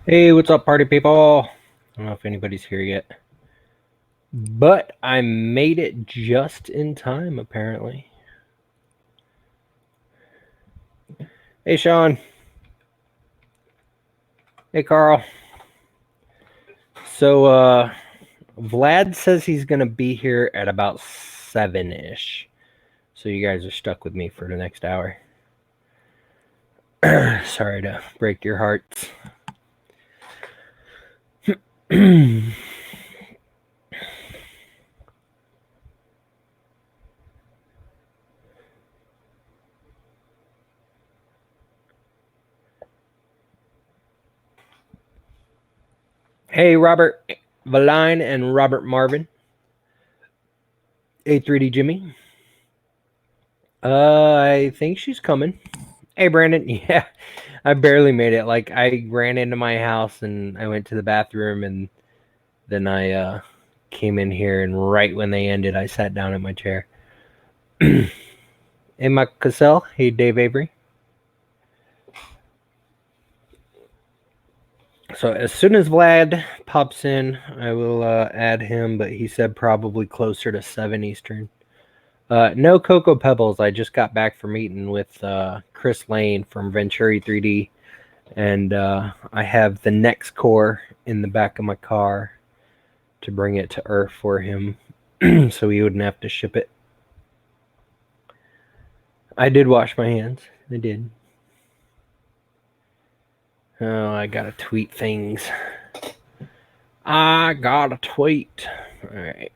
Hey, what's up, party people? I don't know if anybody's here yet, but I made it just in time, apparently. Hey, Sean. Hey, Carl. So, Vlad says he's going to be here at about 7-ish. So you guys are stuck with me for the next hour. Sorry to break your hearts. Hey, Robert Valine and Robert Marvin. A3D Jimmy. I think she's coming. Hey, Brandon. Yeah, I barely made it. Like, I ran into my house and I went to the bathroom, and then I came in here, and right when they ended, I sat down in my chair. Hey, Mike Cassell. Hey, Dave Avery. So as soon as Vlad pops in, I will add him, but he said probably closer to 7 Eastern. No Cocoa Pebbles. I just got back from meeting with Chris Lane from Venturi 3D, and I have the Next Core in the back of my car to bring it to Earth for him so he wouldn't have to ship it. I did wash my hands. I did. Oh, I gotta tweet things. I gotta tweet. All right.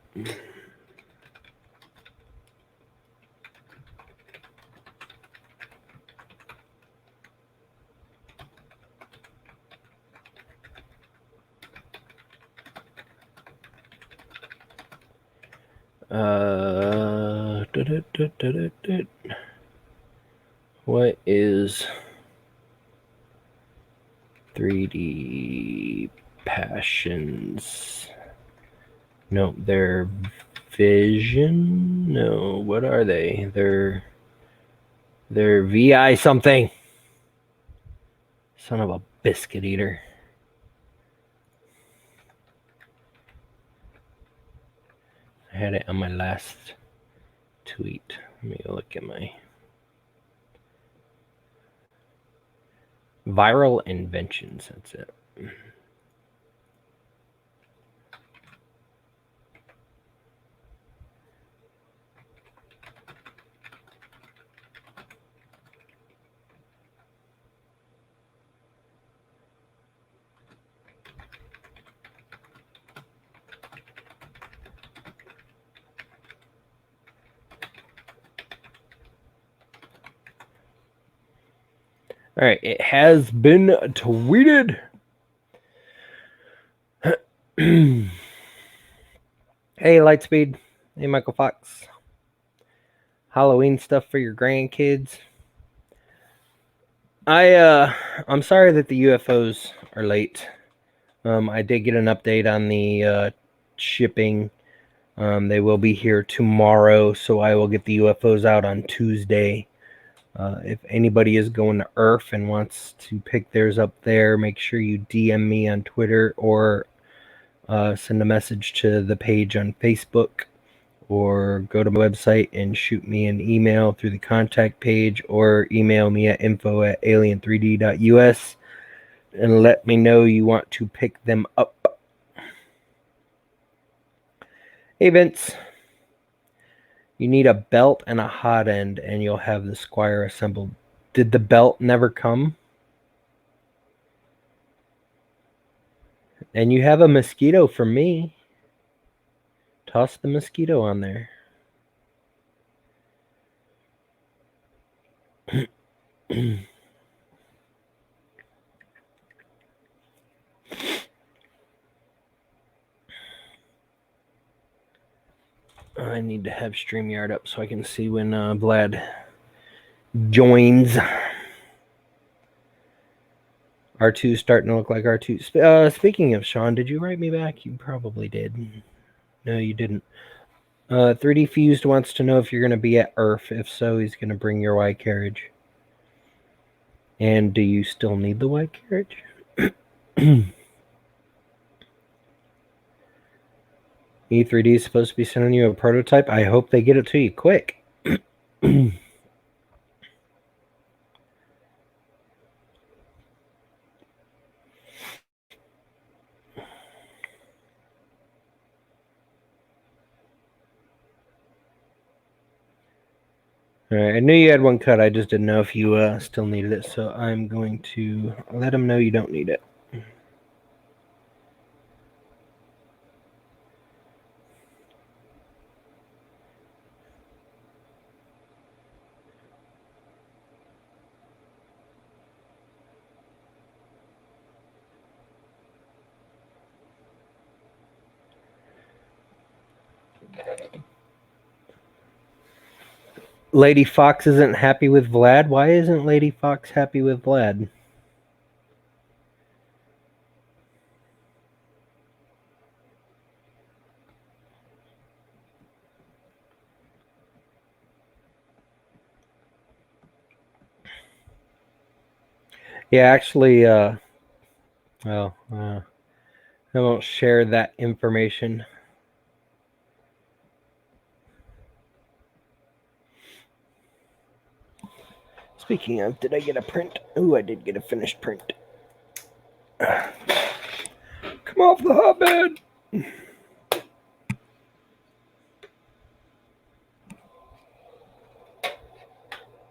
What is 3D passions? No, they're vision. No, what are they? They're VI something. Son of a biscuit eater. I had it on my last tweet. Let me look at my viral inventions. That's it. All right, it has been tweeted. Hey, Lightspeed. Hey, Michael Fox. Halloween stuff for your grandkids. I'm sorry that the UFOs are late. I did get an update on the shipping. They will be here tomorrow, so I will get the UFOs out on Tuesday. If anybody is going to Earth and wants to pick theirs up there, make sure you DM me on Twitter or send a message to the page on Facebook, or go to my website and shoot me an email through the contact page, or email me at info@alien3d.us and let me know you want to pick them up. Hey, Vince. You need a belt and a hot end, and you'll have the Squire assembled. Did the belt never come? And you have a mosquito for me. Toss the mosquito on there. I need to have StreamYard up so I can see when Vlad joins. R2's starting to look like R2. Speaking of Sean, did you write me back? You probably did. No, you didn't. 3D Fused wants to know if you're going to be at Earth. If so, he's going to bring your Y carriage. And do you still need the Y carriage? E3D is supposed to be sending you a prototype. I hope they get it to you quick. Alright, I knew you had one cut. I just didn't know if you still needed it. So I'm going to let them know you don't need it. Lady Fox isn't happy with Vlad. Why isn't Lady Fox happy with Vlad? Yeah, actually, I won't share that information. Speaking of, did I get a print? Ooh, I did get a finished print. Come off the hotbed!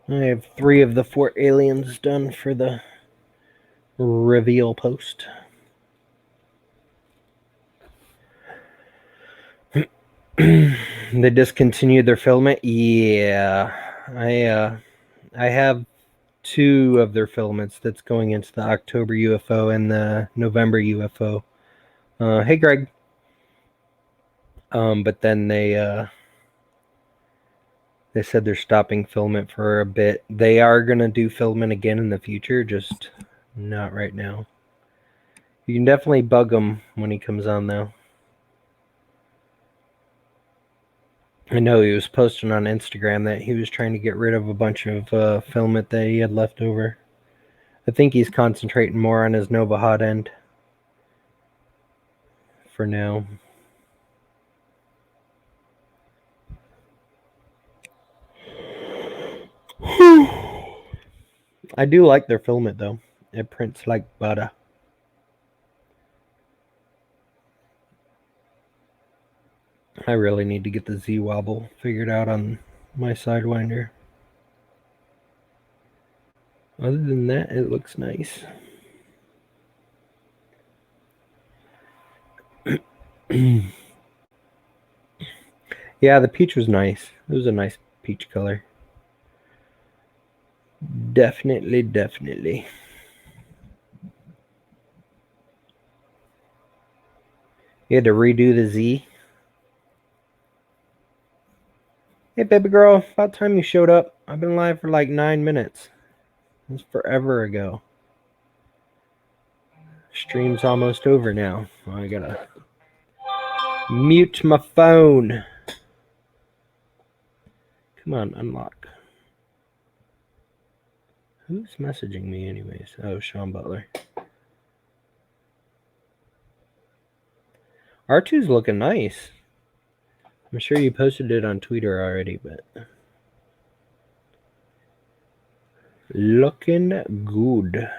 I have 3 of the 4 aliens done for the reveal post. They discontinued their filament? Yeah. I have 2 of their filaments that's going into the October UFO and the November UFO. Hey, Greg. But then they said they're stopping filament for a bit. They are gonna do filament again in the future, just not right now. You can definitely bug him when he comes on, though. I know he was posting on Instagram that he was trying to get rid of a bunch of filament that he had left over. I think he's concentrating more on his Nova hot end for now. I do like their filament, though. It prints like butter. I really need to get the Z-wobble figured out on my Sidewinder. Other than that, it looks nice. Yeah, the peach was nice. It was a nice peach color. Definitely. You had to redo the Z. Hey, baby girl, about time you showed up. I've been live for like 9 minutes. It was forever ago. Stream's almost over now. Oh, I gotta mute my phone. Come on, unlock. Who's messaging me anyways? Oh, Sean Butler. R2's looking nice. I'm sure you posted it on Twitter already, but looking good.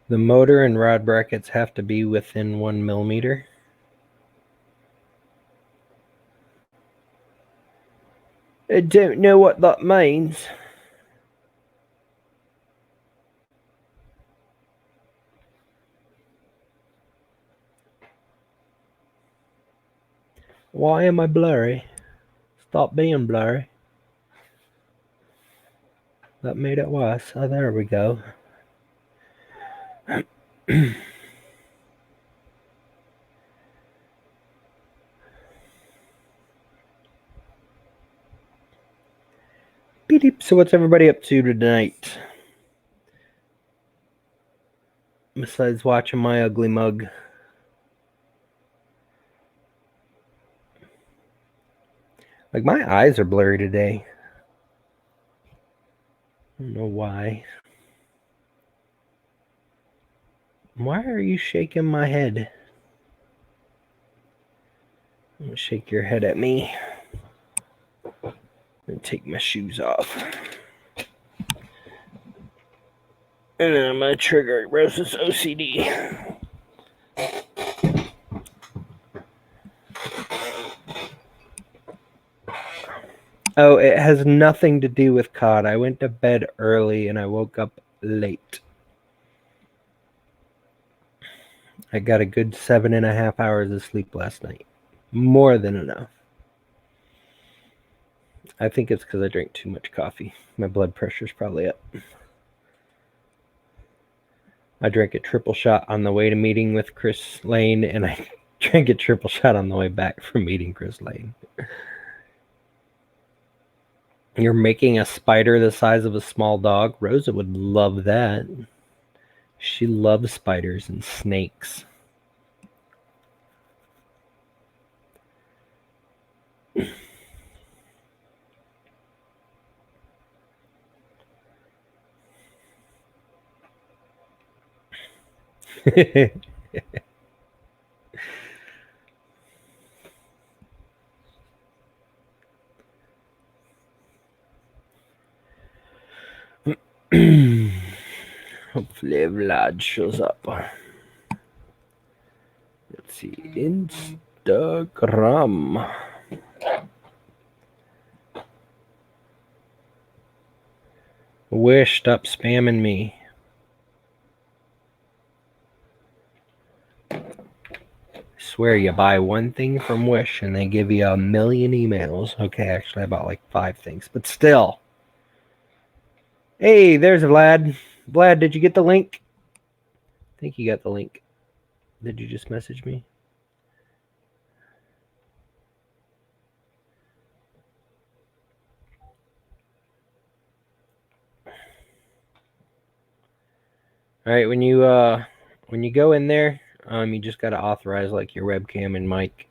The motor and rod brackets have to be within 1 millimeter. I don't know what that means. Why am I blurry? Stop being blurry. That made it worse. Oh, there we go. So what's everybody up to tonight? Besides watching my ugly mug. Like, my eyes are blurry today. I don't know why. Why are you shaking my head? I'm gonna shake your head at me. And take my shoes off. And then I'm gonna trigger Rose's OCD. Oh, it has nothing to do with COD. I went to bed early and I woke up late. I got a good 7.5 hours of sleep last night. More than enough. I think it's because I drank too much coffee. My blood pressure's probably up. I drank a triple shot on the way to meeting with Chris Lane, and I drank a triple shot on the way back from meeting Chris Lane. You're making a spider the size of a small dog? Rosa would love that. She loves spiders and snakes. Hopefully Vlad shows up. Let's see. Instagram. Wish, stop spamming me. I swear, you buy one thing from Wish and they give you 1,000,000 emails. Okay, actually I bought like 5 things, but still. Hey, there's Vlad. Vlad, did you get the link? I think you got the link. Did you just message me? All right, when you go in there, you just got to authorize like your webcam and mic.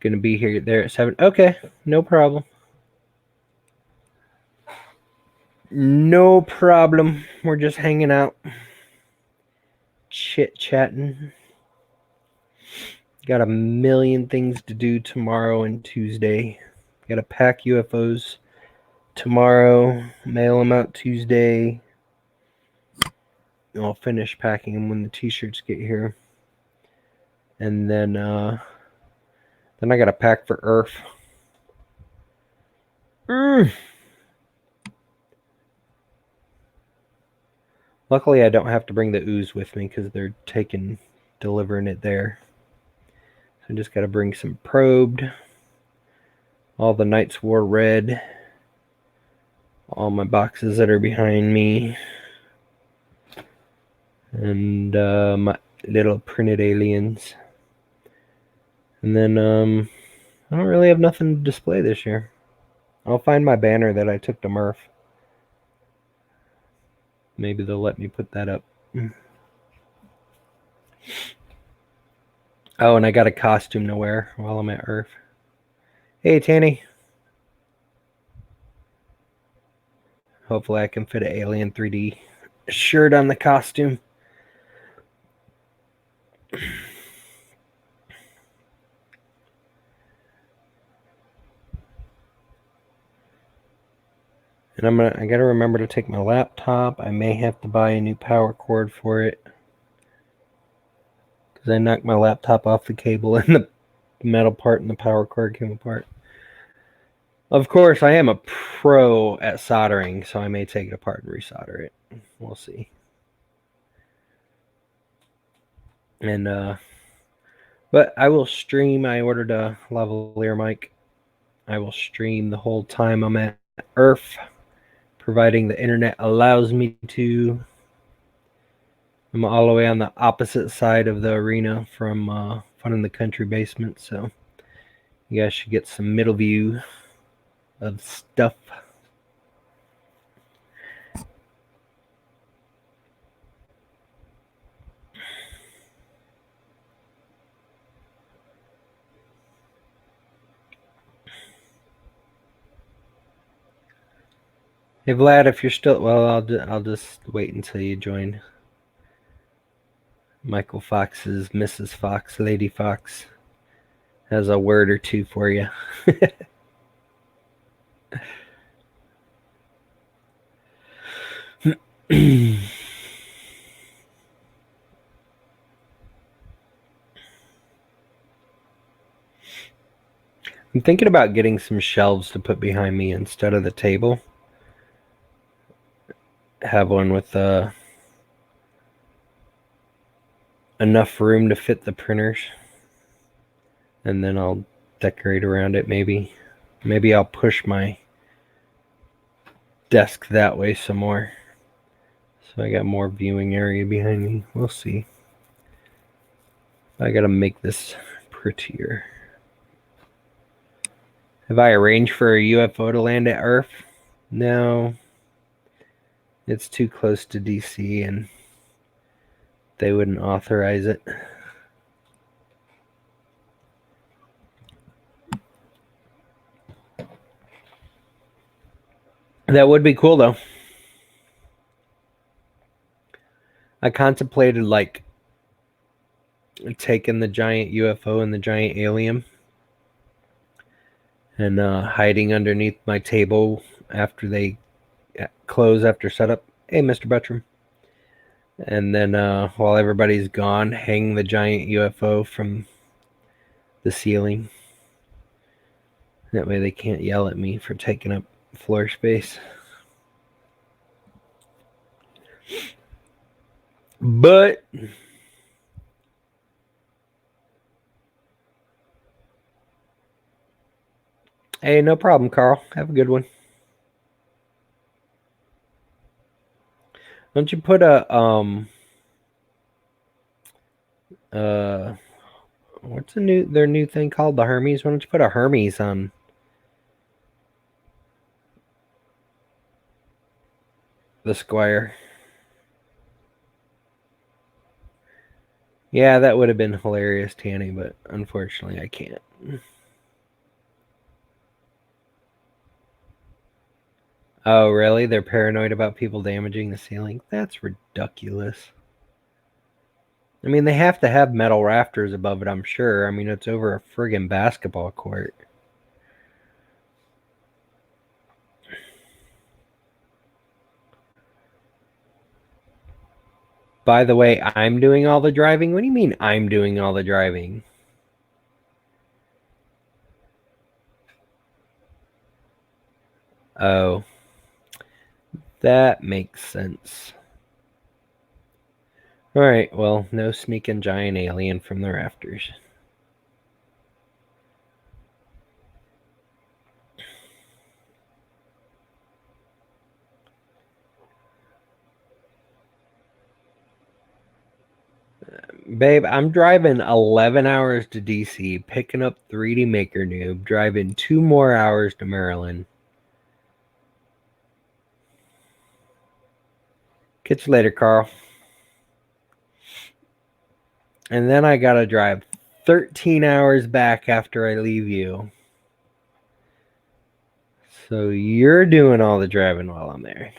Gonna be here there at 7. Okay, no problem. No problem. We're just hanging out, chit-chatting. Got 1,000,000 things to do tomorrow and Tuesday. Got to pack UFOs tomorrow, mail them out Tuesday. I'll finish packing them when the t-shirts get here. And then I got to pack for Earth. Luckily, I don't have to bring the ooze with me because they're delivering it there. So I just got to bring some probed. All the Knights War red. All my boxes that are behind me. And my little printed aliens. And then I don't really have nothing to display this year. I'll find my banner that I took to Murph. Maybe they'll let me put that up. Oh, and I got a costume to wear while I'm at Earth. Hey, Tanny. Hopefully I can fit an Alien 3D shirt on the costume. And I gotta remember to take my laptop. I may have to buy a new power cord for it. Because I knocked my laptop off the cable and the metal part and the power cord came apart. Of course, I am a pro at soldering, so I may take it apart and resolder it. We'll see. And but I will stream. I ordered a lavalier mic. I will stream the whole time I'm at Earth, providing the internet allows me to. I'm all the way on the opposite side of the arena from Fun in the Country basement, so you guys should get some middle view. of stuff. Hey Vlad, if you're still I'll just wait until you join. Michael Fox's Mrs. Fox, Lady Fox, has a word or two for you. I'm thinking about getting some shelves to put behind me instead of the table. Have one with enough room to fit the printers, and then I'll decorate around it. Maybe I'll push my desk that way some more, so I got more viewing area behind me. We'll see. I gotta make this prettier. Have I arranged for a UFO to land at Earth? No. It's too close to DC and they wouldn't authorize it. That would be cool though. I contemplated like taking the giant UFO and the giant alien and hiding underneath my table after they close after setup. Hey, Mr. Buttram. And then while everybody's gone, hang the giant UFO from the ceiling. That way they can't yell at me for taking up floor space. But hey, no problem, Carl. Have a good one. Don't you put a what's their new thing called? The Hermes? Why don't you put a Hermes on the Squire? Yeah, that would have been hilarious, Tanny, but unfortunately I can't. Oh, really? They're paranoid about people damaging the ceiling? That's ridiculous. I mean, they have to have metal rafters above it, I'm sure. I mean, it's over a friggin' basketball court. By the way, I'm doing all the driving? What do you mean I'm doing all the driving? Oh. That makes sense. Alright, well, no sneaking giant alien from the rafters. Babe, I'm driving 11 hours to DC, picking up 3D Maker Noob, driving 2 more hours to Maryland. Catch you later, Carl. And then I gotta drive 13 hours back after I leave you. So you're doing all the driving while I'm there.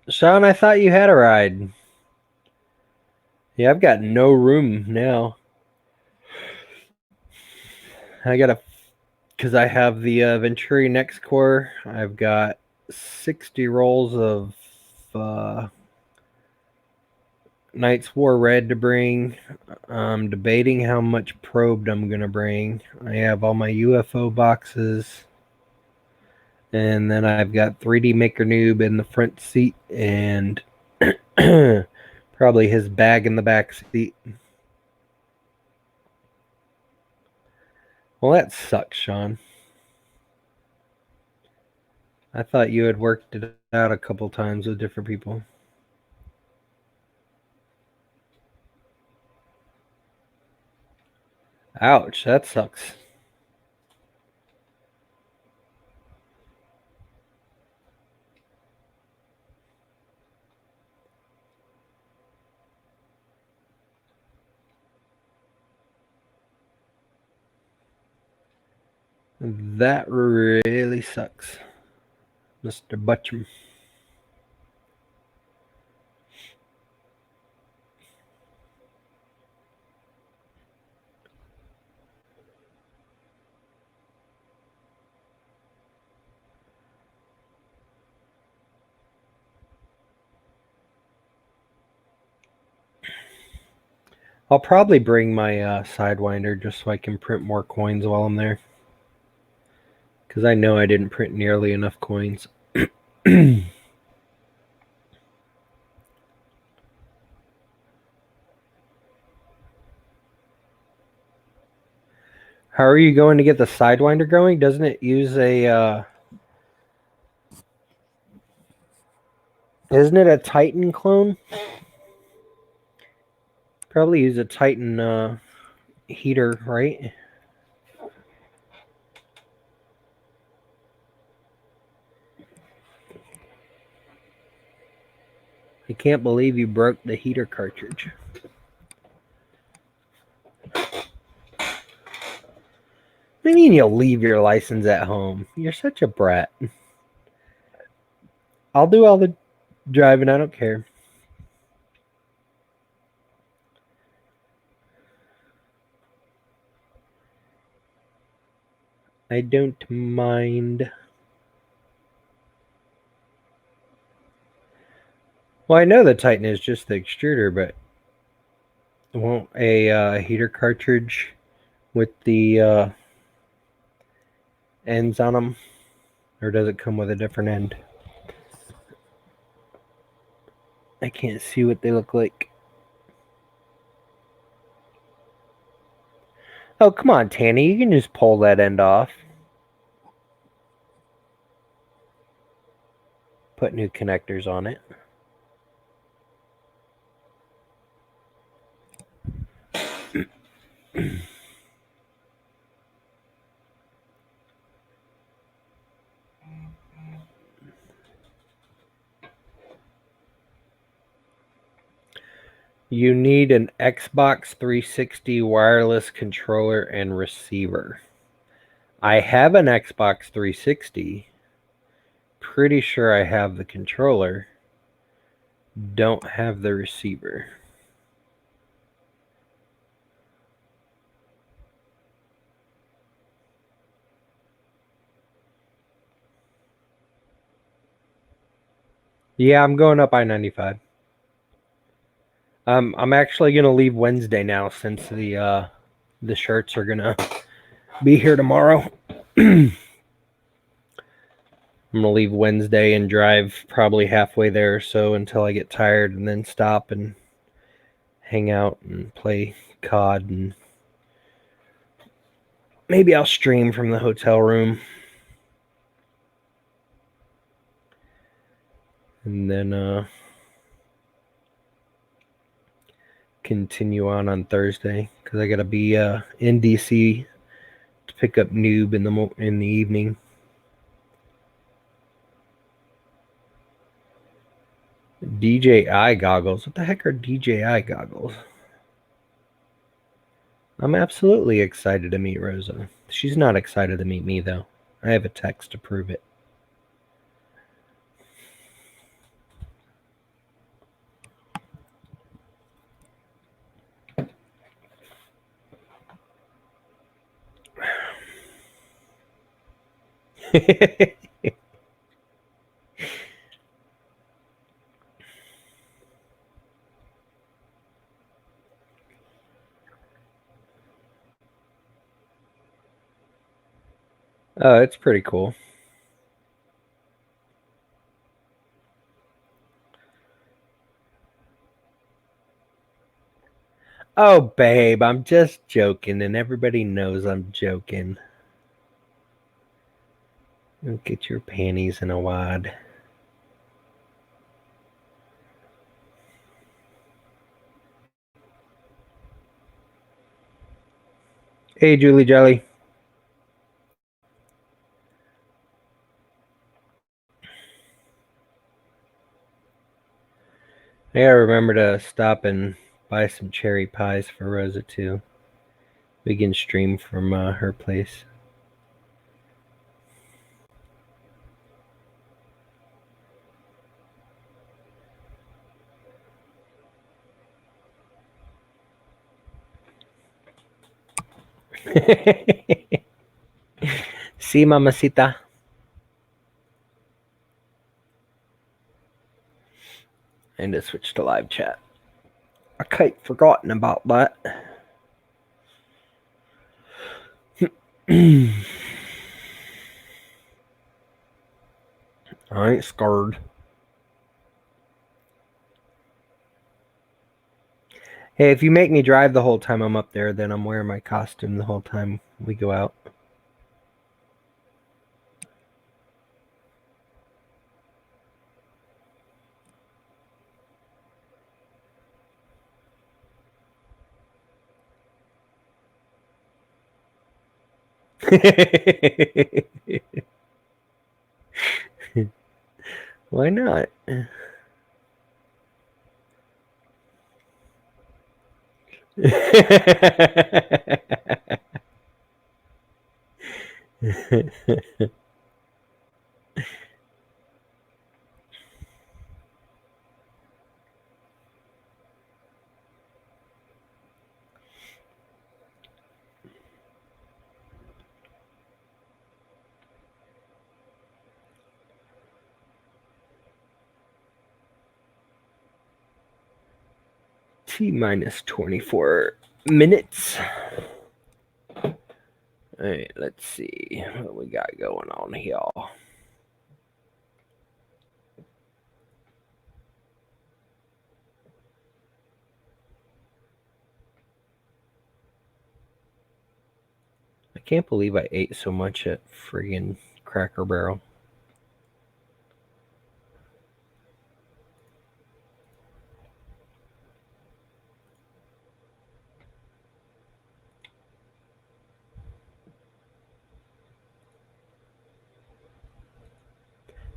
Sean, I thought you had a ride. Yeah, I've got no room now. I gotta, because I have the Venturi Next Core. I've got 60 rolls of Knights War Red to bring. I'm debating how much probed I'm gonna bring. I have all my UFO boxes. And then I've got 3D Maker Noob in the front seat and probably his bag in the back seat. Well, that sucks, Sean. I thought you had worked it out a couple times with different people. Ouch, that sucks. That really sucks, Mr. Butchum. I'll probably bring my Sidewinder just so I can print more coins while I'm there. Because I know I didn't print nearly enough coins. How are you going to get the Sidewinder going? Doesn't it use a... Isn't it a Titan clone? Probably use a Titan heater, right? I can't believe you broke the heater cartridge. What do you mean you'll leave your license at home? You're such a brat. I'll do all the driving, I don't care. I don't mind. Well, I know the Titan is just the extruder, but won't a heater cartridge with the ends on them? Or does it come with a different end? I can't see what they look like. Oh, come on, Tanny. You can just pull that end off. Put new connectors on it. You need an Xbox 360 wireless controller and receiver. I have an Xbox 360. Pretty sure I have the controller. Don't have the receiver. Yeah, I'm going up I-95. I'm actually gonna leave Wednesday now since the shirts are gonna be here tomorrow. I'm gonna leave Wednesday and drive probably halfway there or so until I get tired, and then stop and hang out and play COD, and maybe I'll stream from the hotel room. And then continue on Thursday because I gotta be in DC to pick up Noob in the evening. DJI goggles. What the heck are DJI goggles? I'm absolutely excited to meet Rosa. She's not excited to meet me though. I have a text to prove it. Oh, it's pretty cool. Oh, babe, I'm just joking, and everybody knows I'm joking. Get your panties in a wad. Hey, Julie Jelly. I gotta remember to stop and buy some cherry pies for Rosa too. We can stream from her place. See, mamacita. And to switch to live chat. I quite forgotten about that. I ain't scared. Hey, if you make me drive the whole time I'm up there, then I'm wearing my costume the whole time we go out. Why not? T-minus 24 minutes. All right, let's see what we got going on here. I can't believe I ate so much at friggin' Cracker Barrel.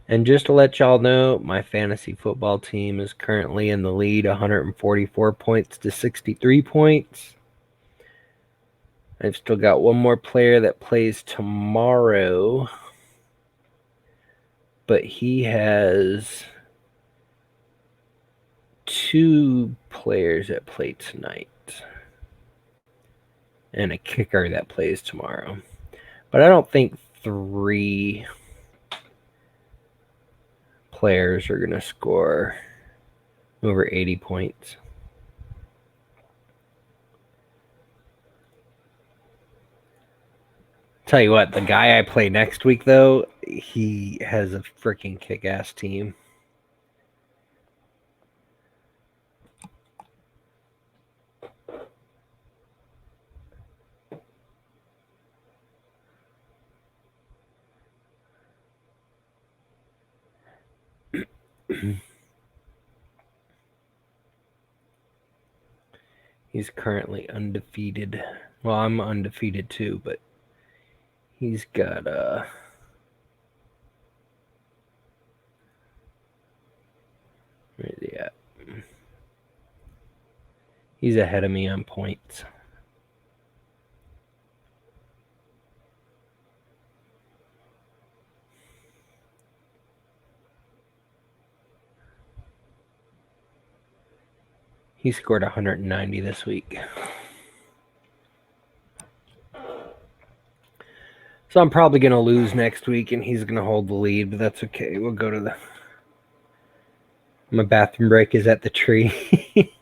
And just to let y'all know, my fantasy football team is currently in the lead, 144 points to 63 points. I've still got one more player that plays tomorrow, but he has 2 players that play tonight and a kicker that plays tomorrow. But I don't think 3 players are going to score over 80 points. Tell you what, the guy I play next week, though, he has a freaking kick-ass team. He's currently undefeated. Well, I'm undefeated too, but he's got where is he at? He's ahead of me on points. He scored 190 this week. So I'm probably going to lose next week, and he's going to hold the lead, but that's okay. We'll go to the... My bathroom break is at the tree.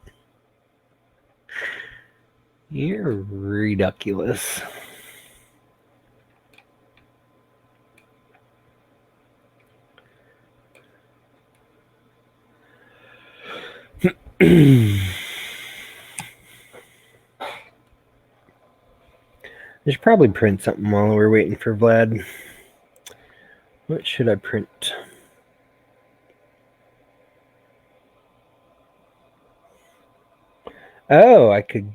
You're ridiculous. I should probably print something while we're waiting for Vlad. What should I print? Oh, I could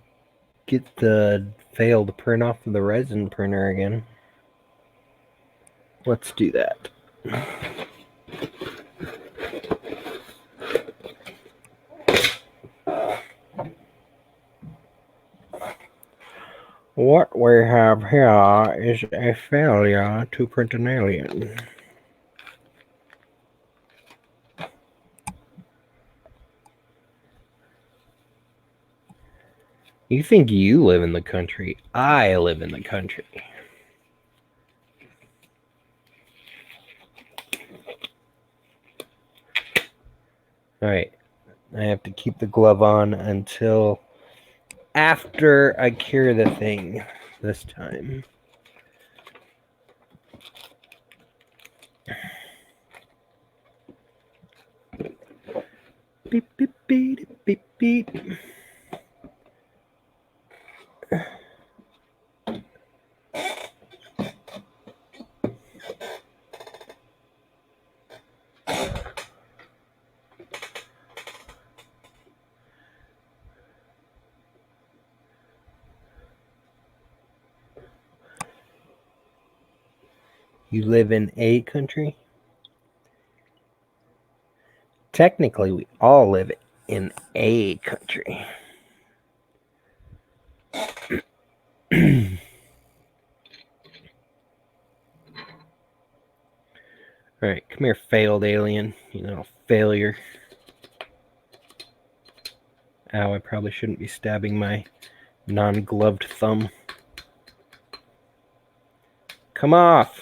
get the failed print off of the resin printer again. Let's do that. What we have here is a failure to print an alien. You think you live in the country. I live in the country. Alright. I have to keep the glove on until after I cure the thing this time. Beep, beep, beep, beep, beep. You live in a country? Technically, we all live in a country. Alright, come here, failed alien. You little failure. Ow, I probably shouldn't be stabbing my non-gloved thumb. Come off!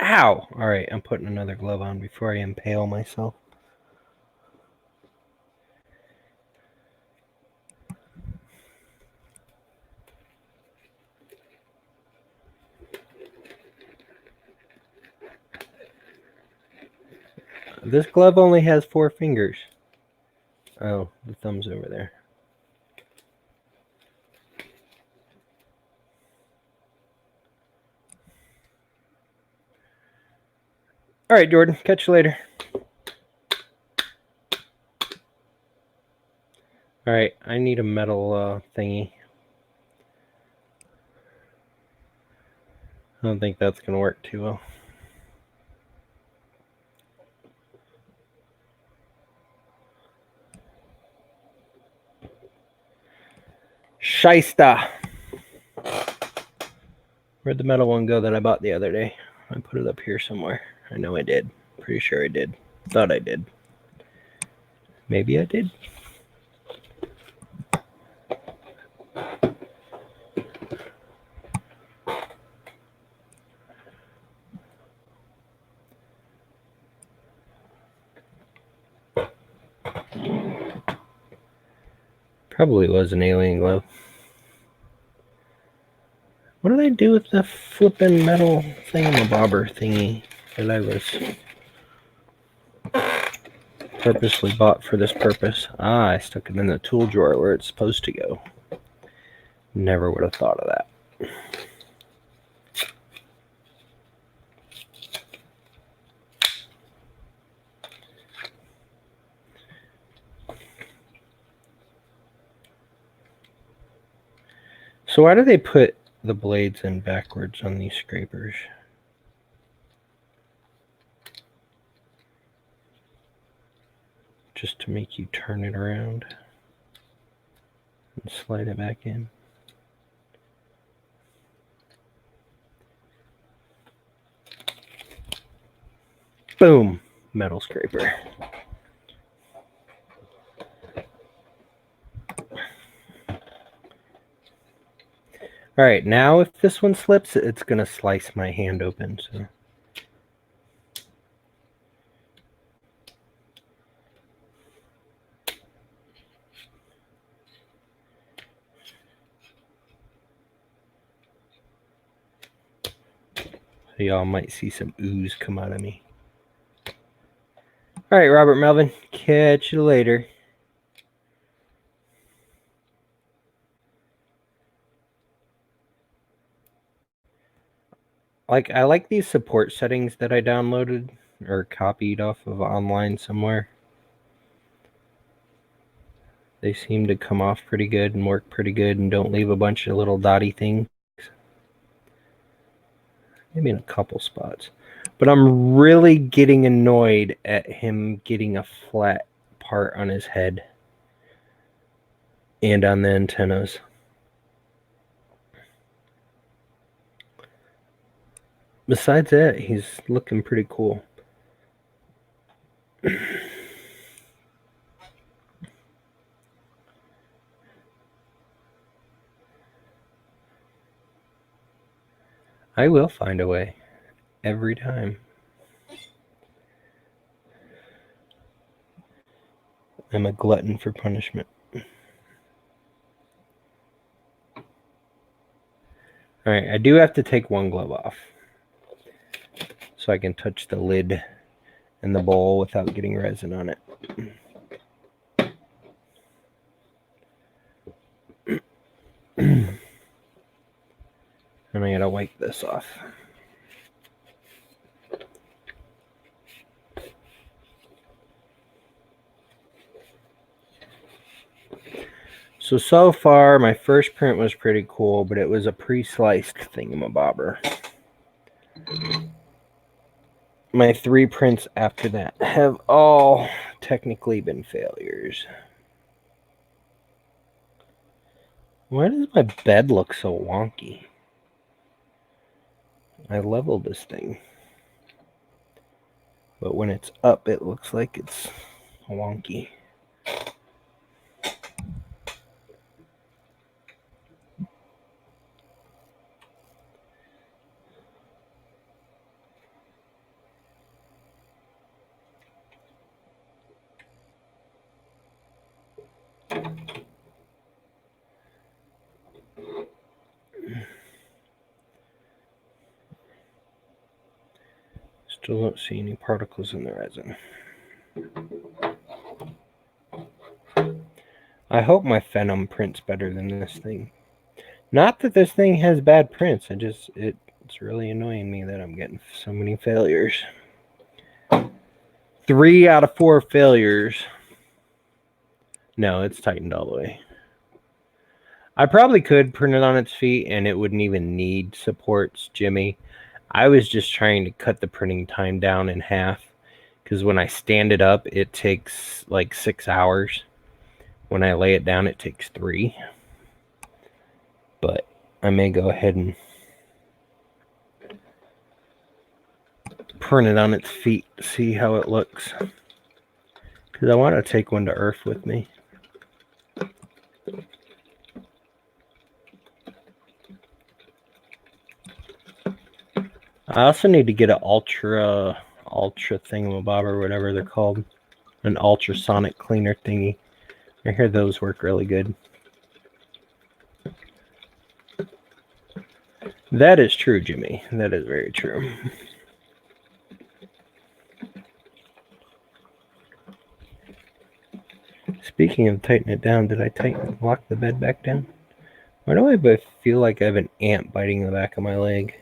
Ow! Alright, I'm putting another glove on before I impale myself. This glove only has 4 fingers. Oh, the thumb's over there. Alright, Jordan, catch you later. Alright, I need a metal thingy. I don't think that's going to work too well. Shysta! Where'd the metal one go that I bought the other day? I put it up here somewhere. I know I did. Pretty sure I did. Thought I did. Maybe I did. Probably was an alien glove. What did I do with the flippin' metal thingamabobber thingy that I was purposely bought for this purpose? Ah, I stuck it in the tool drawer where it's supposed to go. Never would have thought of that. So why do they put the blades in backwards on these scrapers? Just to make you turn it around and slide it back in. Boom! Metal scraper. Alright, now if this one slips, it's going to slice my hand open. So. Y'all might see some ooze come out of me. Alright, Robert Melvin. Catch you later. Like, I like these support settings that I downloaded or copied off of online somewhere. They seem to come off pretty good and work pretty good and don't leave a bunch of little dotty things. Maybe in a couple spots. But I'm really getting annoyed at him getting a flat part on his head and on the antennas. Besides that, he's looking pretty cool. I will find a way every time. I'm a glutton for punishment. Alright, I do have to take one glove off so I can touch the lid and the bowl without getting resin on it. And I gotta wipe this off. So far, my first print was pretty cool, but it was a pre-sliced thingamabobber. My 3 prints after that have all technically been failures. Why does my bed look so wonky? I leveled this thing. But when it's up, it looks like it's wonky. Still don't see any particles in the resin. I hope my Phenom prints better than this thing. Not that this thing has bad prints, it's really annoying me that I'm getting so many failures. 3 out of 4 failures. No, it's tightened all the way. I probably could print it on its feet and it wouldn't even need supports, Jimmy. I was just trying to cut the printing time down in half because when I stand it up, it takes like 6 hours. When I lay it down, it takes 3. But I may go ahead and print it on its feet, see how it looks. Because I want to take one to Earth with me. I also need to get an ultra thingamabob or whatever they're called. An ultrasonic cleaner thingy. I hear those work really good. That is true, Jimmy. That is very true. Speaking of tightening it down, did I lock the bed back down? Why do I feel like I have an ant biting the back of my leg?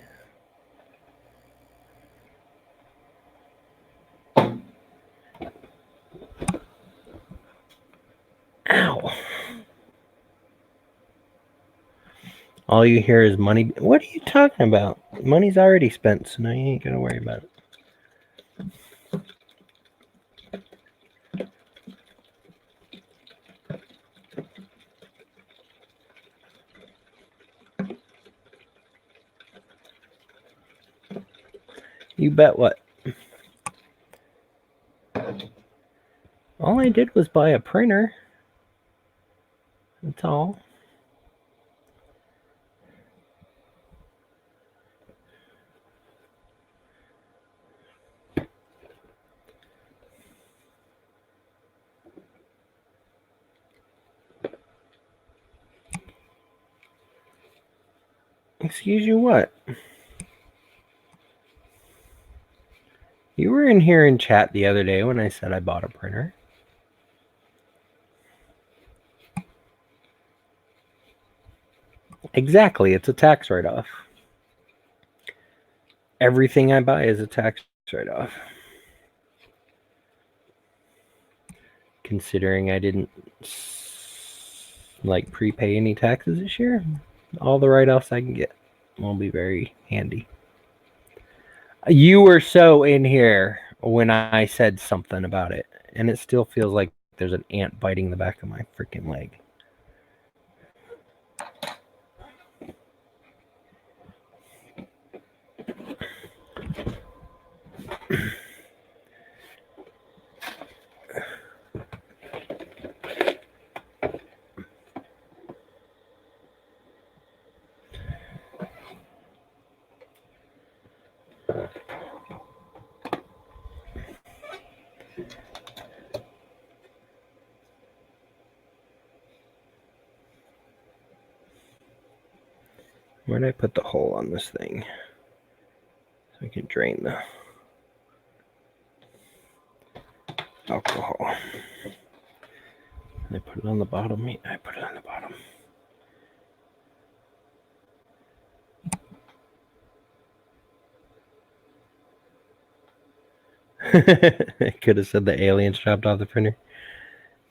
Ow. All you hear is money. What are you talking about? Money's already spent, so now you ain't gonna worry about it. You bet what? All I did was buy a printer. That's all. Excuse you what? You were in here in chat the other day when I said I bought a printer. Exactly, it's a tax write-off. Everything I buy is a tax write-off. Considering I didn't like prepay any taxes this year, all the write-offs I can get will be very handy. You were so in here when I said something about it, and it still feels like there's an ant biting the back of my freaking leg. Where did I put the hole on this thing? So I can drain the alcohol. I put it on the bottom. I put it on the bottom. I could have said the aliens dropped off the printer.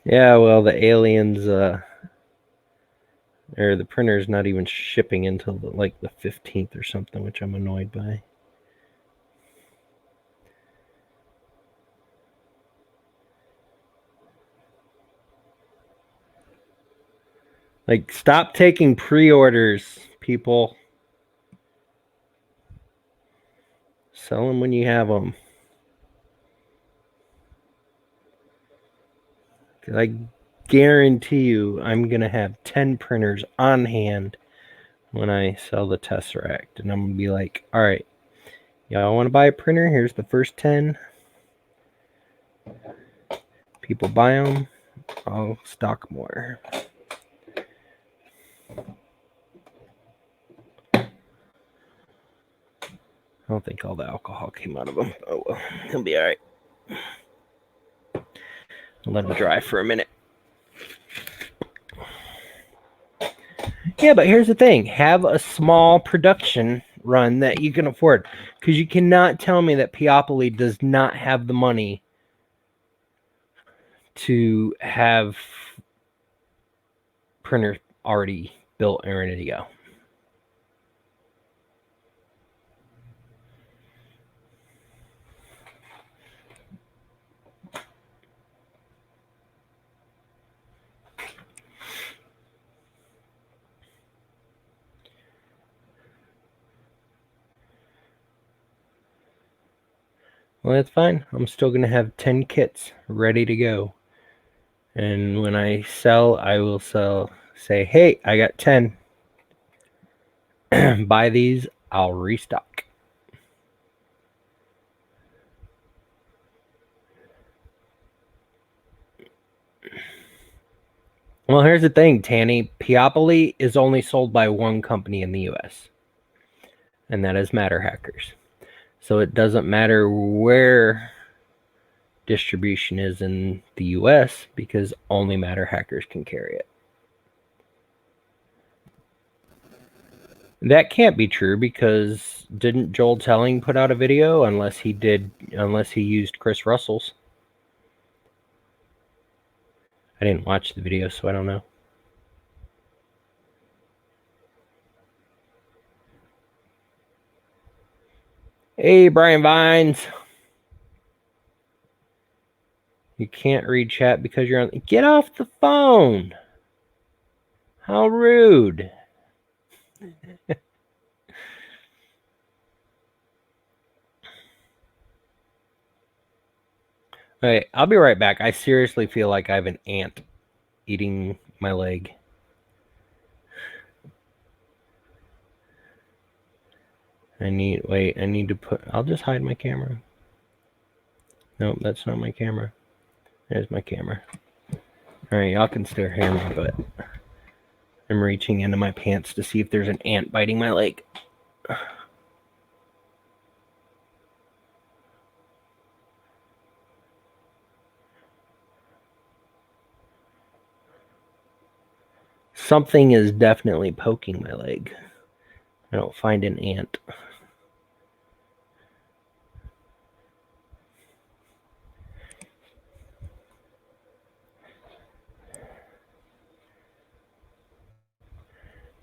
Yeah, well, the aliens, or the printer's not even shipping until like the 15th or something, which I'm annoyed by. Like, stop taking pre-orders, people. Sell them when you have them. Because I guarantee you I'm going to have 10 printers on hand when I sell the Tesseract. And I'm going to be like, all right, y'all want to buy a printer? Here's the first 10. People buy them. I'll stock more. I don't think all the alcohol came out of them. Oh, well, he'll be all right. I'll let him dry for a minute. Yeah, but here's the thing. Have a small production run that you can afford. Because you cannot tell me that Peopoly does not have the money to have printers already built and ready to go. Well, that's fine. I'm still going to have 10 kits ready to go. And when I sell, I will say, hey, I got 10. Buy these, I'll restock. Well, here's the thing, Tanny. Peopoly is only sold by one company in the US, and that is Matter Hackers. So it doesn't matter where distribution is in the US because only Matter Hackers can carry it. That can't be true because didn't Joel Telling put out a video unless he used Chris Russell's? I didn't watch the video, so I don't know. Hey, Brian Vines. You can't read chat because you're on. Get off the phone. How rude. All right, I'll be right back. I seriously feel like I have an ant eating my leg. I need to put. I'll just hide my camera. Nope, that's not my camera. There's my camera. All right, y'all can still hear me, but I'm reaching into my pants to see if there's an ant biting my leg. Something is definitely poking my leg. I don't find an ant.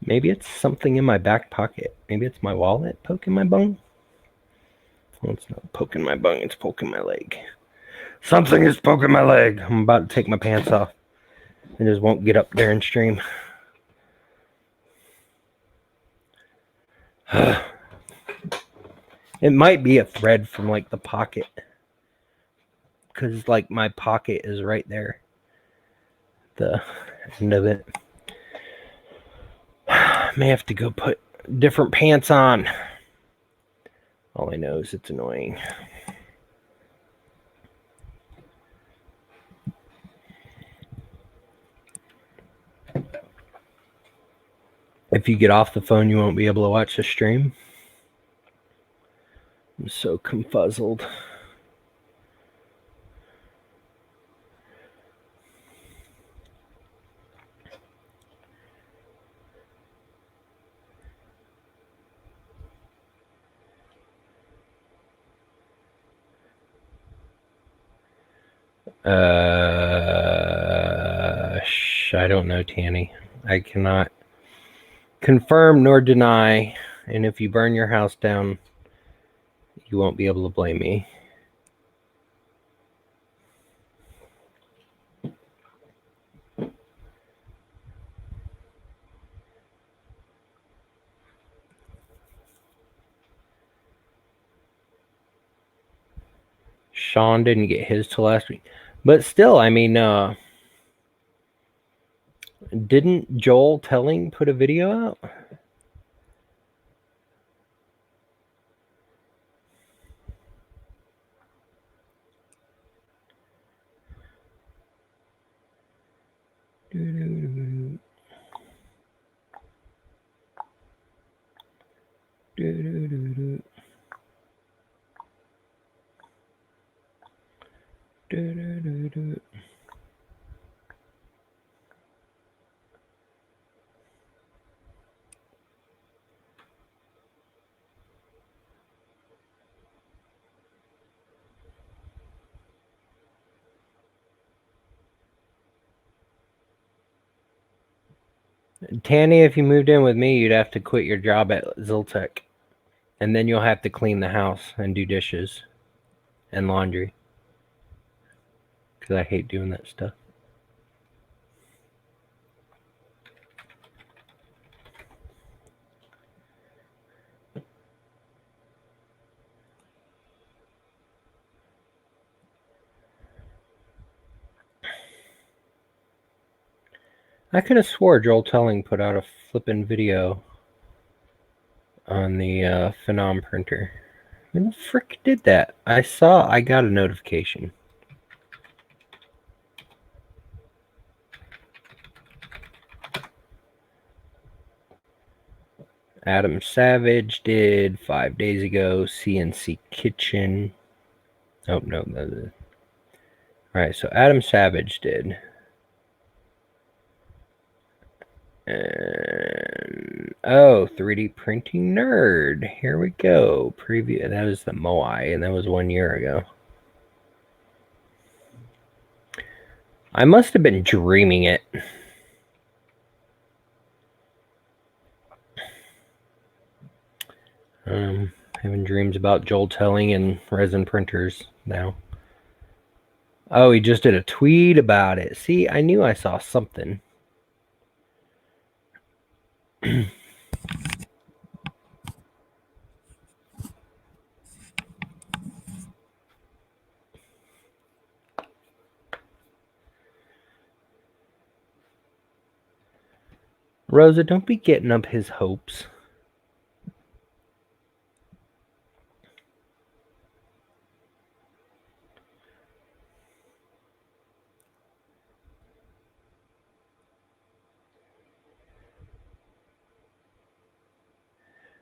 Maybe it's something in my back pocket. Maybe it's my wallet poking my bung. Well, it's not poking my bung, it's poking my leg. Something is poking my leg. I'm about to take my pants off. I just won't get up there and stream. It might be a thread from like the pocket. Because like my pocket is right there. The end of it. May have to go put different pants on. All I know is it's annoying. If you get off the phone, you won't be able to watch the stream. I'm so confuzzled. I don't know, Tanny. I cannot confirm nor deny. And if you burn your house down, you won't be able to blame me. Sean didn't get his till last week. But still, I mean, didn't Joel Telling put a video out? Tanny, if you moved in with me, you'd have to quit your job at Ziltech. And then you'll have to clean the house and do dishes and laundry. Because I hate doing that stuff. I could have swore Joel Telling put out a flippin' video on the Phenom printer. When the frick did that? I got a notification. Adam Savage did 5 days ago. CNC Kitchen. Oh, no. All right, so Adam Savage did. And 3D Printing Nerd. Here we go. Preview. That was the Moai, and that was 1 year ago. I must have been dreaming it. Having dreams about Joel Telling and resin printers now. Oh, he just did a tweet about it. See, I knew I saw something. Rosa, don't be getting up his hopes.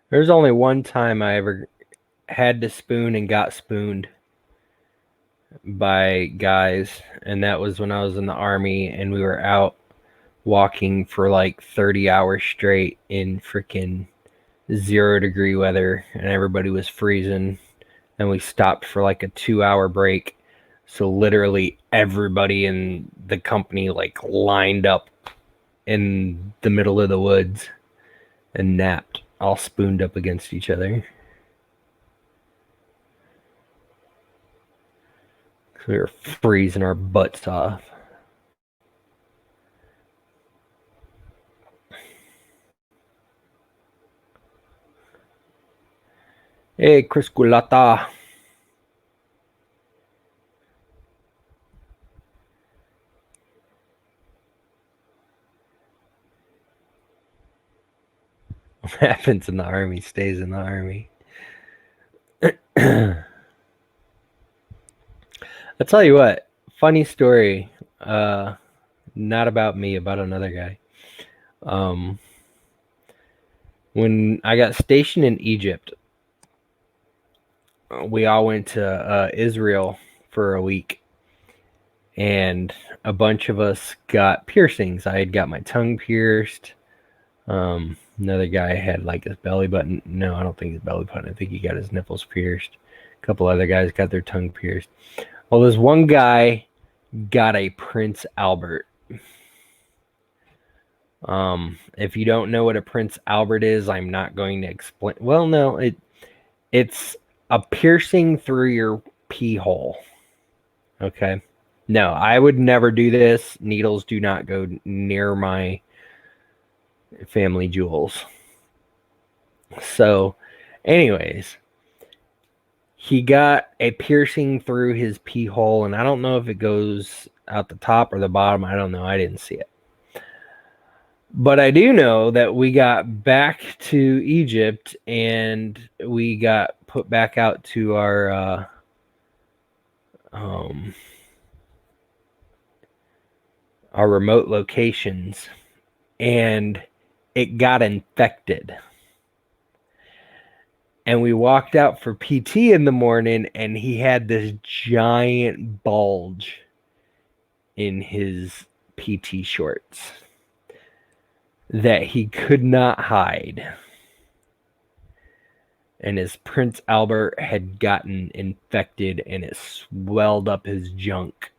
There's only one time I ever had to spoon and got spooned by guys, and that was when I was in the Army and we were out walking for like 30 hours straight in freaking 0-degree weather, and everybody was freezing, and we stopped for like a 2-hour break. So literally everybody in the company like lined up in the middle of the woods, and napped, all spooned up against each other. We were freezing our butts off. Hey, Chris Culata. What happens in the army stays in the army. I'll tell you what, funny story. Not about me, about another guy. When I got stationed in Egypt, we all went to Israel for a week, and a bunch of us got piercings. I had got my tongue pierced. Another guy had like his belly button. No, I don't think his belly button. I think he got his nipples pierced. A couple other guys got their tongue pierced. Well, this one guy got a Prince Albert. If you don't know what a Prince Albert is, I'm not going to explain. Well, no, it's a piercing through your pee hole. Okay. No, I would never do this. Needles do not go near my family jewels. So, anyways, he got a piercing through his pee hole, and I don't know if it goes out the top or the bottom. I don't know. I didn't see it. But I do know that we got back to Egypt and we got put back out to our remote locations, and it got infected. And we walked out for PT in the morning, and he had this giant bulge in his PT shorts that he could not hide. And his Prince Albert had gotten infected, and it swelled up his junk.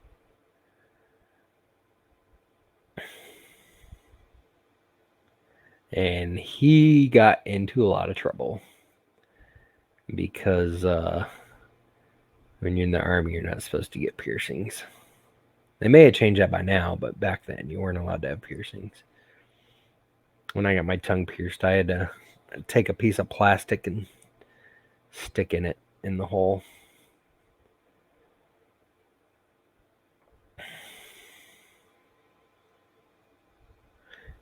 And he got into a lot of trouble because when you're in the army, you're not supposed to get piercings. They may have changed that by now, but back then you weren't allowed to have piercings. When I got my tongue pierced, I had to take a piece of plastic and stick in it in the hole.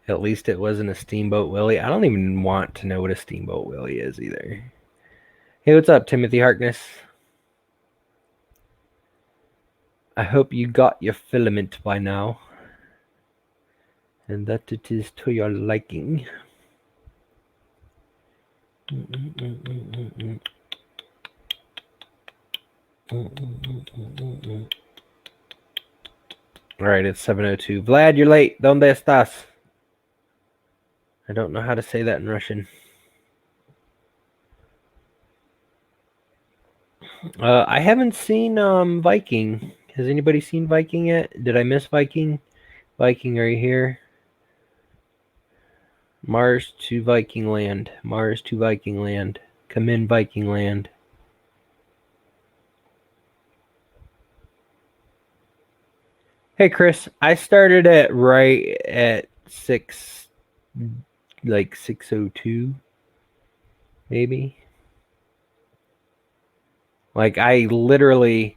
At least it wasn't a Steamboat Willie. I don't even want to know what a Steamboat Willie is either. Hey, what's up, Timothy Harkness? I hope you got your filament by now, and that it is to your liking. All right, it's 7:02. Vlad, you're late. ¿Dónde estás? I don't know how to say that in Russian. I haven't seen Viking. Has anybody seen Viking yet? Did I miss Viking? Viking, are you here? Mars to Viking Land. Mars to Viking Land. Come in, Viking Land. Hey, Chris. I started at right at 6:02, maybe. Like, I literally...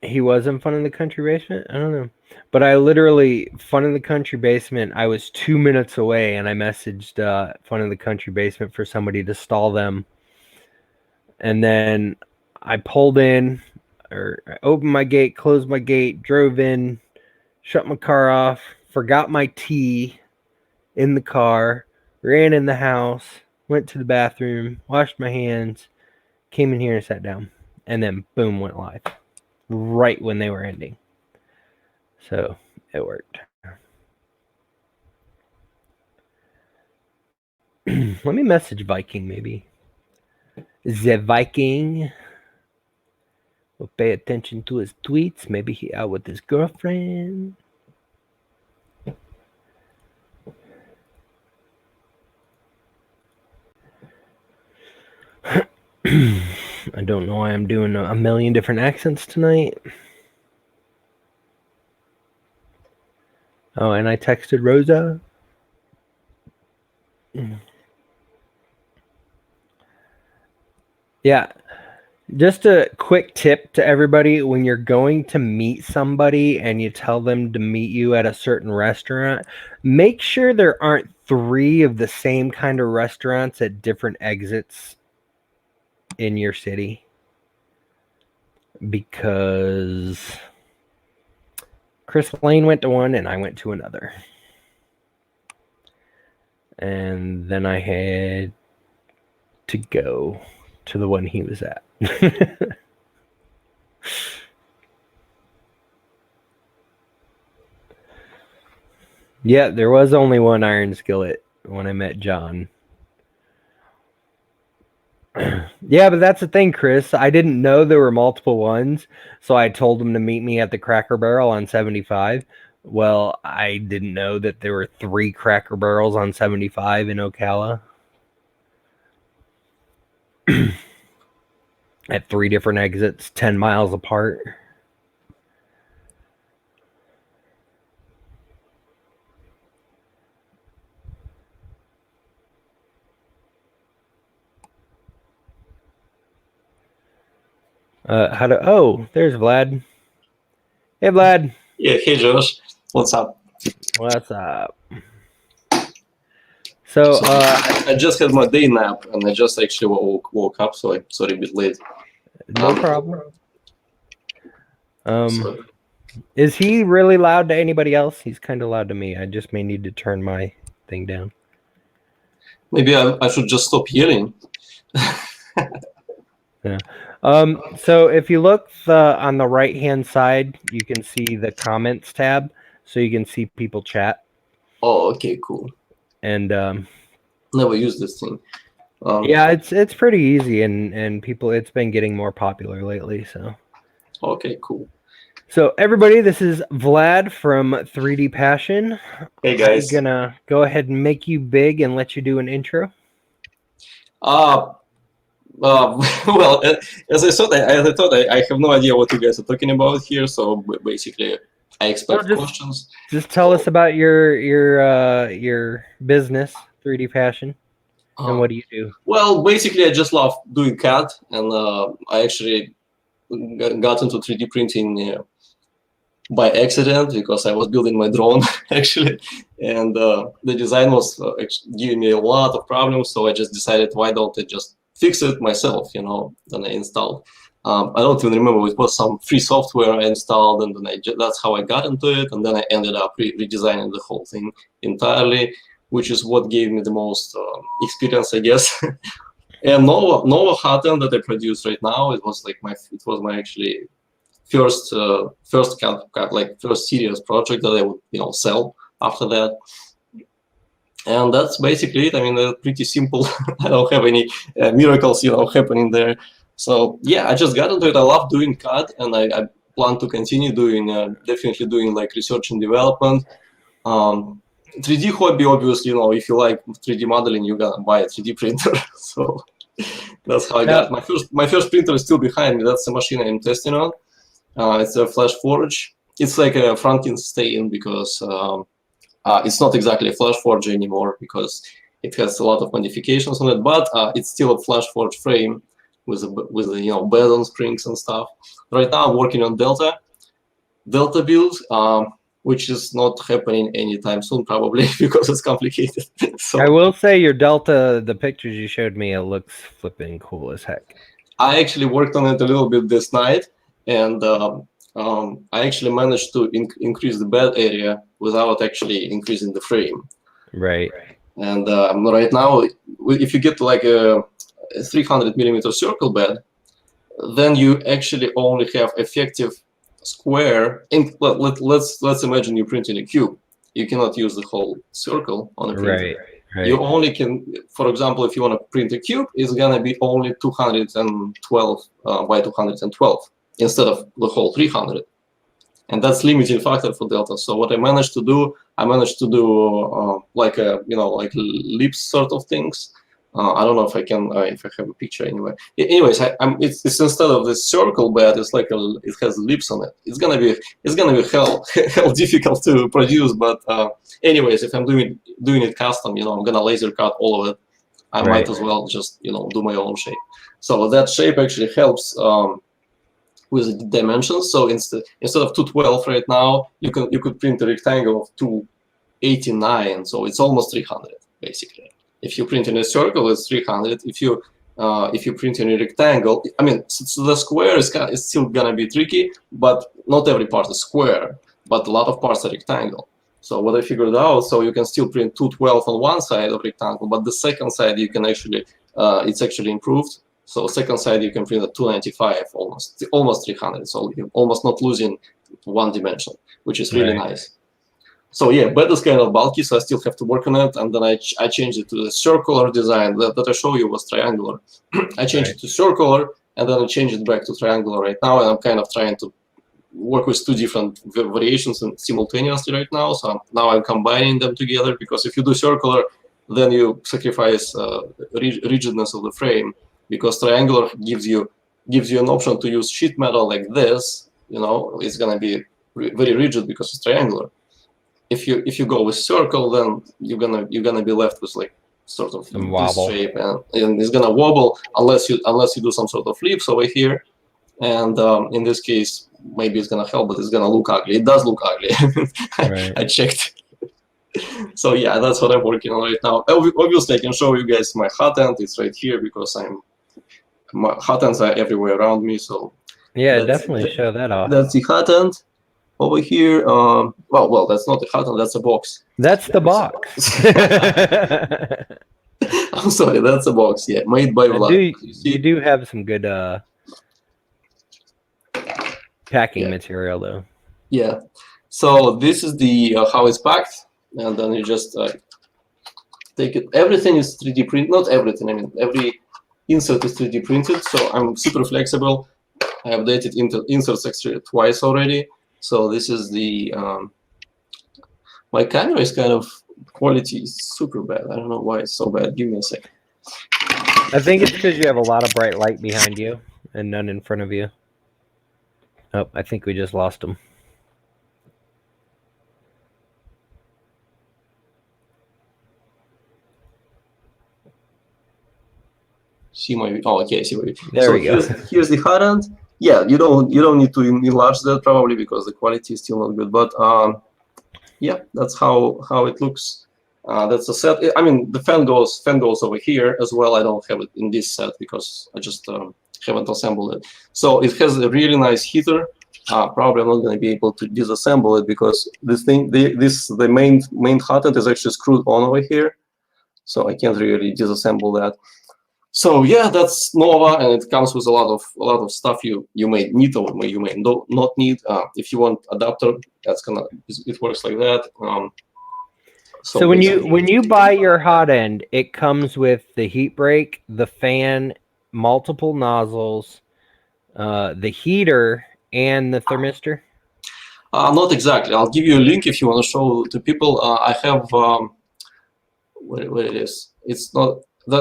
He was in Fun in the Country Basement? I don't know. But I literally, Fun in the Country Basement, I was 2 minutes away, and I messaged Fun in the Country Basement for somebody to stall them. And then I pulled in, or I opened my gate, closed my gate, drove in, shut my car off, forgot my tea in the car, ran in the house, went to the bathroom, washed my hands, came in here and sat down. And then, boom, went live. Right when they were ending. So it worked. Let me message Viking maybe. The Viking will pay attention to his tweets. Maybe he out with his girlfriend. I don't know why I'm doing a million different accents tonight. Oh, and I texted Rosa. Yeah. Just a quick tip to everybody: when you're going to meet somebody and you tell them to meet you at a certain restaurant, make sure there aren't 3 of the same kind of restaurants at different exits in your city, because Chris Lane went to one and I went to another. And then I had to go to the one he was at. Yeah, there was only one iron skillet when I met John. Yeah, but that's the thing, Chris. I didn't know there were multiple ones, so I told him to meet me at the Cracker Barrel on 75. Well, I didn't know that there were 3 Cracker Barrels on 75 in Ocala. At 3 different exits, 10 miles apart. Oh, there's Vlad. Hey, Vlad. Yeah, hey Josh, what's up? What's up? So, I just had my day nap and I just actually woke up, so I'm sorry a bit late. No problem. So, Is he really loud to anybody else? He's kind of loud to me. I just may need to turn my thing down. maybe I should just stop yelling. Yeah. So if you look on the right-hand side, you can see the comments tab, so you can see people chat. Oh, okay, cool. And never used this thing. Yeah, it's pretty easy, and people, it's been getting more popular lately. So. Okay, cool. So everybody, this is Vlad from 3D Passion. Hey guys. I'm gonna go ahead and make you big and let you do an intro. Well, as I thought, I have no idea what you guys are talking about here. So basically, I expect questions. Just tell us about your business, 3D Passion, and what do you do? Well, basically, I just love doing CAD, and I actually got into 3D printing by accident because I was building my drone actually, and the design was giving me a lot of problems. So I just decided, why don't I just fix it myself? You know, then I installed. I don't even remember, it was some free software I installed, and then that's how I got into it. And then I ended up redesigning the whole thing entirely, which is what gave me the most experience, I guess. And Nova Hotend that I produce right now, it was my actually first serious project that I would sell after that. And that's basically it. I mean, pretty simple. I don't have any miracles happening there. So yeah, I just got into it. I love doing CAD, and I plan to continue doing definitely doing like research and development. 3D hobby, obviously, if you like 3D modeling, you gotta buy a 3D printer. So that's how I got my first printer is still behind me. That's the machine I'm testing on. It's a FlashForge. It's like a Frankenstein because it's not exactly a FlashForge anymore because it has a lot of modifications on it, but it's still a FlashForge frame with bed on springs and stuff. Right now I'm working on Delta build, which is not happening anytime soon probably because it's complicated. So, I will say your Delta, the pictures you showed me, it looks flipping cool as heck. I actually worked on it a little bit this night, and I actually managed to increase the bed area without actually increasing the frame. Right. And right now, if you get like a 300 millimeter circle bed, then you actually only have effective square. And let's imagine you're printing a cube. You cannot use the whole circle on a printer. Right. You only can, for example, if you want to print a cube, it's gonna be only 212 by 212 instead of the whole 300, and that's limiting factor for Delta. So what I managed to do like lips sort of things. I don't know if I can, if I have a picture anyway. Anyways, it's instead of this circle bed, it's like it has lips on it. It's gonna be hell hell difficult to produce. But anyways, if I'm doing it custom, I'm gonna laser cut all of it. I might as well just do my own shape. So that shape actually helps with the dimensions. So instead of 212 right now, you could print a rectangle of 289. So it's almost 300 basically. If you print in a circle, it's 300. If you print in a rectangle, I mean, so the square is still gonna be tricky, but not every part is square, but a lot of parts are rectangle. So what I figured out, so you can still print 212 on one side of rectangle, but the second side you can actually, it's actually improved. So second side you can print at 295, almost 300. So you're almost not losing one dimension, which is really nice. So yeah, bed is kind of bulky, so I still have to work on it. And then I changed it to the circular design that I showed you was triangular. I changed it to circular, and then I changed it back to triangular right now. And I'm kind of trying to work with two different variations simultaneously right now. So now I'm combining them together, because if you do circular, then you sacrifice rigidness of the frame, because triangular gives you an option to use sheet metal like this. It's gonna be very rigid because it's triangular. If you go with circle, then you're gonna be left with like sort of this shape, and it's gonna wobble unless you do some sort of flips over here. And in this case, maybe it's gonna help, but it's gonna look ugly. It does look ugly. I checked. So yeah, that's what I'm working on right now. Obviously, I can show you guys my hot end. It's right here because my hot ends are everywhere around me. So yeah, definitely show that off. That's the hot end. Over here, well, that's not a hot end, that's a box. That's the box. I'm sorry, that's a box, yeah, made by Vlad. You do have some good packing material, though. Yeah, so this is the how it's packed, and then you just take it. Everything is 3D printed, not everything, I mean, every insert is 3D printed, so I'm super flexible. I updated inserts actually twice already. So this is the, my camera is kind of, quality is super bad. I don't know why it's so bad. Give me a second. I think it's because you have a lot of bright light behind you and none in front of you. Oh, I think we just lost him. See my, oh, okay, I see what you. There we go. Here's the hot end. Yeah, you don't need to enlarge that probably because the quality is still not good. But yeah, that's how it looks. That's a set. I mean, the fan goes over here as well. I don't have it in this set because I just haven't assembled it. So it has a really nice heater. Probably I'm not going to be able to disassemble it because this thing, the main hot end is actually screwed on over here. So I can't really disassemble that. So yeah, that's Nova, and it comes with a lot of stuff you may need or you may not need. If you want adapter, it works like that. So when you buy your hot end, it comes with the heat break, the fan, multiple nozzles, the heater, and the thermistor. Not exactly. I'll give you a link if you want to show to people. I have where it is. It's not.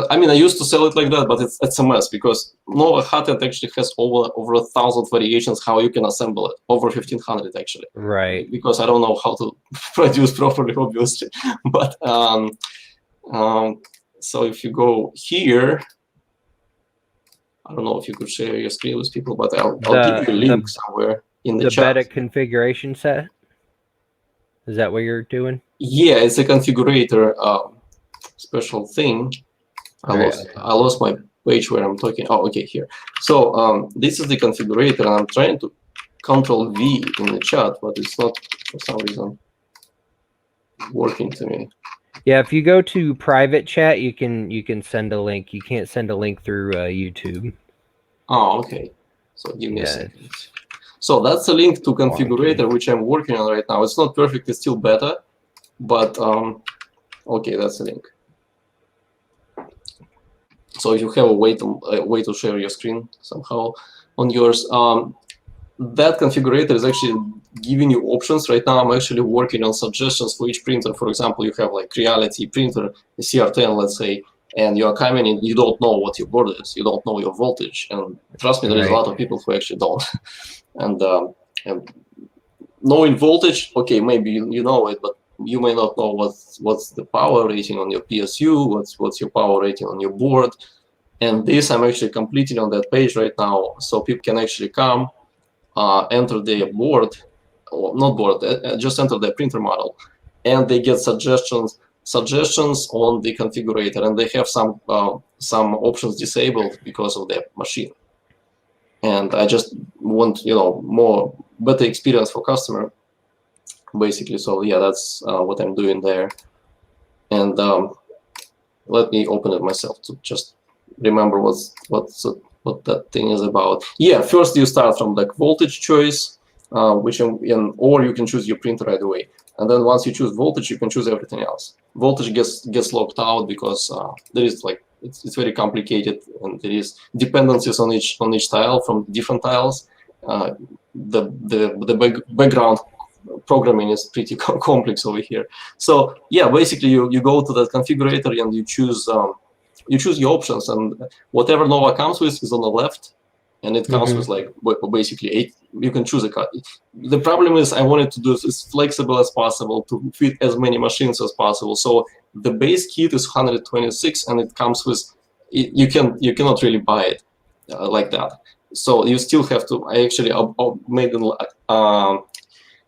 I mean, I used to sell it like that, but it's a mess because Nova hot end actually has over 1,000 variations how you can assemble it, over 1,500 actually. Right. Because I don't know how to produce properly, obviously. But so if you go here, I don't know if you could share your screen with people, but I'll give you a link somewhere in the chat. The beta configuration set. Is that what you're doing? Yeah, it's a configurator special thing. I lost my page where I'm talking. Oh, okay, here. So this is the configurator, and I'm trying to Control V in the chat, but it's not for some reason working to me. Yeah, if you go to private chat, you can send a link. You can't send a link through YouTube. Oh, okay. So give me a second. So that's a link to configurator, which I'm working on right now. It's not perfect; it's still beta, but okay, that's a link. So if you have a way to share your screen somehow on yours, that configurator is actually giving you options. Right now, I'm actually working on suggestions for each printer. For example, you have like Reality printer, a CR10, let's say, and you're coming in, you don't know what your board is, you don't know your voltage, and trust me, there is a lot of people who actually don't. And knowing voltage, okay, maybe you know it, but you may not know what's the power rating on your PSU, what's your power rating on your board. And this I'm actually completing on that page right now, so people can actually come, enter their board, or not board, just enter their printer model, and they get suggestions on the configurator, and they have some options disabled because of their machine. And I just want more better experience for customer, basically. So yeah, that's what I'm doing there. And let me open it myself to just remember what that thing is about. Yeah, first you start from like voltage choice, or you can choose your printer right away. And then once you choose voltage, you can choose everything else. Voltage gets locked out because there is like it's very complicated, and there is dependencies on each tile from different tiles. The background programming is pretty complex over here. So yeah, basically you go to that configurator and you choose your options, and whatever Nova comes with is on the left, and it comes with like basically 8. You can choose a cut. The problem is I wanted to do this as flexible as possible to fit as many machines as possible. So the base kit is 126, and it comes with you cannot really buy it like that. So you still have to. I actually made it how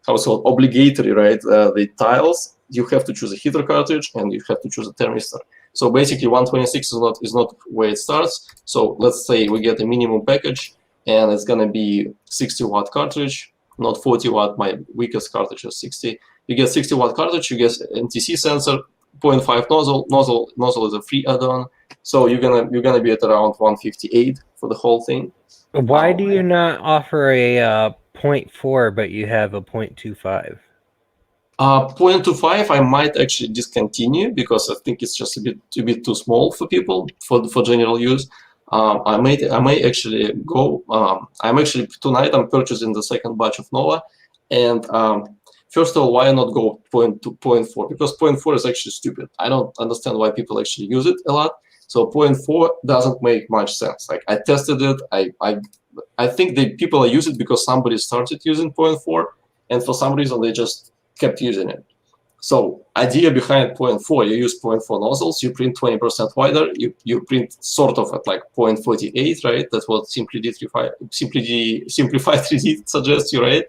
it's called obligatory, right? The tiles, you have to choose a heater cartridge and you have to choose a thermistor. So basically 126 is not where it starts. So let's say we get a minimum package, and it's gonna be 60-watt cartridge, not 40-watt. My weakest cartridge is 60. You get 60-watt cartridge, you get NTC sensor, 0.5 nozzle. Nozzle is a free add-on. So you're gonna be at around 158 for the whole thing. Why do you not offer a 0.4 but you have a 0.25? 0.25 I might actually discontinue because I think it's just a bit too small for people for general use. I may actually go. Tonight I'm purchasing the second batch of Nova, and first of all, why not go 0.4? Because 0.4 is actually stupid. I don't understand why people actually use it a lot. So 0.4 doesn't make much sense. Like I tested it. I think the people use it because somebody started using 0.4, and for some reason they just kept using it. So idea behind 0.4, you use 0.4 nozzles, you print 20% wider, you print sort of at like 0.48, right? That's what Simplified 3D suggests you, right?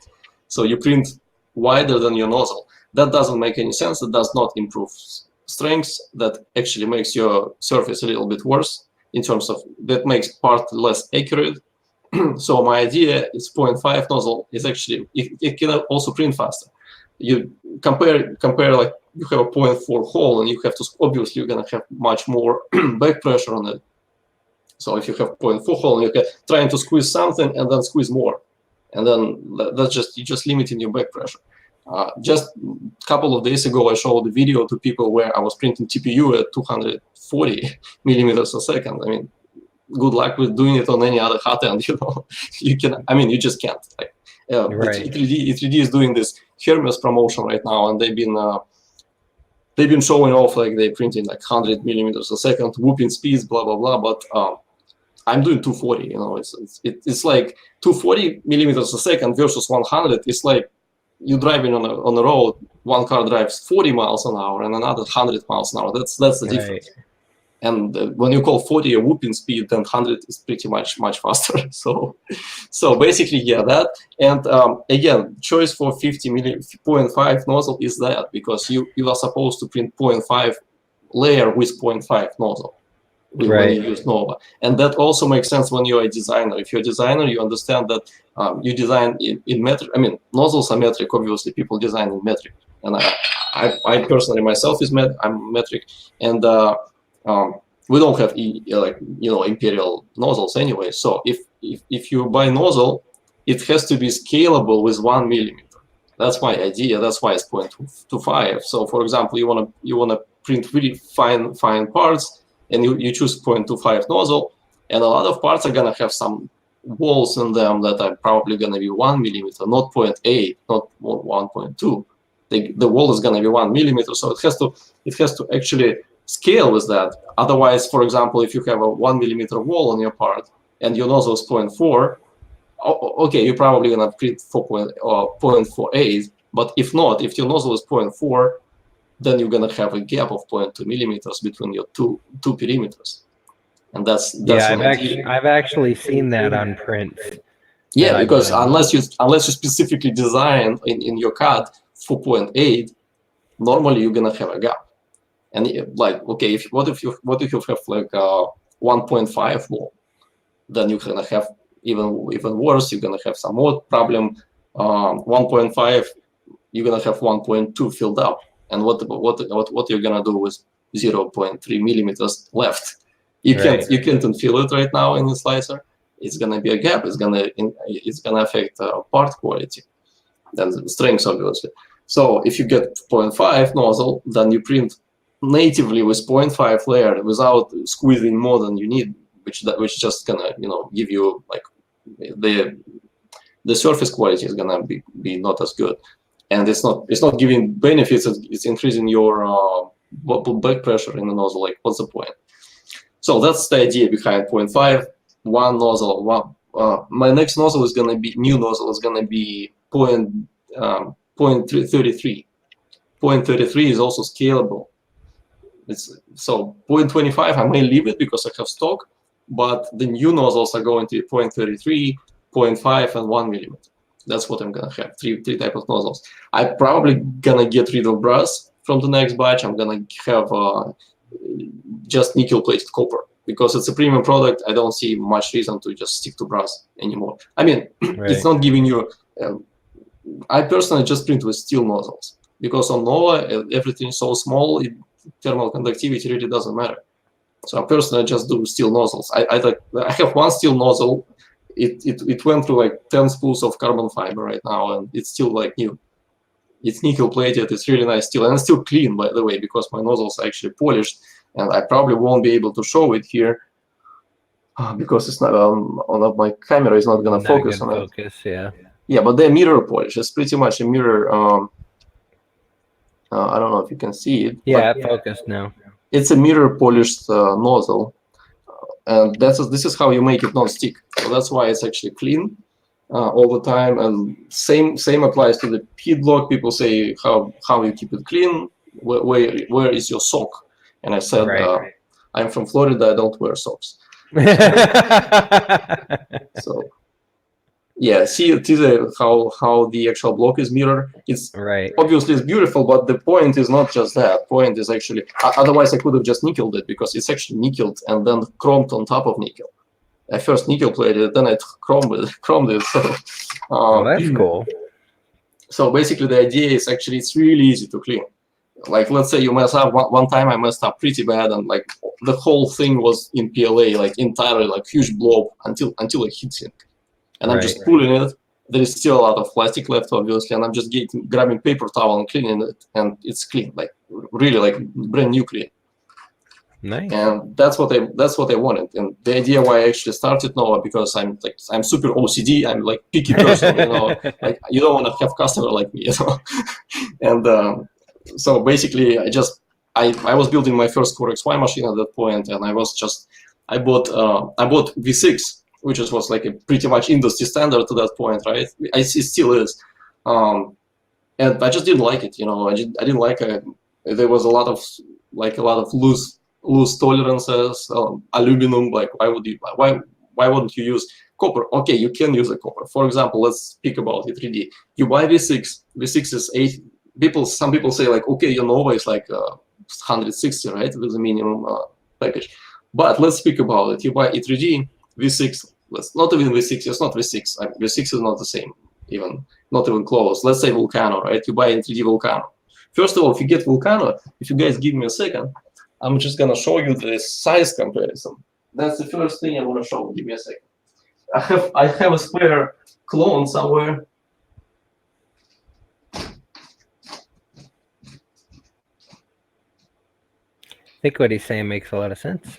So you print wider than your nozzle. That doesn't make any sense. That does not improve strength. That actually makes your surface a little bit worse in terms of, that makes part less accurate. So my idea is 0.5 nozzle is actually, it can also print faster. You compare like you have a 0.4 hole, and you have to, obviously you're gonna have much more back pressure on it. So if you have 0.4 hole, and you're trying to squeeze something and then squeeze more, and then you're just limiting your back pressure. Just a couple of days ago, I showed a video to people where I was printing TPU at 240 millimeters a second. I mean, good luck with doing it on any other hot end. You just can't. Like, Right. E3D is doing this Hermes promotion right now, and they've been showing off like they're printing like 100 millimeters a second, whooping speeds, blah blah blah. But I'm doing 240. It's like 240 millimeters a second versus 100. It's like you driving on a road. One car drives 40 miles an hour and another 100 miles an hour. That's the difference. And when you call 40 a whooping speed, then 100 is pretty much faster. So basically, yeah, that. And again, choice for 0.5 nozzle is that because you are supposed to print 0.5 layer with 0.5 nozzle when you use Nova. And that also makes sense when you're a designer. If you're a designer, you understand that you design in metric. I mean, nozzles are metric. Obviously, people design in metric. And I personally myself I'm metric. And we don't have imperial nozzles anyway. So if you buy nozzle, it has to be scalable with 1 millimeter. That's my idea. That's why it's 0.25. So for example, you wanna print really fine parts, and you choose 0.25 nozzle, and a lot of parts are gonna have some walls in them that are probably gonna be 1 millimeter, not 0.8, not 1.2. The wall is gonna be 1 millimeter. So it has to actually scale with that. Otherwise, for example, if you have a 1 millimeter wall on your part and your nozzle is 0.4, okay, you're probably gonna print 0.48. But if not, if your nozzle is 0.4, then you're gonna have a gap of 0.2 millimeters between your two perimeters, and that's Yeah, not I've actually seen that on prints. yeah, because unless you specifically design in your CAD for 0.8, normally you're gonna have a gap. And like, okay, what if you have like a 1.5 wall? Then you're gonna have even worse. You're gonna have some more problem. 1.5, you're gonna have 1.2 filled up. And what you're gonna do with 0.3 millimeters left? You can't infill it right now in the slicer. It's gonna be a gap. It's gonna affect part quality and strength, obviously. So if you get 0.5 nozzle, then you print natively with 0.5 layer without squeezing more than you need, which just gonna give you like the surface quality is gonna be not as good, and it's not giving benefits. It's increasing your back pressure in the nozzle. Like, what's the point? So that's the idea behind 0.5. One nozzle. My next nozzle is gonna be new nozzle is gonna be 0.33. 0.33 is also scalable. So 0.25 I may leave it because I have stock, but the new nozzles are going to be 0.33, 0.5, and 1 millimeter. That's what I'm gonna have. Three types of nozzles. I'm probably gonna get rid of brass from the next batch. I'm gonna have just nickel-plated copper because it's a premium product. I don't see much reason to just stick to brass anymore. I mean, it's not giving you. I personally just print with steel nozzles because on Nova everything is so small. Thermal conductivity really doesn't matter. So I personally just do steel nozzles. I have one steel nozzle. It went through like 10 spools of carbon fiber right now, and it's still like new. It's nickel plated. It's really nice steel, and it's still clean, by the way, because my nozzles are actually polished. And I probably won't be able to show it here because it's not on my camera is not gonna focus on it. Yeah, but they're mirror polish. It's pretty much a mirror. I don't know if you can see it. Yeah, focused now. It's a mirror polished nozzle, and this is how you make it non-stick. So that's why it's actually clean all the time. And same applies to the pit block. People say how you keep it clean. Where is your sock? And I said, I'm from Florida. I don't wear socks. So yeah, see how the actual block is mirrored. It's obviously it's beautiful, but the point is not just that. Point is actually otherwise I could have just nickeled it because it's actually nickeled and then chromed on top of nickel. I first nickel plated it, then I chromed it. So that's cool. So basically the idea is actually it's really easy to clean. Like, let's say you mess up one time. I messed up pretty bad, and like the whole thing was in PLA, like entirely like huge blob until a heatsink. And I'm just pulling it. There is still a lot of plastic left, obviously, and I'm just grabbing paper towel and cleaning it, and it's clean, like really like brand new clean. Nice. And that's what I wanted. And the idea why I actually started Nova, because I'm super OCD. I'm like picky person, like you don't want to have customer like me, And so basically, I was building my first Core XY machine at that point, and I bought V6. Which was like a pretty much industry standard to that point, right? It still is, and I just didn't like it. I didn't like it. There was a lot of loose tolerances, aluminum. Like, why wouldn't you use copper? Okay, you can use a copper. For example, let's speak about E3D. You buy V6. V6 is 8. Some people say like, okay, your Nova is like 160, right, with the minimum package. But let's speak about it. You buy E3D, V6. Not even V6. It's not V6. V6 is not the same, even not even close. Let's say Vulcano, right? You buy E3D Vulcano. First of all, if you get Vulcano, if you guys give me a second, I'm just gonna show you the size comparison. That's the first thing I want to show. Give me a second. I have a spare clone somewhere. I think what he's saying makes a lot of sense.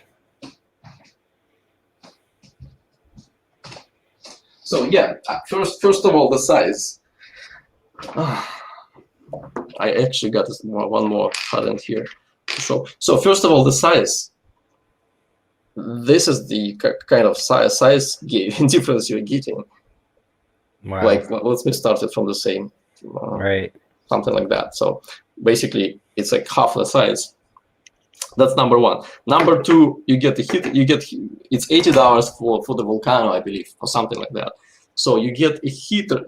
So yeah, first of all, the size. I actually got one more patent here. So first of all, the size. This is the kind of size difference you're getting. Wow. Like, let's me start it from the same, right. something like that. So basically, it's like half the size. That's number one. Number two, you get the heat. It's $80 for the Volcano, I believe, or something like that. So you get a heater.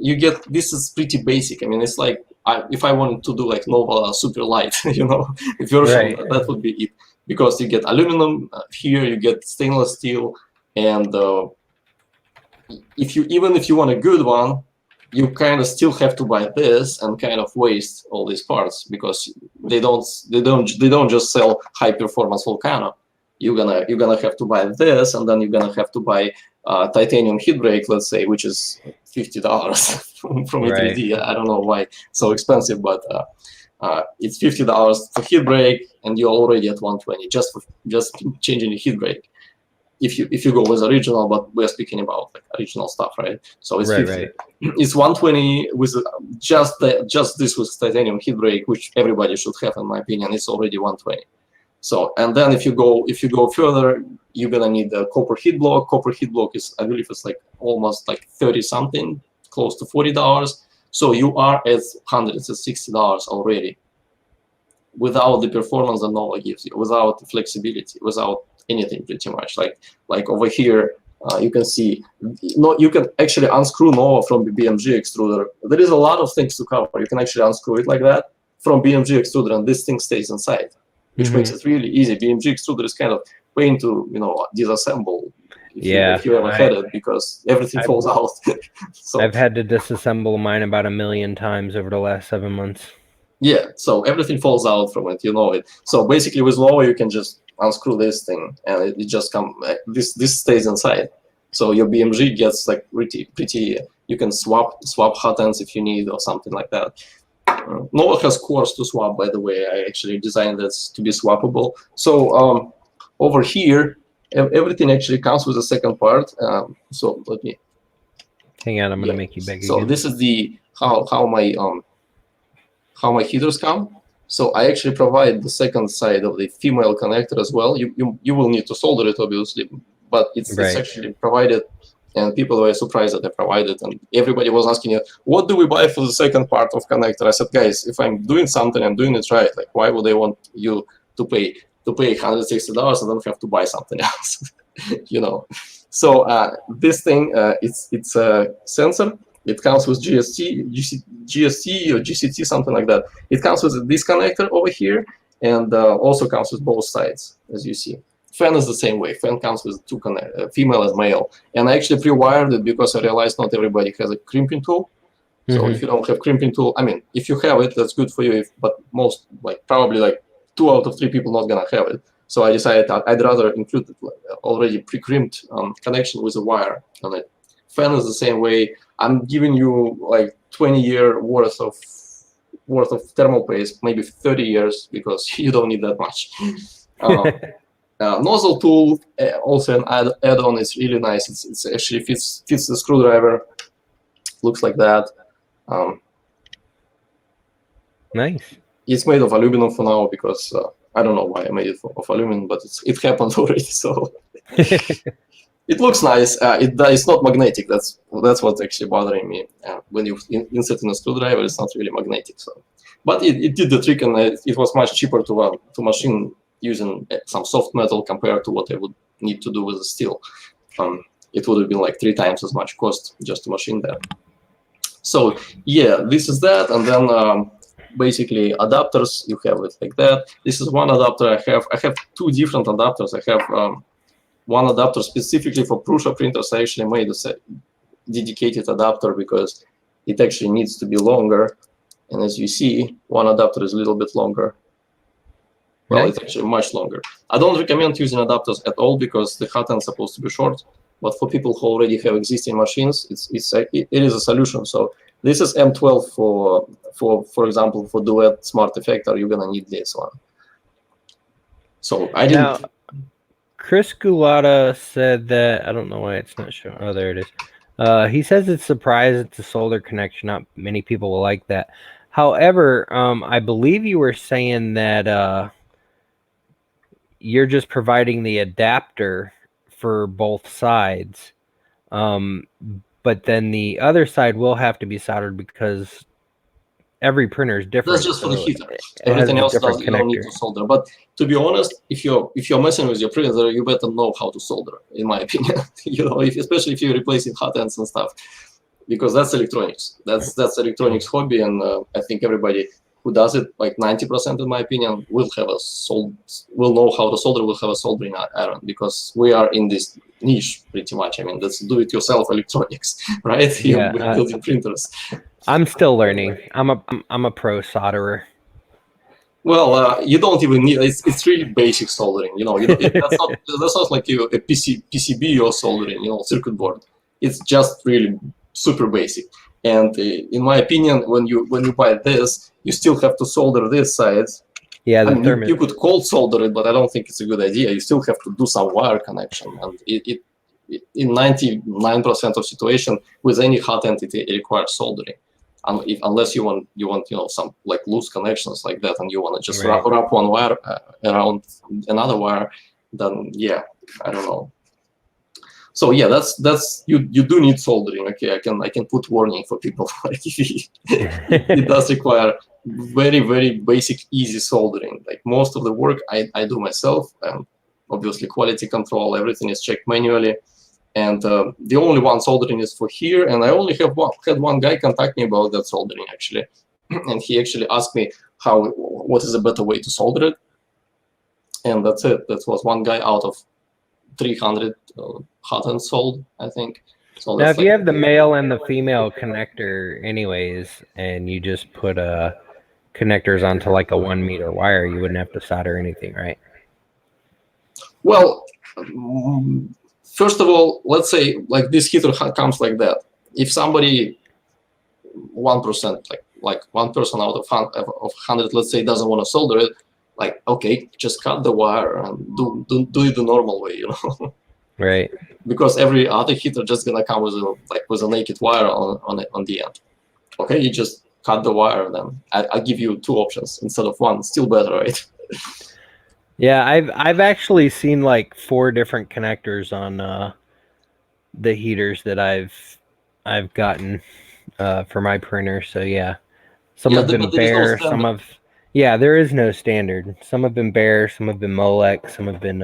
This is pretty basic. I mean, it's like if I wanted to do like Nova Super Light, version, Right. that would be it. Because you get aluminum here, you get stainless steel, and even if you want a good one, you kind of still have to buy this and kind of waste all these parts because they don't just sell high performance Volcano. You're gonna have to buy this, and then you're gonna have to buy titanium heat brake, let's say, which is $50 from E3D. I don't know why it's so expensive, but it's $50 for heat brake, and you're already at 120 just changing the heat brake. If you go with original, but we're speaking about like original stuff, right? So it's 50. Right. It's 120 with just this with titanium heat brake, which everybody should have, in my opinion. It's already 120. So, and then if you go further, you're gonna need a copper heat block. Copper heat block is, I believe, it's like almost like 30 something, close to $40. So you are at $160 already, without the performance that Nova gives you, without the flexibility, without anything pretty much. Like over here, you can see, you can actually unscrew Nova from the BMG extruder. There is a lot of things to cover. You can actually unscrew it like that from BMG extruder, and this thing stays inside, which makes it really easy. BMG extruder is kind of pain to disassemble if you ever had it, because everything falls out. So I've had to disassemble mine about 1 million times over the last 7 months. Yeah, so everything falls out from it, it. So basically with Nova, you can just unscrew this thing, and it just this stays inside. So your BMG gets like pretty. You can swap hot ends if you need, or something like that. Nova has cores to swap, by the way. I actually designed this to be swappable. So over here, everything actually comes with a second part. So let me. Hang on, I'm gonna make you big again. So this is the how my heaters come. So I actually provide the second side of the female connector as well. You will need to solder it, obviously, but it's actually provided, and people were surprised that I provided, and everybody was asking you, what do we buy for the second part of connector? I said, guys, if I'm doing something, I'm doing it right. Like, why would they want you to pay $160 and then have to buy something else? So this thing, it's a sensor. It comes with GST or GCT, something like that. It comes with this connector over here, and also comes with both sides, as you see. Fan is the same way. Fan comes with two female and male. And I actually pre-wired it because I realized not everybody has a crimping tool. So if you don't have crimping tool, I mean, if you have it, that's good for you. But most, probably 2 out of 3 people not gonna have it. So I decided I'd rather include already pre-crimped connection with a wire on it. Fan is the same way. I'm giving you 20-year worth of thermal paste, maybe 30 years, because you don't need that much. Nozzle tool, also an add-on, is really nice. It's actually fits the screwdriver. Looks like that. Nice. It's made of aluminum for now because I don't know why I made it of aluminum, but it happened already. So. It looks nice. It's not magnetic. That's what's actually bothering me. When you insert in a screwdriver, it's not really magnetic. So, but it did the trick, and it was much cheaper to machine using some soft metal compared to what I would need to do with the steel. It would have been 3 times as much cost just to machine that. So yeah, this is that, and then basically adapters. You have it like that. This is one adapter I have. I have 2 different adapters. I have one adapter specifically for Prusa printers. I actually made a dedicated adapter because it actually needs to be longer. And as you see, one adapter is a little bit longer. Well, it's actually much longer. I don't recommend using adapters at all because the hot end is supposed to be short. But for people who already have existing machines, it is a solution. So this is M12 for example, for Duet Smart Effector. You're gonna need this one. So I didn't. Now, Chris Gulata said that, I don't know why it's not showing. Oh, there it is. He says it's surprised it's a solder connection. Not many people will like that. However, I believe you were saying that you're just providing the adapter for both sides. But then the other side will have to be soldered because every printer is different. That's just for the so heater. it has Everything a else different you don't need connector. to solder. But to be honest, if you're messing with your printer, you better know how to solder, in my opinion. Especially if you're replacing hot ends and stuff, because that's electronics. That's electronics hobby, and I think everybody who does it, like 90%, in my opinion, will know how to solder, will have a soldering iron, because we are in this niche pretty much. I mean, that's do-it-yourself electronics, right? Yeah, You're building printers. I'm still learning. I'm a pro solderer. Well, you don't even need. It's really basic soldering. That's not like a PCB you're soldering. Circuit board. It's just really super basic. And in my opinion, when you buy this, you still have to solder this side. Yeah, I the mean, you could cold solder it, but I don't think it's a good idea. You still have to do some wire connection, and it in 99% of situation with any hot end it requires soldering. Unless you want some like loose connections like that, and you want to just Right. wrap one wire around another wire, then yeah, I don't know. So yeah, that's you do need soldering. Okay, I can put warning for people. Like it does require very, very basic, easy soldering. Like most of the work I do myself, and obviously quality control, everything is checked manually. And the only one soldering is for here, and I only had one guy contact me about that soldering actually, and he actually asked me what is a better way to solder it, and that's it. That was one guy out of 300 hot and sold, I think. So Now, that's if you have the male and the female connector, anyways, and you just put connectors onto like a 1 meter wire, you wouldn't have to solder anything, right? Well, first of all, let's say like this heater comes like that. If somebody 1%, like 1 person out of 100, let's say, doesn't want to solder it, like okay, just cut the wire and do it the normal way, Right. Because every other heater just gonna come with a naked wire on the end. Okay, you just cut the wire, then I give you 2 options instead of 1. Still better, right? Yeah, I've actually seen like 4 different connectors on the heaters that I've gotten for my printer. So yeah, some have been bare, some have there is no standard. Some have been bare, some have been Molex, some have been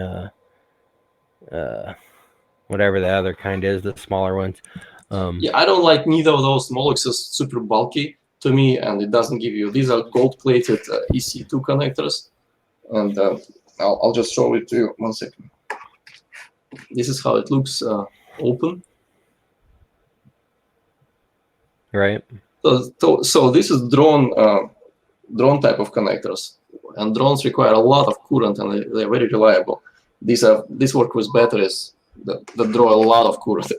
whatever the other kind is, the smaller ones. Yeah, I don't like neither of those. Molex is super bulky to me, and it doesn't give you. These are gold-plated EC2 connectors, and I'll just show it to you 1 second. This is how it looks open. Right. So this is drone type of connectors, and drones require a lot of current, and they're very reliable. These work with batteries that draw a lot of current.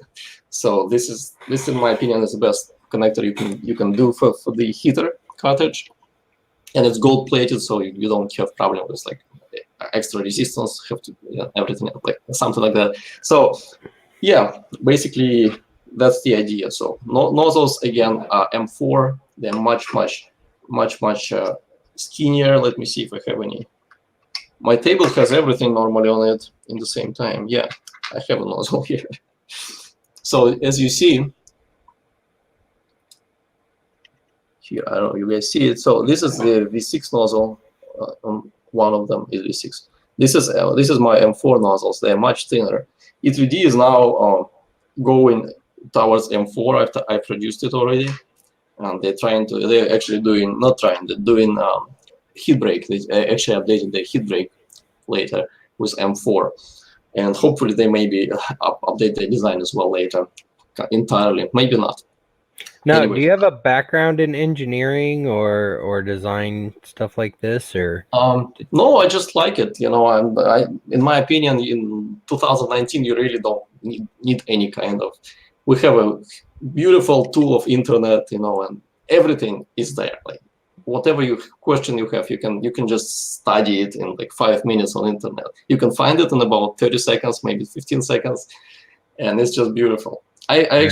So this in my opinion is the best connector you can do for the heater cartridge, and it's gold plated, so you don't have problem with like extra resistance, have to everything like something like that. So yeah, basically that's the idea. So nozzles again are M4. They're much skinnier. Let me see if I have any. My table has everything normally on it in the same time. Yeah, I have a nozzle here. So as you see here, I don't know, you guys see it. So this is the V6 nozzle. One of them is V6. This is my M4 nozzles. They're much thinner. E3D is now going towards M4. I've produced it already, and they're actually doing heat break. They actually updated the heat break later with M4, and hopefully they maybe update the design as well later entirely. Maybe not. Now, Anyway. Do you have a background in engineering or design stuff like this, or? No, I just like it. In my opinion, in 2019, you really don't need any kind of. We have a beautiful tool of internet, and everything is there. Like whatever question you have, you can just study it in like 5 minutes on internet. You can find it in about 30 seconds, maybe 15 seconds, and it's just beautiful. I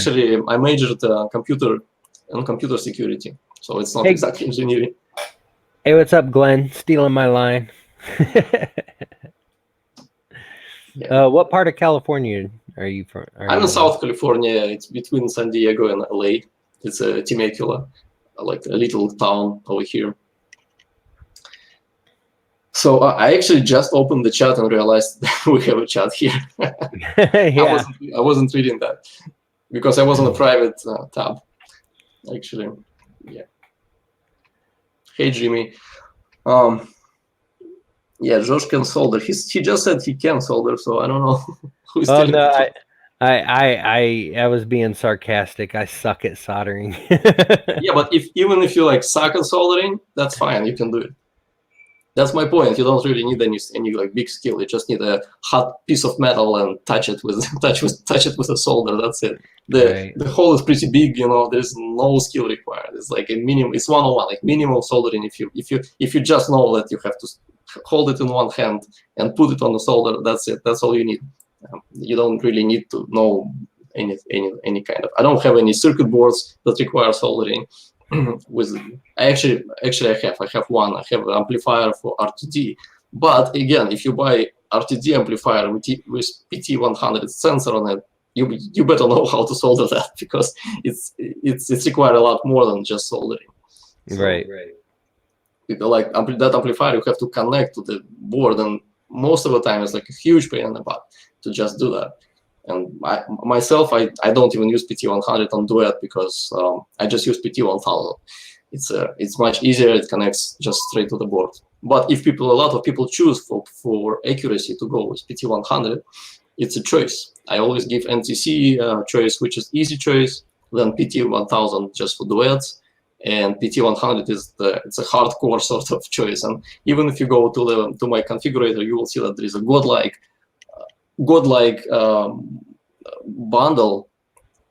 majored in computer security, so it's not exactly engineering. Hey, what's up, Glenn? Stealing my line. Yeah. What part of California are you from? I'm in South California. It's between San Diego and LA. It's a Temecula, like a little town over here. So I actually just opened the chat and realized we have a chat here. Yeah. I wasn't reading that because I was on a private tab, actually. Yeah. Hey, Jimmy. Yeah, Josh can solder. He just said he can solder, so I don't know who's Oh telling no, the truth. I was being sarcastic. I suck at soldering. Yeah, but even if you like suck at soldering, that's fine. You can do it. That's my point. You don't really need any like big skill. You just need a hot piece of metal and touch it with touch it with a solder. That's it. The hole is pretty big. There's no skill required. It's like a minimum. It's 101, like minimal soldering. If you just know that you have to hold it in one hand and put it on the solder, that's it. That's all you need. You don't really need to know any kind of. I don't have any circuit boards that require soldering. With I have one. I have an amplifier for RTD. But again, if you buy RTD amplifier with PT100 sensor on it, you better know how to solder that, because it's required a lot more than just soldering. Right. Like that amplifier, you have to connect to the board, and most of the time it's like a huge pain in the butt to just do that. And I don't even use PT100 on Duet, because I just use PT1000. It's much easier. It connects just straight to the board. But if a lot of people choose for accuracy to go with PT100, it's a choice. I always give NTC choice, which is easy choice, then PT1000 just for duets, and PT100 it's a hardcore sort of choice. And even if you go to my configurator, you will see that there is a godlike bundle.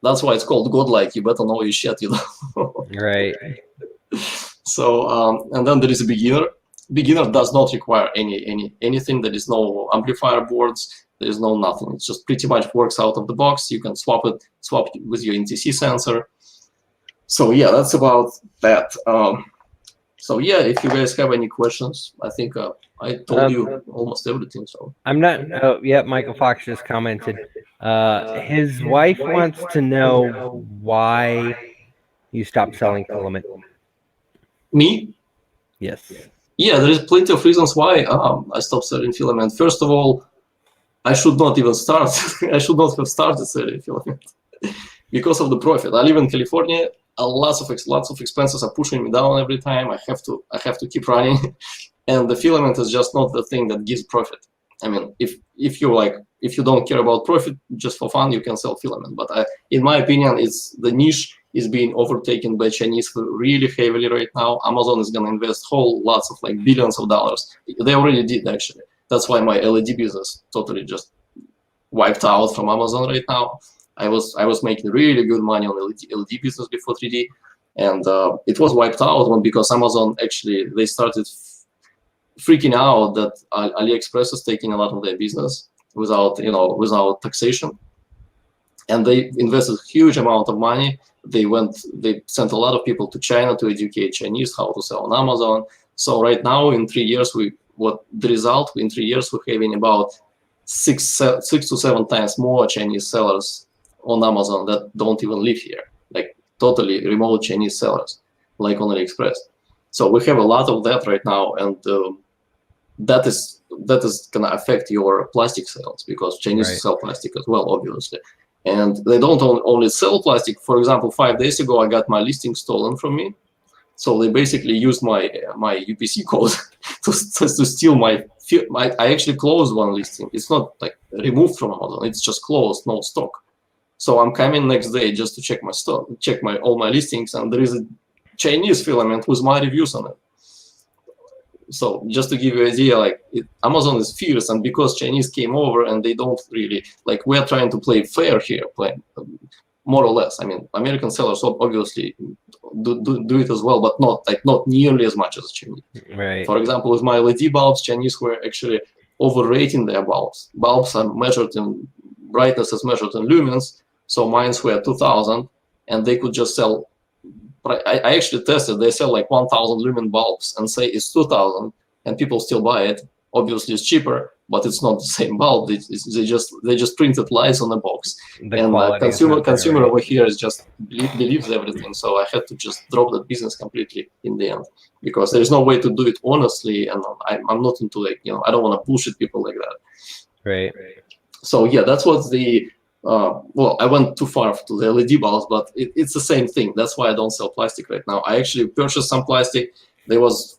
That's why it's called godlike. You better know your shit, Right. So and then there is a beginner. Beginner does not require anything. There is no amplifier boards. There is no nothing. It just pretty much works out of the box. You can swap it with your NTC sensor. So yeah, that's about that. So yeah, if you guys have any questions, I think I told you almost everything. So I'm not. Yeah, Michael Fox just commented. His wife wants to know why you stopped selling filament. Me? Yes. Yeah, there is plenty of reasons why I stopped selling filament. First of all, I should not even start. I should not have started selling filament because of the profit. I live in California. Lots of expenses are pushing me down every time. I have to keep running, and the filament is just not the thing that gives profit. I mean, if you don't care about profit, just for fun, you can sell filament. But in my opinion, the niche is being overtaken by Chinese really heavily right now. Amazon is going to invest lots of like billions of dollars. They already did, actually. That's why my LED business totally just wiped out from Amazon right now. I was making really good money on LED business before 3D, and it was wiped out because Amazon actually they started freaking out that AliExpress is taking a lot of their business without taxation, and they invested a huge amount of money. They sent a lot of people to China to educate Chinese how to sell on Amazon. So right now, in 3 years, we're having about 6 to 7 times more Chinese sellers on Amazon that don't even live here, like totally remote Chinese sellers, like on AliExpress. So we have a lot of that right now, and that is gonna affect your plastic sales, because Chinese sell plastic as well, obviously. And they don't only sell plastic. For example, 5 days ago, I got my listing stolen from me. So they basically used my UPC code to steal my. I actually closed one listing. It's not like removed from Amazon. It's just closed, no stock. So I'm coming next day just to check my stock, check all my listings, and there is a Chinese filament with my reviews on it. So just to give you an idea, Amazon is fierce, and because Chinese came over and they don't really we're trying to play fair here, more or less. I mean, American sellers obviously do it as well, but not nearly as much as Chinese. Right. For example, with my LED bulbs, Chinese were actually overrating their bulbs. Bulbs are measured in brightness, is measured in lumens. So mines were 2,000, and they could just sell. I actually tested. They sell 1,000 lumen bulbs and say it's 2,000, and people still buy it. obviously it's cheaper, but it's not the same bulb. They just printed lies on the box, The and quality is not there, consumer right? over here is just believes everything. So I had to just drop that business completely in the end, because there is no way to do it honestly, and I'm not into like, I don't want to bullshit people like that. Right. So yeah, that's what the well, I went too far to the LED bulbs, but it's the same thing. That's why I don't sell plastic right now. I actually purchased some plastic. There was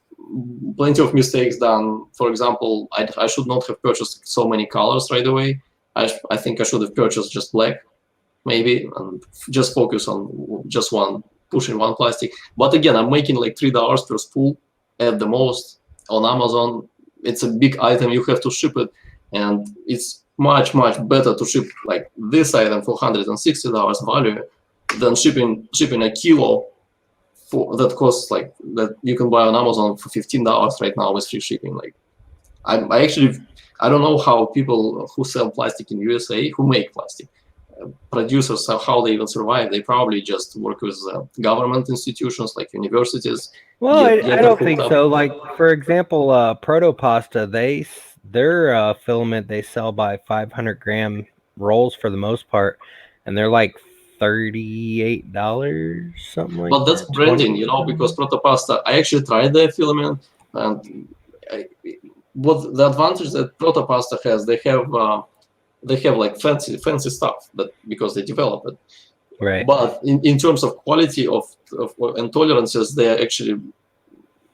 plenty of mistakes done. For example, I should not have purchased so many colors right away. I think I should have purchased just black, maybe, and just focus on just pushing one plastic. But again, I'm making like $3 per spool at the most on Amazon. It's a big item. You have to ship it, and it's much better to ship like this item for $160 value than shipping a kilo that costs like that you can buy on Amazon for $15 right now with free shipping. Like I don't know how people who sell plastic in USA, who make plastic, producers, how they even survive. They probably just work with government institutions like universities. Well, I don't think so. Like, for example, Protopasta, their filament they sell by 500-gram rolls for the most part, and they're like $38, something like that. But that's branding, because Protopasta, I actually tried their filament, and what the advantage that Protopasta has, they have like fancy stuff because they develop it. Right. But in terms of quality of intolerances, they're actually,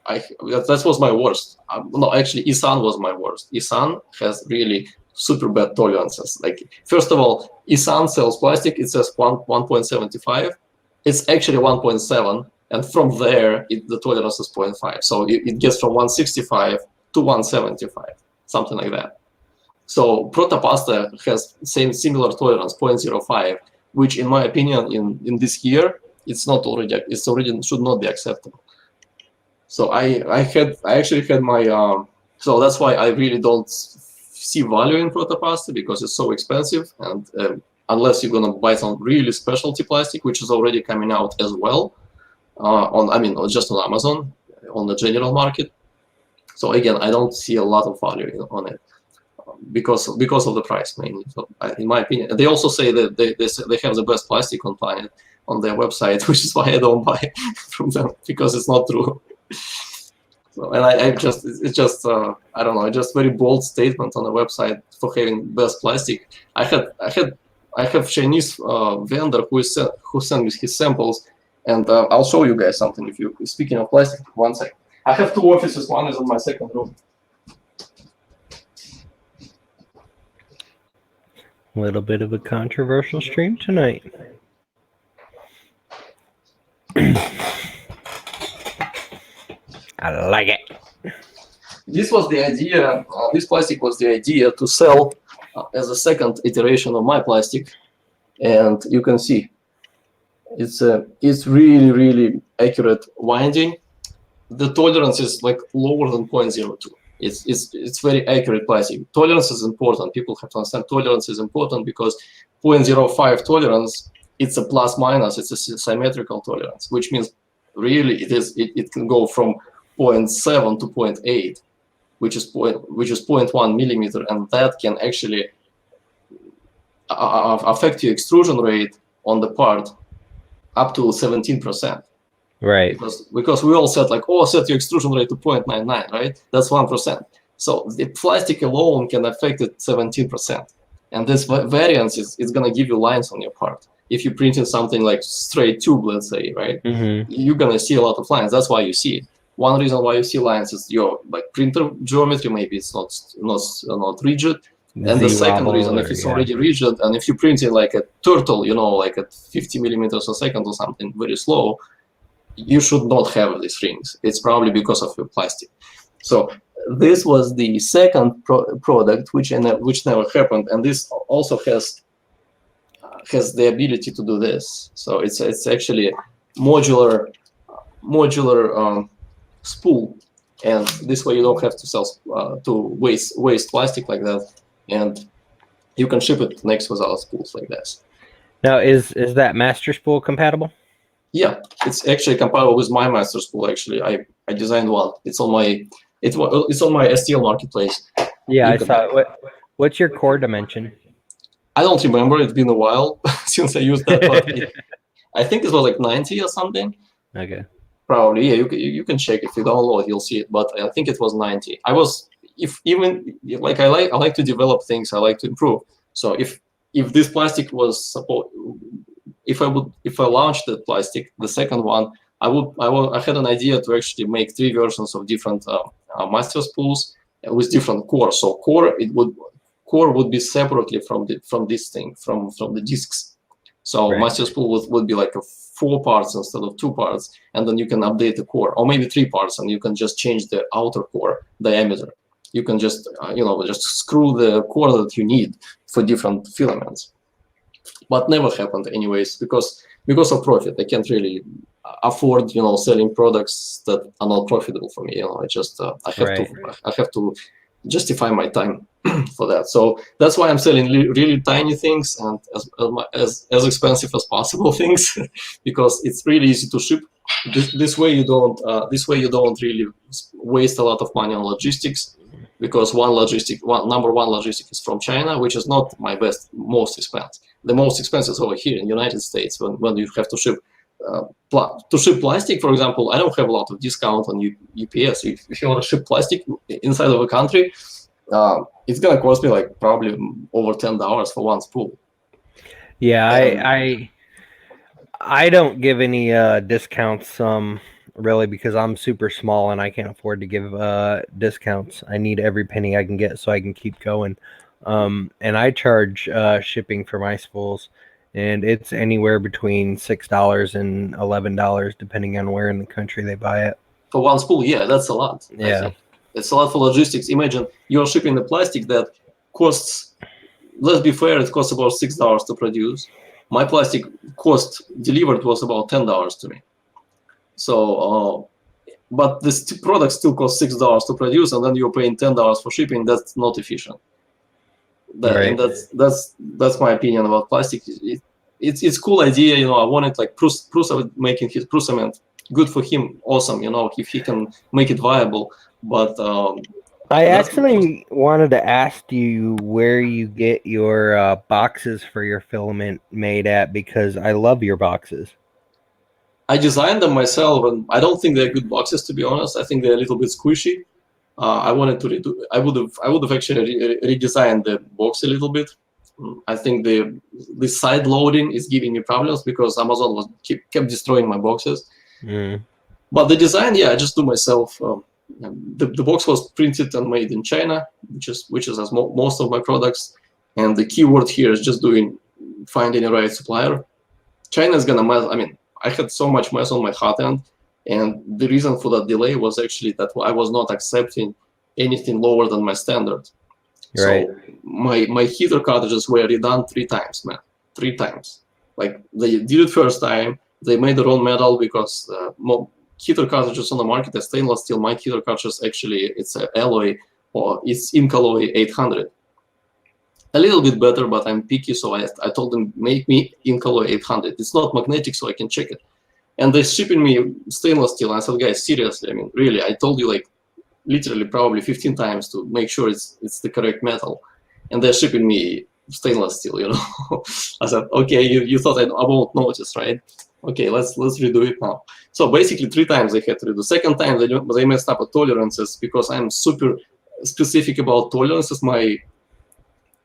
that was my worst. No, actually, Isan was my worst. Isan has really super bad tolerances. Like, first of all, Isan sells plastic. It says 1.75. It's actually 1.7, and from there, the tolerance is 0.5. So it gets from 165 to 175, something like that. So Protopasta has similar tolerance, 0.05, which, in my opinion, in this year, it's already should not be acceptable. So I actually had my so that's why I really don't see value in Protopasta, because it's so expensive, and unless you're gonna buy some really specialty plastic, which is already coming out as well just on Amazon, on the general market. So again, I don't see a lot of value on it because of the price mainly. So in my opinion, they also say that they have the best plastic on planet on their website, which is why I don't buy from them, because it's not true. So, and I don't know, just very bold statement on the website for having best plastic. I have Chinese vendor who sent me his samples, and I'll show you guys something. If you speaking of plastic, one second. I have two offices. One is in my second room. A little bit of a controversial stream tonight. I like it. This was the idea. This plastic was the idea to sell as a second iteration of my plastic, and you can see it's really accurate winding. The tolerance is like lower than 0.02. It's very accurate plastic. Tolerance is important. People have to understand tolerance is important, because 0.05 tolerance, it's a plus minus. It's a symmetrical tolerance, which means really it can go from 0.7 to 0.8, which is 0.1 millimeter, and that can actually affect your extrusion rate on the part up to 17%. Right. Because we all said like, set your extrusion rate to 0.99, right? That's 1%. So the plastic alone can affect it 17%. And this variance is going to give you lines on your part. If you're printing something like straight tube, let's say, right? Mm-hmm. You're going to see a lot of lines. That's why you see it. One reason why you see lines is your printer geometry, maybe it's not rigid. And the second reason, if it's already rigid, and if you're printing like a turtle, like at 50 millimeters a second or something, very slow, you should not have these rings. It's probably because of your plastic. So this was the second product, which never happened, and this also has the ability to do this. So it's actually a modular spool, and this way you don't have to waste plastic like that, and you can ship it next with other spools like this. Now, is that master spool compatible? Yeah, it's actually compatible with my master spool. Actually, I designed one. It's on my It's on my STL marketplace. Yeah, You I can- saw it. What's your core dimension? I don't remember. It's been a while since I used that, but I think it was like 90 or something. Okay. Probably, yeah. You can check if you download, you'll see it. But I think it was 90. I was if even like I like to develop things. I like to improve. So if this plastic was supposed, if I launched the plastic, the second one, I had an idea to actually make 3 versions of different master spools with different cores. So core would be separately from this thing from the discs. So Right. master spool would be like 4 parts instead of 2 parts, and then you can update the core, or maybe 3 parts, and you can just change the outer core diameter. You can just just screw the core that you need for different filaments. But never happened anyways because of profit. I can't really afford selling products that are not profitable for me. I have to justify my time for that. So that's why I'm selling really tiny things and as expensive as possible things because it's really easy to ship. This way you don't really waste a lot of money on logistics, because number one logistic is from China, which is not my most expensive. The most expensive is over here in the United States when you have to ship. To ship plastic, for example, I don't have a lot of discount on UPS. If you want to ship plastic inside of a country, it's gonna cost me like probably over $10 for one spool. Yeah, I don't give any discounts really because I'm super small and I can't afford to give discounts. I need every penny I can get so I can keep going. And I charge shipping for my spools, and it's anywhere between $6 and $11 depending on where in the country they buy it. For one spool, yeah, that's a lot. Yeah. I think. It's a lot for logistics. Imagine you're shipping the plastic that costs, let's be fair, it costs about $6 to produce. My plastic cost delivered was about $10 to me. So, but this product still costs $6 to produce, and then you're paying $10 for shipping. That's not efficient. Right. And that's my opinion about plastic. It's cool idea, I wanted like Prusa making his Prusament. Good for him, awesome, if he can make it viable. But I actually wanted to ask you where you get your boxes for your filament made at, because I love your boxes. I designed them myself, and I don't think they're good boxes, to be honest. I think they're a little bit squishy. I wanted to redo. I would have actually redesigned the box a little bit. I think the side loading is giving me problems because Amazon kept destroying my boxes. Mm. But the design, yeah, I just do myself. The box was printed and made in China, which is as most of my products. And the keyword here is just finding a right supplier. China is gonna mess. I mean, I had so much mess on my hot end, and the reason for that delay was actually that I was not accepting anything lower than my standard. Right. So my heater cartridges were redone 3 times, man. 3 times. Like they did it first time. They made their own metal because heater cartridges on the market are stainless steel. My heater cartridges actually it's an alloy, or it's Incalloy 800. A little bit better, but I'm picky, so I told them make me Incalloy 800. It's not magnetic, so I can check it. And they're shipping me stainless steel. And I said, guys, seriously, I mean, really, I told you like literally probably 15 times to make sure it's the correct metal, and they're shipping me stainless steel. I said, okay, you thought I won't notice, right? Okay, let's redo it now. So basically 3 times they had to redo. Second time they messed up at tolerances because I'm super specific about tolerances.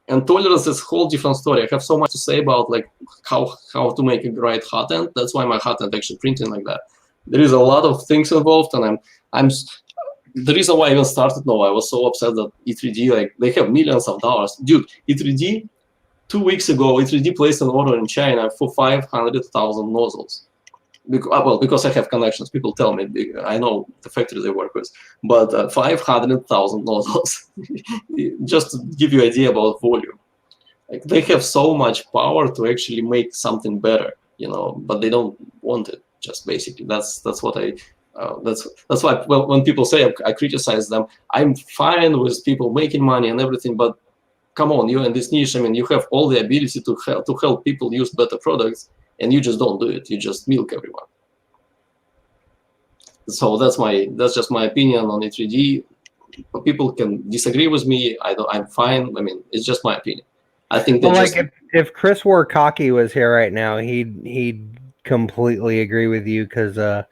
And tolerance is a whole different story. I have so much to say about like how to make a right hot end. That's why my hot end actually printing like that. There is a lot of things involved, and I'm the reason why I even started now, I was so upset that E3D, like they have millions of dollars. Dude, E3D, 2 weeks ago, E3D placed an order in China for 500,000 nozzles. Because I have connections, people tell me, I know the factory they work with, but 500,000 nozzles, just to give you an idea about volume. Like they have so much power to actually make something better, but they don't want it. Just basically, that's what I. That's why when people say I criticize them, I'm fine with people making money and everything, but come on, you're in this niche. I mean, you have all the ability to help people use better products, and you just don't do it. You just milk everyone. So that's just my opinion on E3D. People can disagree with me. I'm fine. I mean, it's just my opinion. I think they Well, just like if Chris Warkaki was here right now, he'd completely agree with you because I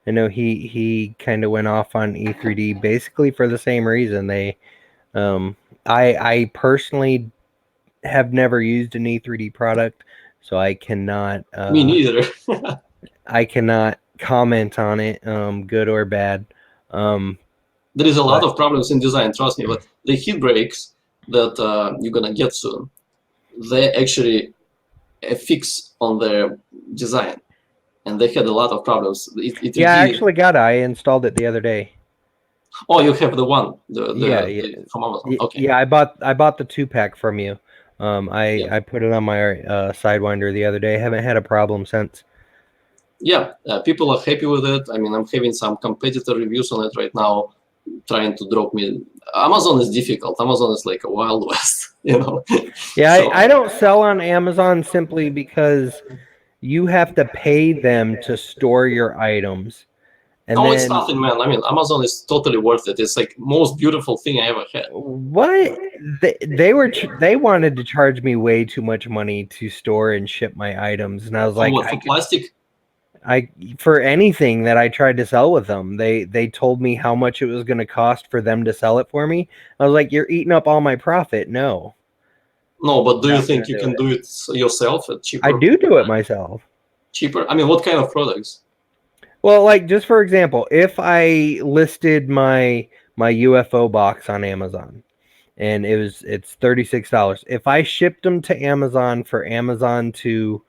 know he kind of went off on E3D basically for the same reason. I personally have never used an E3D product, so I cannot me neither. comment on it, good or bad. There is a lot But of problems in design, trust me. But the heat breaks that you're gonna get soon, they actually a fix on their design, and they had a lot of problems. It yeah, I really, actually got it. I installed it the other day. oh, you have the one, Yeah, the from Amazon. Okay, yeah. I bought the 2-pack from you. yeah, I put it on my Sidewinder the other day. I haven't had a problem since. yeah. People are happy with it. I mean, I'm having some competitor reviews on it right now, trying to drop me. Amazon is difficult. Amazon is like a wild west, you know. Yeah, So I don't sell on Amazon simply because you have to pay them to store your items. And no, it's then nothing, man. I mean, Amazon is totally worth it. It's like most beautiful thing I ever had. what they wanted to charge me way too much money to store and ship my items, and I was For like, what? For plastic? I for anything that I tried to sell with them, they told me how much it was going to cost for them to sell it for me. I was like, you're eating up all my profit. No, No, but do you not think gonna you do can it. do it yourself at I cheaper? do it myself. Cheaper? I mean, what kind of products? Well, like just for example, if I listed my UFO box on Amazon and it's $36, if I shipped them to Amazon for Amazon to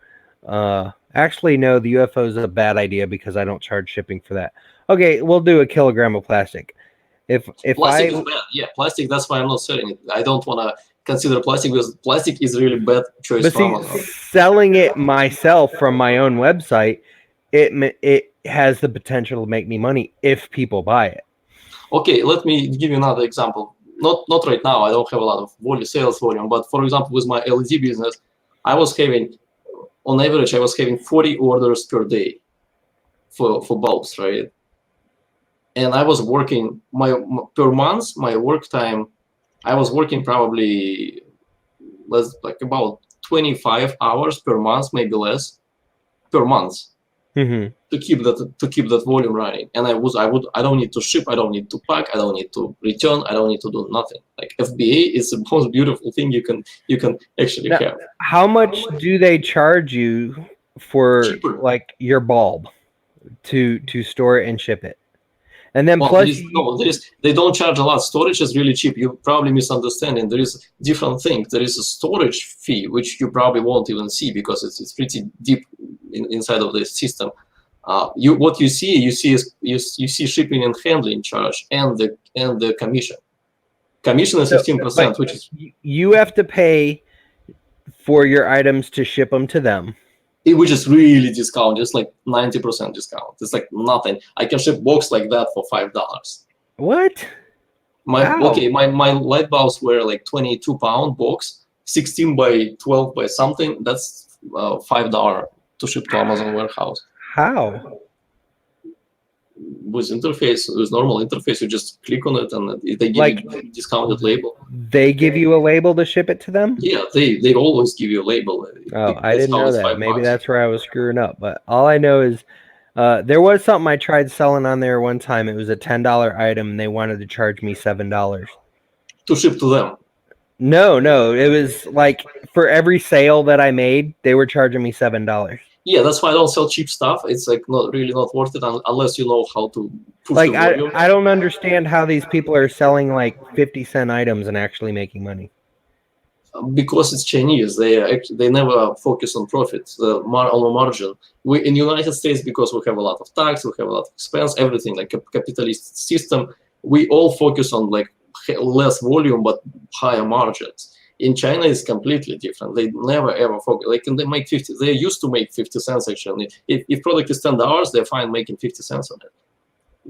actually no, the UFO is a bad idea because I don't charge shipping for that. Okay, we'll do a kilogram of plastic. If Plastic I is bad. Yeah, plastic. That's why I'm not selling it. I don't want to consider plastic because plastic is really bad choice but for see Amazon. selling it myself from my own website, it has the potential to make me money if people buy it. Okay, let me give you another example. Not right now. I don't have a lot of sales volume, but for example, with my LED business, I was having, on average, I was having 40 orders per day for bulbs, right? And I was working per month. My work time, I was working probably like about 25 hours per month, maybe less per month Mm-hmm. to keep that volume running. And I don't need to ship, I don't need to pack, I don't need to return, I don't need to do nothing. Like FBA is the most beautiful thing you can actually Now, have. how much do they charge you for Cheaper. like your bulb to store it and ship it? And then Well, plus they don't charge a lot. Storage is really cheap. You probably misunderstanding. There is different things. There is a storage fee, which you probably won't even see because it's pretty deep inside of the system. What you see is you see shipping and handling charge and the commission. Commission is so, but 15%, which is you have to pay for your items to ship them to them. really discount. It's like 90% discount. It's like nothing. I can ship box like that for $5. What? How? My light bulbs were like 22-pound box, 16 by 12 by something. That's $5 to ship to Amazon warehouse. How? With normal interface, you just click on it and they give Like you discounted label. they give you a label to ship it to them? Yeah, they always give you a label. Oh, I That's didn't how know it's that. Maybe $5. that's where I was screwing up. But all I know is there was something I tried selling on there one time. It was a $10 item and they wanted to charge me $7. To ship to them. No, it was like for every sale that I made, they were charging me $7. Yeah, that's why I don't sell cheap stuff. It's like not worth it unless you know how to push Like the volume. I don't understand how these people are selling like 50-cent items and actually making money. Because it's Chinese, they never focus on profits, on the margin. We in United States, because we have a lot of tax, we have a lot of expense, everything like a capitalist system. We all focus on like less volume but higher margins. In China, it's completely different. They never ever focus. Like they make 50. They used to make 50 cents actually. If product is $10, they're fine making 50 cents on it,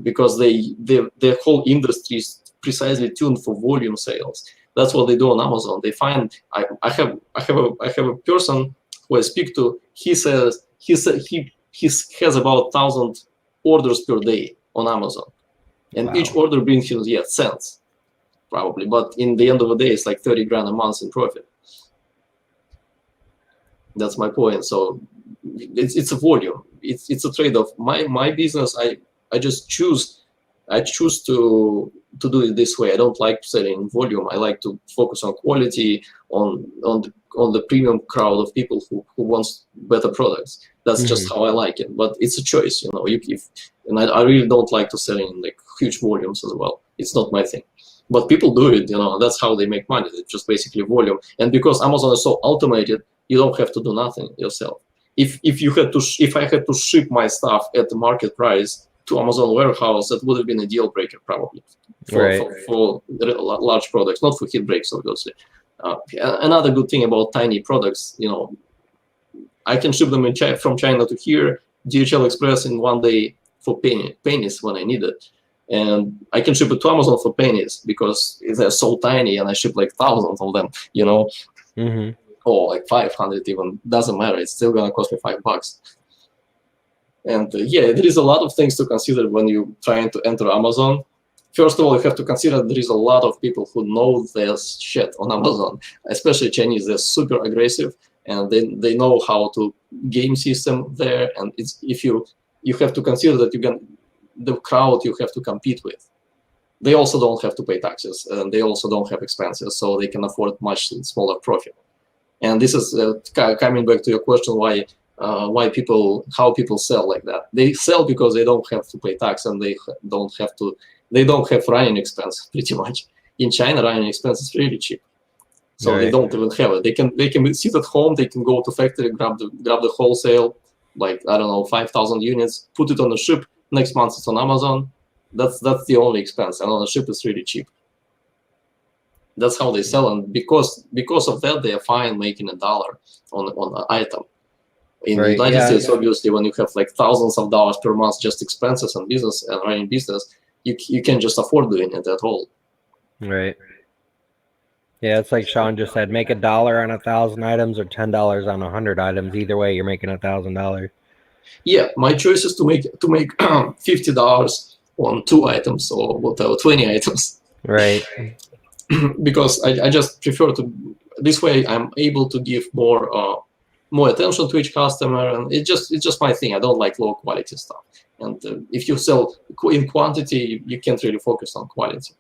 because their whole industry is precisely tuned for volume sales. That's what they do on Amazon. They find I have a person who I speak to. He says he has about 1,000 orders per day on Amazon, and Wow. each order brings him cents. probably. But in the end of the day, it's like 30 grand a month in profit. That's my point. So it's a volume. It's a trade-off. My business, I just choose to do it this way. I don't like selling volume. I like to focus on quality, on the premium crowd of people who wants better products. That's just how I like it. But it's a choice, you know. And I really don't like to sell in like huge volumes as well. It's not my thing. But people do it, you know. That's how they make money. It's just basically volume. And because Amazon is so automated, you don't have to do nothing yourself. If I had to ship my stuff at the market price to Amazon warehouse, that would have been a deal breaker probably for large products, not for heat breaks, obviously. Another good thing about tiny products, you know, I can ship them from China to here, DHL Express in 1 day for pennies when I need it. And I can ship it to Amazon for pennies because they're so tiny, and I ship like thousands of them, you know, or like 500 even. Doesn't matter. It's still gonna cost me $5. And yeah, there is a lot of things to consider when you're trying to enter Amazon. First of all, you have to consider there is a lot of people who know their shit on Amazon, especially Chinese. They're super aggressive, and they know how to game system there. And you have to consider that the crowd you have to compete with. They also don't have to pay taxes, and they also don't have expenses, so they can afford much smaller profit. And this is coming back to your question, how people sell like that. They sell because they don't have to pay tax, and they don't have running expense pretty much. In China, running expense is really cheap, so they don't even have it. They can sit at home, they can go to factory, grab the wholesale, like I don't know, 5,000 units, put it on a ship. Next month it's on Amazon. That's the only expense, and on a ship it's really cheap. That's how they sell, and because of that, they are fine making $1 on an item. In the United States, obviously, when you have like thousands of dollars per month just expenses and business and running business, you can't just afford doing it at all. Right. Yeah, it's like Sean just said, make $1 on 1,000 items or $10 on 100 items. Either way, you're making $1,000. Yeah, my choice is to make $50 on 2 items or whatever, 20 items. Right. Because I just prefer to. This way, I'm able to give more attention to each customer, and it's just my thing. I don't like low quality stuff. And if you sell in quantity, you can't really focus on quality.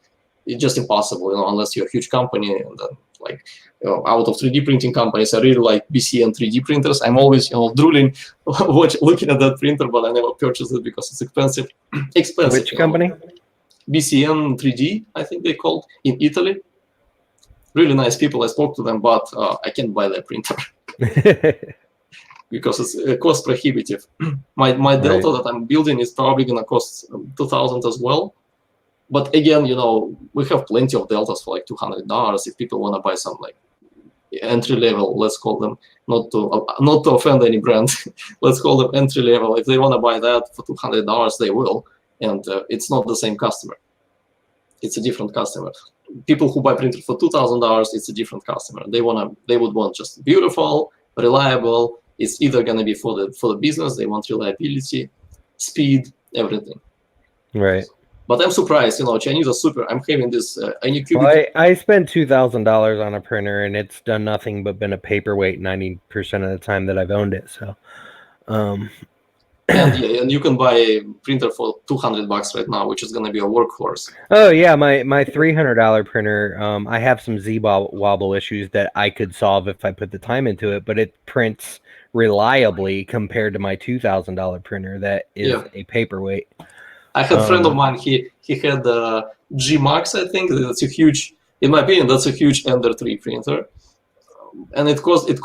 It's just impossible, you know, unless you're a huge company. And then, like, you know, out of 3D printing companies, I really like BCN 3D printers. I'm always, you know, drooling, looking at that printer, but I never purchased it because it's expensive. Which company? BCN 3D, I think they called, in Italy. Really nice people. I spoke to them, but I can't buy their printer because it's cost prohibitive. My Delta that I'm building is probably gonna cost 2,000 as well. But again, you know, we have plenty of Deltas for like $200 if people want to buy some like entry level. Let's call them, not to offend any brand. Let's call them entry level. If they want to buy that for $200, they will. And it's not the same customer. It's a different customer. People who buy printer for $2,000, it's a different customer. They would want just beautiful, reliable. It's either gonna be for the business. They want reliability, speed, everything. Right. But I'm surprised, you know, Chinese are super. I'm having this Anycubic. Well, I spent $2,000 on a printer, and it's done nothing but been a paperweight 90% of the time that I've owned it. So, and you can buy a printer for $200 right now, which is going to be a workhorse. Oh yeah, my $300 printer. I have some Z-wobble issues that I could solve if I put the time into it, but it prints reliably compared to my $2,000 printer that is a paperweight. I had a friend of mine. He had the G Max. I think that's a huge, in my opinion, that's a huge Ender 3 printer, and it cost him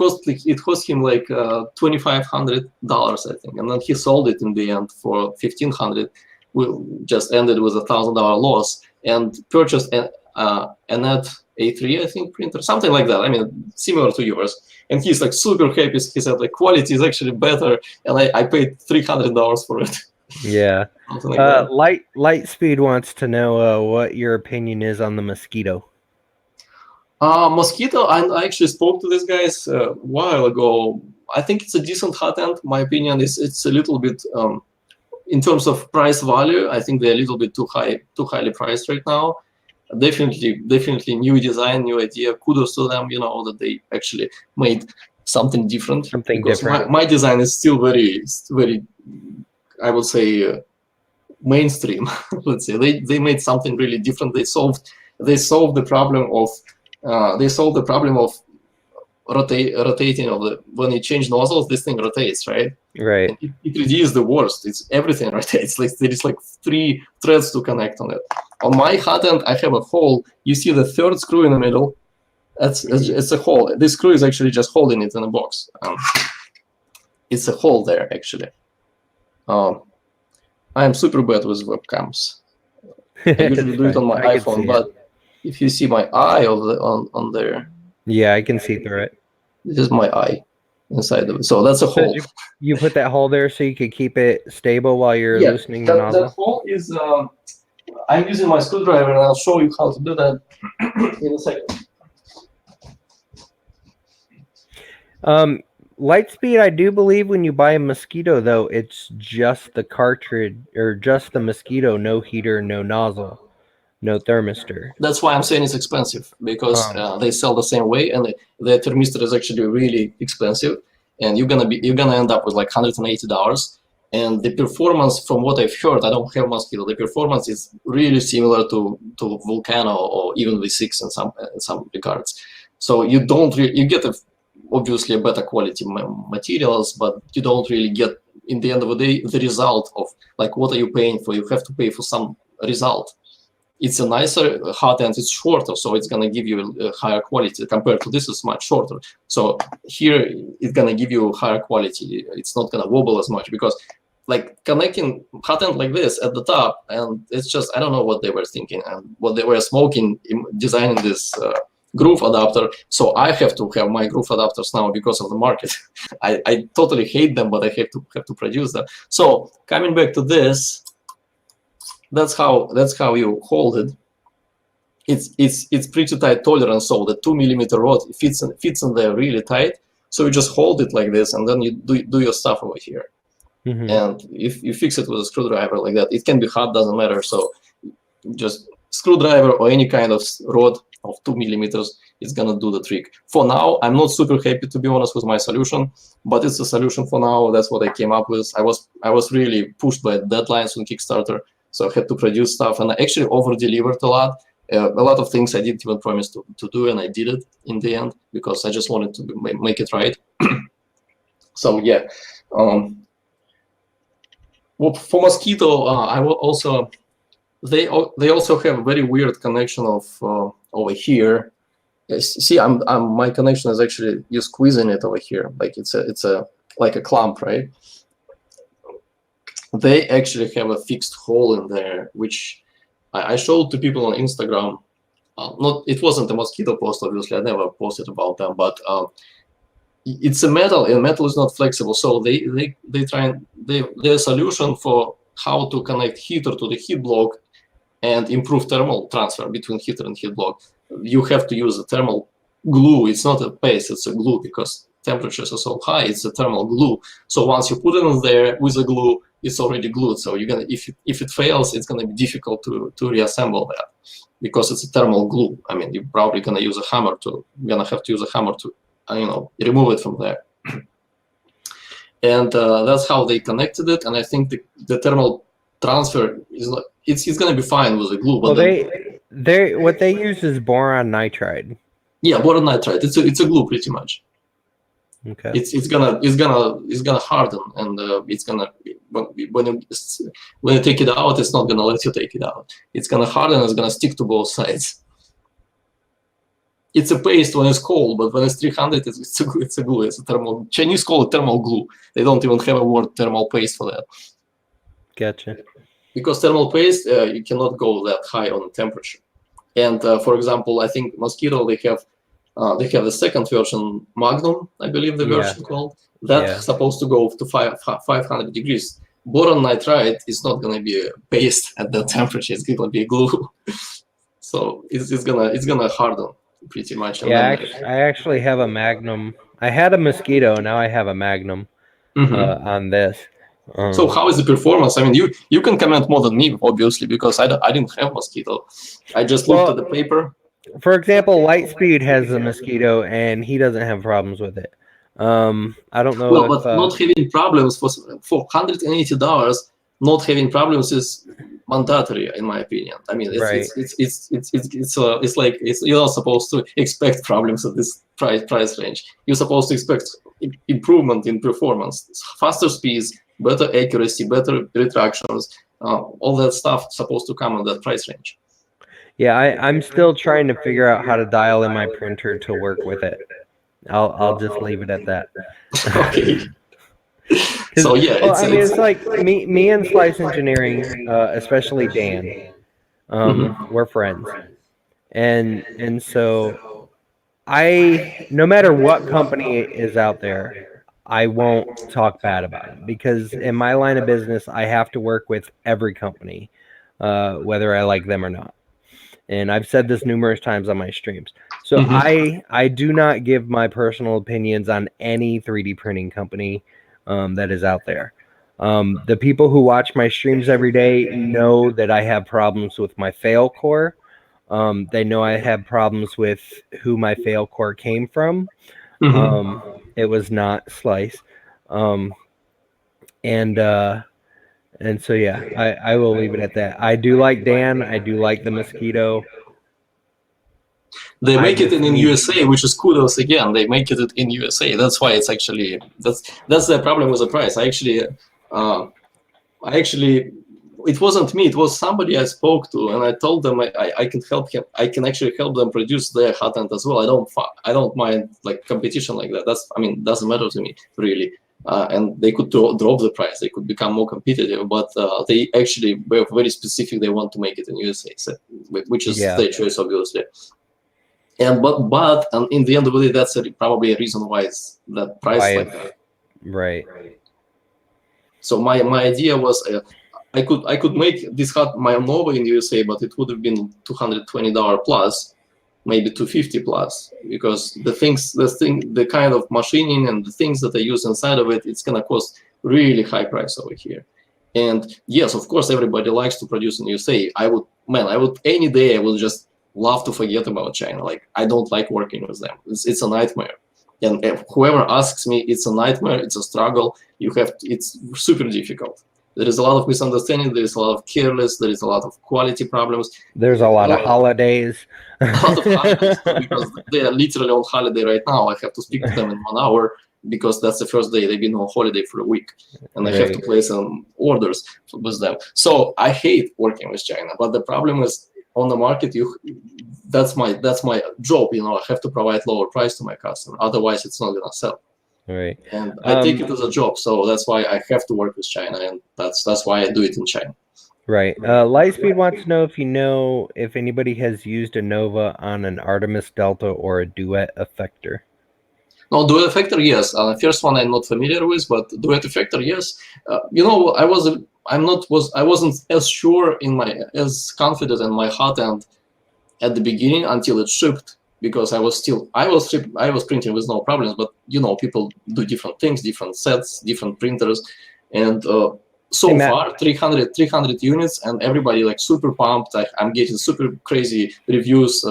like $2,500, I think, and then he sold it in the end for $1,500. We just ended with $1,000 loss and purchased an Anet A3, I think, printer, something like that. I mean, similar to yours. And he's like super happy. He said like quality is actually better, and I paid $300 for it. Yeah. Like Lightspeed wants to know what your opinion is on the Mosquito. Mosquito, I actually spoke to these guys a while ago. I think it's a decent hot end. My opinion is it's a little bit, in terms of price value, I think they're a little bit too highly priced right now. definitely new design, new idea. Kudos to them, that they actually made something different. Something because different. my design is still very, I would say, mainstream. Let's say they made something really different. They solved the problem of rotating of when you change nozzles, this thing rotates, right? Right. And it really is the worst. It's everything rotates. Like there is like 3 threads to connect on it. On my hot end, I have a hole. You see the 3rd screw in the middle. It's a hole. This screw is actually just holding it in a box. It's a hole there actually. I am super bad with webcams. I usually do it on my iPhone, but if you see my eye on there. Yeah, I can see through it. This is my eye inside of it. So that's a hole. You put that hole there so you could keep it stable while you're loosening the nozzle? That hole is, I'm using my screwdriver, and I'll show you how to do that in a second. Lightspeed, I do believe when you buy a Mosquito, though, it's just the cartridge, or just the Mosquito, no heater, no nozzle, no thermistor. That's why I'm saying it's expensive, because they sell the same way, and the thermistor is actually really expensive, and you're gonna end up with like $180. And the performance, from what I've heard, I don't have Mosquito. The performance is really similar to Volcano or even V6 in some regards. So you get obviously a better quality materials, but you don't really get, in the end of the day, the result of like what are you paying for. You have to pay for some result. It's a nicer hot end, it's shorter, so it's gonna give you a higher quality compared to this is much shorter. So here it's gonna give you higher quality. It's not gonna wobble as much, because like connecting hot end like this at the top, and it's just, I don't know what they were thinking and what they were smoking in designing this groove adapter. So I have to have my groove adapters now because of the market. I totally hate them, but I have to produce them. So coming back to this, that's how you hold it. It's pretty tight tolerance, so the 2mm rod fits in there really tight. So you just hold it like this, and then you do your stuff over here. And if you fix it with a screwdriver like that, it can be hot, doesn't matter. So just screwdriver or any kind of rod of 2mm is gonna do the trick. For now, I'm not super happy, to be honest, with my solution, but it's a solution for now. That's what I came up with. I was really pushed by deadlines on Kickstarter, so I had to produce stuff, and I actually over-delivered a lot. A lot of things I didn't even promise to do, and I did it in the end because I just wanted to make it right. So yeah. Well, for Mosquito, I will also. They also have a very weird connection of over here. See, my connection is actually, you squeezing it over here, like it's like a clamp, right? They actually have a fixed hole in there, which I showed to people on Instagram. It wasn't a Mosquito post, obviously. I never posted about them, but it's a metal, and metal is not flexible. So their solution for how to connect heater to the heat block and improve thermal transfer between heater and heat block, you have to use a thermal glue. It's not a paste, it's a glue, because temperatures are so high, it's a thermal glue. So once you put it in there with a glue, it's already glued. So you're gonna, if it fails, it's gonna be difficult to reassemble that, because it's a thermal glue. I mean, you're probably gonna use a hammer to remove it from there. And that's how they connected it. And I think the thermal transfer is like, it's gonna be fine with the glue. But well, what they use is boron nitride. Yeah, boron nitride. It's a glue pretty much. Okay. It's gonna harden, and it's gonna, when you take it out, it's not gonna let you take it out. It's gonna harden. It's gonna stick to both sides. It's a paste when it's cold, but when it's 300, it's a glue. It's a thermal. Chinese call it thermal glue. They don't even have a word thermal paste for that. Gotcha. Because thermal paste, you cannot go that high on temperature. And for example, I think Mosquito, they have the second version, Magnum, I believe the version called. That's supposed to go to 500 degrees. Boron nitride is not going to be a paste at that temperature. It's going to be a glue. So it's gonna harden pretty much. Yeah, I actually have a Magnum. I had a Mosquito, now I have a Magnum on this. So how is the performance? I mean, you can comment more than me, obviously, because I didn't have Mosquito. I just looked at the paper. For example, Lightspeed has a Mosquito, and he doesn't have problems with it. I don't know. Well, but not having problems for $180, not having problems is mandatory, in my opinion. I mean, it's like you're not supposed to expect problems at this price range. You're supposed to expect improvement in performance, faster speeds, better accuracy, better retractions, all that stuff supposed to come on that price range. Yeah, I'm still trying to figure out how to dial in my printer to work with it. I'll just leave it at that. Okay. So yeah, well, I mean, it's like me and Slice Engineering, especially Dan, we're friends, and so no matter what company is out there, I won't talk bad about it, because in my line of business, I have to work with every company, whether I like them or not. And I've said this numerous times on my streams. So I do not give my personal opinions on any 3D printing company that is out there. The people who watch my streams every day know that I have problems with my fail core. They know I have problems with who my fail core came from. It was not Slice. And so, yeah, I will leave it at that. I do like Dan. I do like the Mosquito. They make it in USA, which is kudos again. They make it in USA. That's why it's actually that's the problem with the price. I actually, it wasn't me. It was somebody I spoke to, and I told them I can help him. I can actually help them produce their hot end as well. I don't mind like competition like that. Doesn't matter to me really. And they could drop the price. They could become more competitive, but they actually were very specific. They want to make it in USA, so, which is their choice, obviously. And but in the end of the day, that's probably a reason why it's that price like that. Right. So my idea was I could make this my Nova in USA, but it would have been $220 plus, maybe $250 plus, because the kind of machining and the things that I use inside of it, it's gonna cost really high price over here. And yes, of course, everybody likes to produce in USA. I would any day I would just love to forget about China. Like, I don't like working with them. It's a nightmare. And if whoever asks me, it's a nightmare. It's a struggle. It's super difficult. There is a lot of misunderstanding. There is a lot of careless. There is a lot of quality problems. There's a lot of holidays. A lot of holidays, because they are literally on holiday right now. I have to speak to them in 1 hour because that's the first day. They've been on holiday for a week, and I have to place some orders with them. So I hate working with China. But the problem is, on the market, that's my job. I have to provide lower price to my customer. Otherwise, it's not gonna sell. Right. And I take it as a job, so that's why I have to work with China, and that's why I do it in China. Right. Lightspeed wants to know if anybody has used a Nova on an Artemis Delta or a Duet effector. No, Duet effector, yes. First one I'm not familiar with, but Duet effector, yes. I wasn't as sure as confident in my hot end at the beginning until it shipped, because I was printing with no problems. But people do different things, different sets, different printers, and so far 300 units, and everybody like super pumped. I'm getting super crazy reviews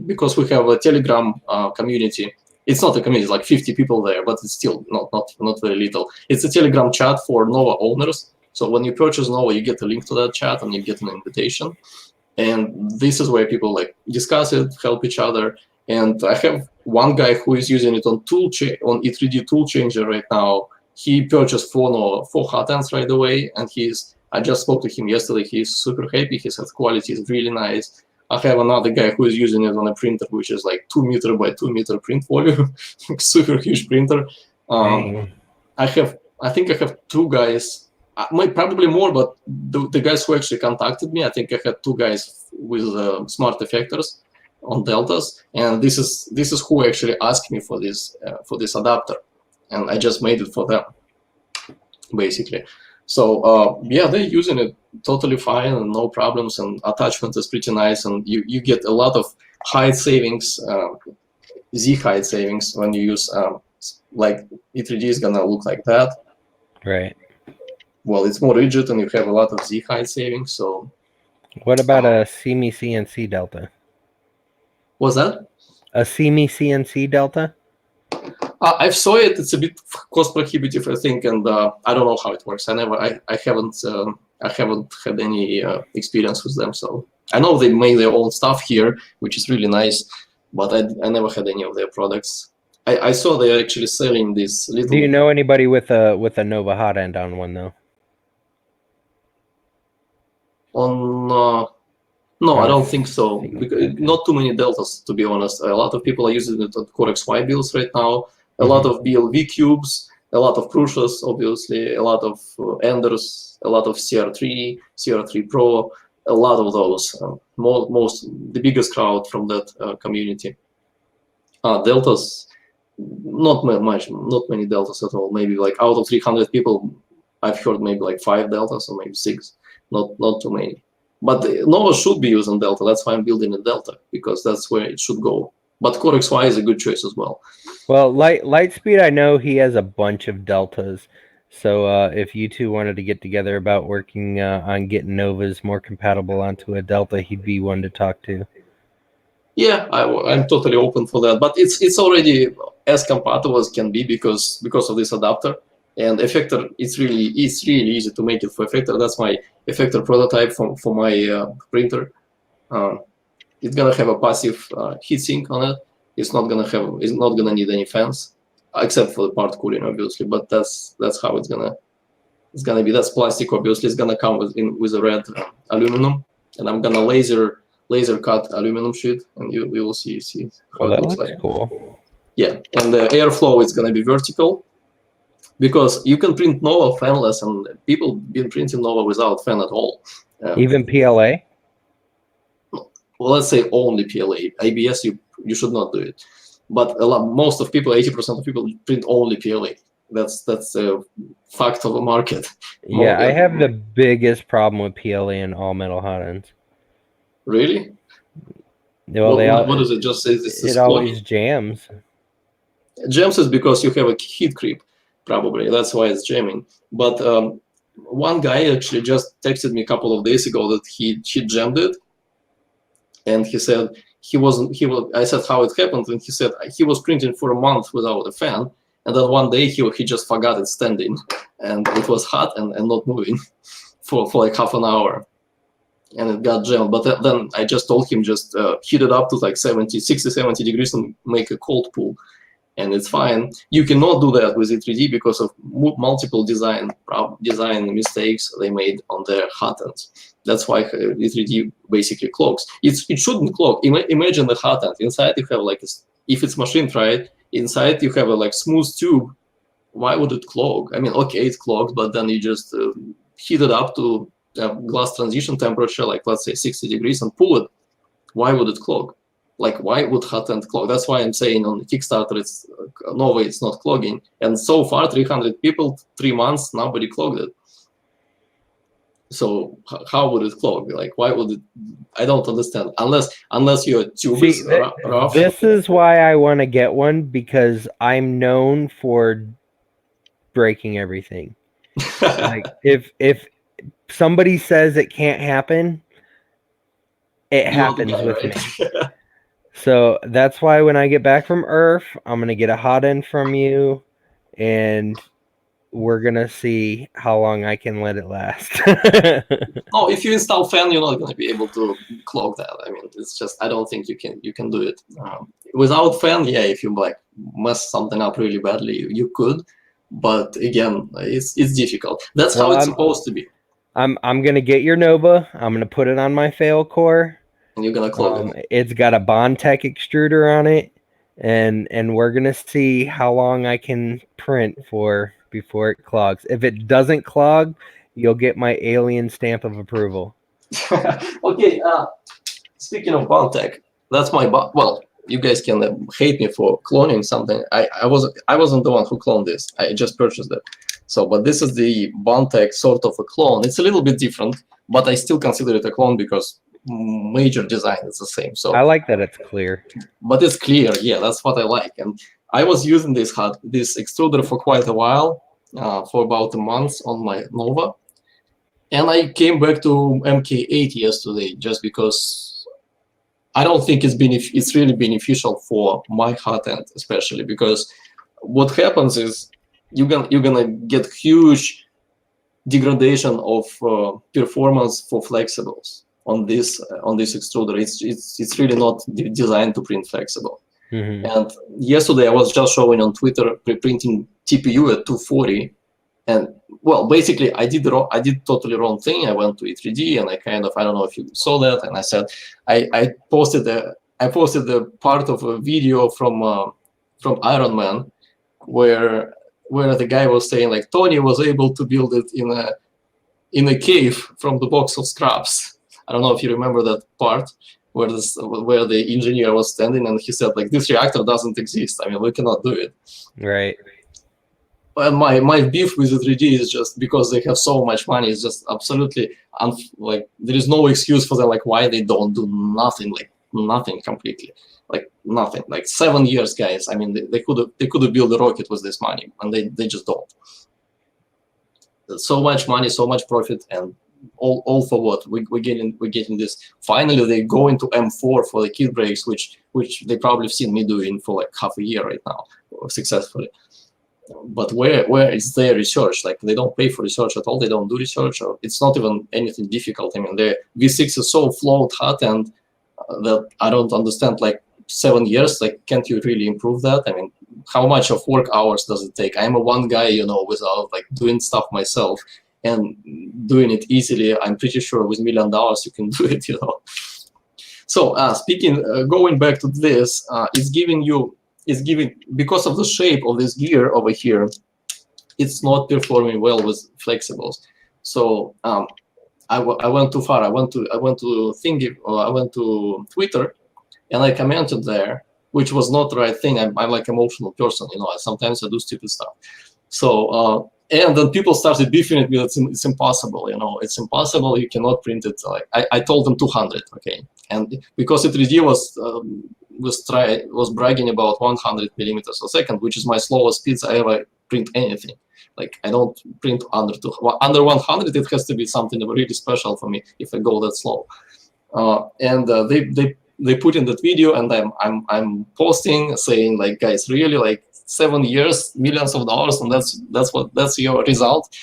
because we have a Telegram community. It's not a community, like 50 people there, but it's still not very little. It's a Telegram chat for Nova owners. So when you purchase Nova, you get a link to that chat and you get an invitation. And this is where people like discuss it, help each other. And I have one guy who is using it on E3D Tool Changer right now. He purchased 4 hot ends right away, and I just spoke to him yesterday. He's super happy. His quality is really nice. I have another guy who is using it on a printer, which is like 2 meter by 2 meter print volume, super huge printer. I think I have 2 guys, probably more, but the guys who actually contacted me, I think I had 2 guys with smart effectors on Deltas, and this is who actually asked me for this adapter, and I just made it for them, basically. So yeah, they're using it totally fine and no problems, and attachment is pretty nice, and you get a lot of height savings, Z height savings when you use like E3D is gonna look like that. Right. Well, it's more rigid and you have a lot of Z height savings. So What about a CME CNC Delta? what's that? A CME CNC Delta? I've saw it. It's a bit cost prohibitive, I think, and I don't know how it works. I haven't had any experience with them. So I know they made their own stuff here, which is really nice, but I never had any of their products. I saw they're actually selling this little. Do you know anybody with a Nova hot end on one though? No, I don't think so. Because not too many deltas, to be honest. A lot of people are using it on Core XY builds right now. A lot of BLV cubes, a lot of Prushas, obviously, a lot of Enders, a lot of CR3, CR3 Pro, a lot of those. The biggest crowd from that community. Deltas, not many deltas at all. Maybe like out of 300 people, I've heard maybe like 5 deltas or maybe 6. Not too many. But Nova should be using Delta. That's why I'm building a Delta, because that's where it should go. But Core XY is a good choice as well. Well, Lightspeed, I know he has a bunch of Deltas. So if you two wanted to get together about working on getting Novas more compatible onto a Delta, he'd be one to talk to. Yeah, I'm totally open for that. But it's already as compatible as can be because of this adapter. And Effector, it's really easy to make it for Effector. That's my Effector prototype for my printer. It's gonna have a passive heatsink on it. It's not gonna need any fans, except for the part cooling, obviously. But that's how it's gonna be. That's plastic, obviously. It's gonna come with a red aluminum, and I'm gonna laser cut aluminum sheet, and you will see how it looks like. Cool. Yeah, and the airflow is gonna be vertical, because you can print Nova fanless, and people been printing Nova without fan at all. Even PLA? Well, let's say only PLA. ABS, you should not do it. But most of people, 80% of people print only PLA. That's a fact of the market. Yeah, I have the biggest problem with PLA and all metal hot ends. Really? Well, what is it? Just it always jams. Jams is because you have a heat creep, probably. That's why it's jamming. But one guy actually just texted me a couple of days ago that he jammed it, and he said I said how it happened, and he said he was printing for a month without a fan, and then one day he just forgot it standing, and it was hot and not moving for like half an hour, and it got jammed. But then I just told him just heat it up to like 60, 70 degrees and make a cold pool, and it's fine. You cannot do that with E3D because of multiple design mistakes they made on their hot ends. That's why E3D basically clogs. It shouldn't clog. Imagine the hot end. Inside you have like, if it's machined right, inside you have a like smooth tube. Why would it clog? I mean, okay, it clogs, but then you just heat it up to glass transition temperature, like let's say 60 degrees, and pull it. Why would it clog? Like, why would hot end clog? That's why I'm saying on Kickstarter, it's Nova, it's not clogging. And so far, 300 people, 3 months, nobody clogged it. So how would it clog? Like, why would it? I don't understand. Unless your tube is rough. This is why I want to get one, because I'm known for breaking everything. Like, if somebody says it can't happen, it happens with me. So that's why when I get back from Earth, I'm going to get a hot end from you, and we're going to see how long I can let it last. Oh, if you install fan, you're not going to be able to clog that. I mean, it's just, I don't think you can do it. Without fan, yeah, if you like mess something up really badly, you could. But again, it's difficult. That's how it's supposed to be. I'm going to get your Nova. I'm going to put it on my fail core. And you're gonna clog it. It's got a Bondtech extruder on it, and we're gonna see how long I can print for before it clogs. If it doesn't clog, you'll get my alien stamp of approval. Okay. Speaking of Bondtech, that's my well. You guys can hate me for cloning something. I wasn't the one who cloned this. I just purchased it. So, but this is the Bondtech sort of a clone. It's a little bit different, but I still consider it a clone because major design is the same. So I like that it's clear. But it's clear, yeah, that's what I like. And I was using this extruder for quite a while, for about a month on my Nova. And I came back to MK8 yesterday just because I don't think it's really beneficial for my hot end, especially because what happens is you're gonna get huge degradation of performance for flexibles on this extruder. It's really not designed to print flexible. Mm-hmm. And yesterday I was just showing on Twitter pre-printing TPU at 240, and well, basically I did totally wrong thing. I went to E3D and I don't know if you saw that, and I said I posted the part of a video from Iron Man where the guy was saying like Tony was able to build it in a cave from the box of scraps. I don't know if you remember that part where the engineer was standing and he said like this reactor doesn't exist. I mean, we cannot do it. Right. And my beef with the 3D is just because they have so much money. It's just absolutely like there is no excuse for them like why they don't do nothing, like nothing completely, like nothing. Like 7 years, guys. I mean, they could have built a rocket with this money, and they just don't. So much money, so much profit, and all for what? We're getting this. Finally, they go into M4 for the kit breaks, which they probably have seen me doing for like half a year right now, successfully. But where is their research? Like they don't pay for research at all. They don't do research. Or it's not even anything difficult. I mean, the V6 is so flawed hot end that I don't understand. Like 7 years, like can't you really improve that? I mean, how much of work hours does it take? I'm a one guy, without like doing stuff myself and doing it easily. I'm pretty sure with $1 million you can do it. So going back to this, it's giving because of the shape of this gear over here, it's not performing well with flexibles. So I went too far. I went to Twitter, and I commented there, which was not the right thing. I'm like an emotional person, sometimes I do stupid stuff. So and then people started beefing at me that it's impossible. It's impossible. You cannot print it. Like I told them 200, okay, and because E3D was bragging about 100 millimeters a second, which is my slowest speeds I ever print anything. Like I don't print under 100. It has to be something really special for me if I go that slow. And they put in that video, and I'm posting saying like, guys, really, like 7 years, millions of dollars, and that's your result.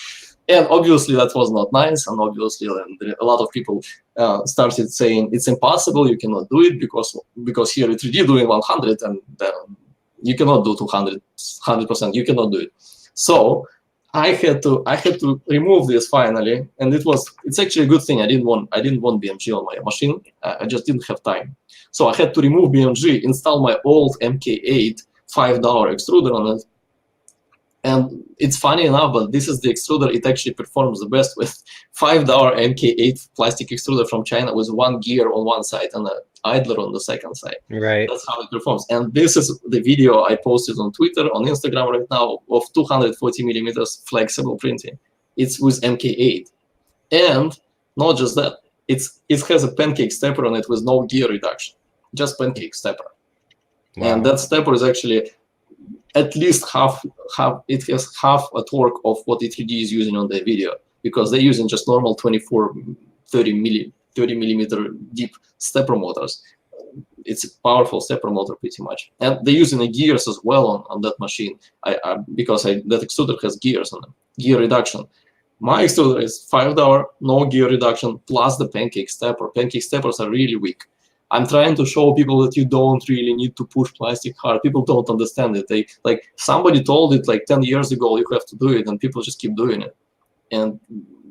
And obviously that was not nice, and obviously a lot of people started saying it's impossible, you cannot do it because here it's 3D doing 100, and you cannot do 100%, you cannot do it. So I had to remove this finally, and it's actually a good thing. I didn't want BMG on my machine. I just didn't have time. So I had to remove BMG, install my old MK8 $5 extruder on it. And it's funny enough, but this is the extruder it actually performs the best with. $5 MK8 plastic extruder from China with one gear on one side and an idler on the second side. Right. That's how it performs. And this is the video I posted on Twitter, on Instagram right now of 240 millimeters flexible printing. It's with MK8. And not just that, it has a pancake stepper on it with no gear reduction, just pancake stepper. Wow. And that stepper is actually at least half. It has half a torque of what E3D is using on the video, because they're using just normal 30 millimeter deep stepper motors. It's a powerful stepper motor pretty much, and they're using the gears as well on that machine. Because that extruder has gears on them, gear reduction. My extruder is $5, no gear reduction, plus the pancake stepper. Pancake steppers are really weak. I'm trying to show people that you don't really need to push plastic hard. People don't understand it. They like somebody told it like 10 years ago you have to do it, and people just keep doing it. And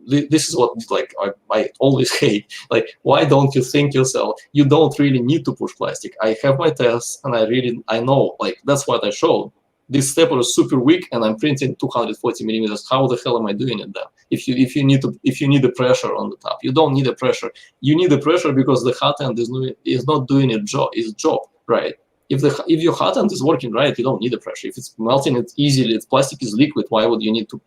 this is what like I always hate. Like, why don't you think yourself? You don't really need to push plastic. I have my tests, and I know, like, that's what I showed. This stepper is super weak, and I'm printing 240 millimeters. How the hell am I doing it then? If you need the pressure on the top, you don't need the pressure. You need the pressure because the hot end is not doing its job right. If your hot end is working right, you don't need the pressure. If it's melting it easily, its plastic is liquid. Why would you need to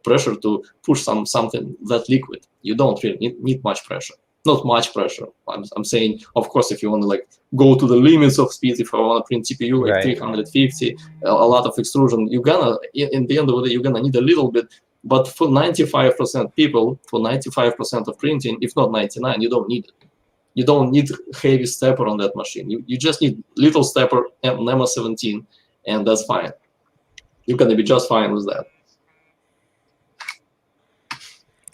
pressure to push something that liquid? You don't really need much pressure. not much pressure. I'm saying, of course, if you want to like go to the limits of speed, if I want to print CPU like 350, a lot of extrusion, you're gonna, in the end of the day, you're gonna need a little bit. But for 95% people, for 95% of printing, if not 99, you don't need it. You don't need heavy stepper on that machine. You just need little stepper and NEMA 17, and that's fine. You're gonna be just fine with that.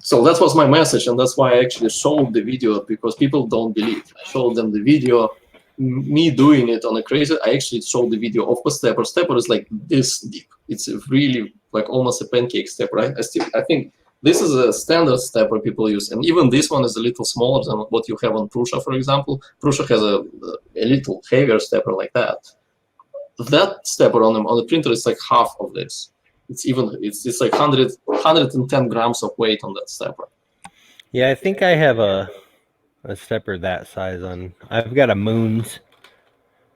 So that was my message, and that's why I actually showed the video, because people don't believe. I showed them the video, me doing it on a crazy. I actually showed the video of a stepper. Stepper is like this deep. It's really like almost a pancake stepper. I think this is a standard stepper people use, and even this one is a little smaller than what you have on Prusa, for example. Prusa has a little heavier stepper like that. That stepper on the printer is like half of this. It's like 110 grams of weight on that stepper. Yeah, I think I have a stepper that size on. I've got a Moons.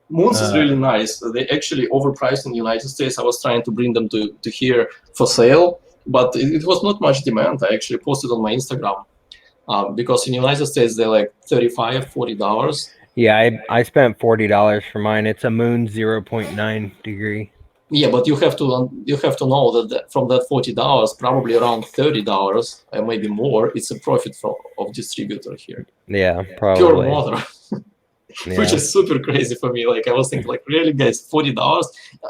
Moons is really nice. They actually overpriced in the United States. I was trying to bring them to here for sale, but it was not much demand. I actually posted on my Instagram because in the United States they're like $35, $40. Yeah, I spent $40 for mine. It's a Moon 0.9 degree. Yeah, but you have to know that from that $40, probably around $30, and maybe more, it's a profit of distributor here. Yeah, probably. Pure motor. Yeah. Which is super crazy for me. Like I was thinking, like, really, guys, $40?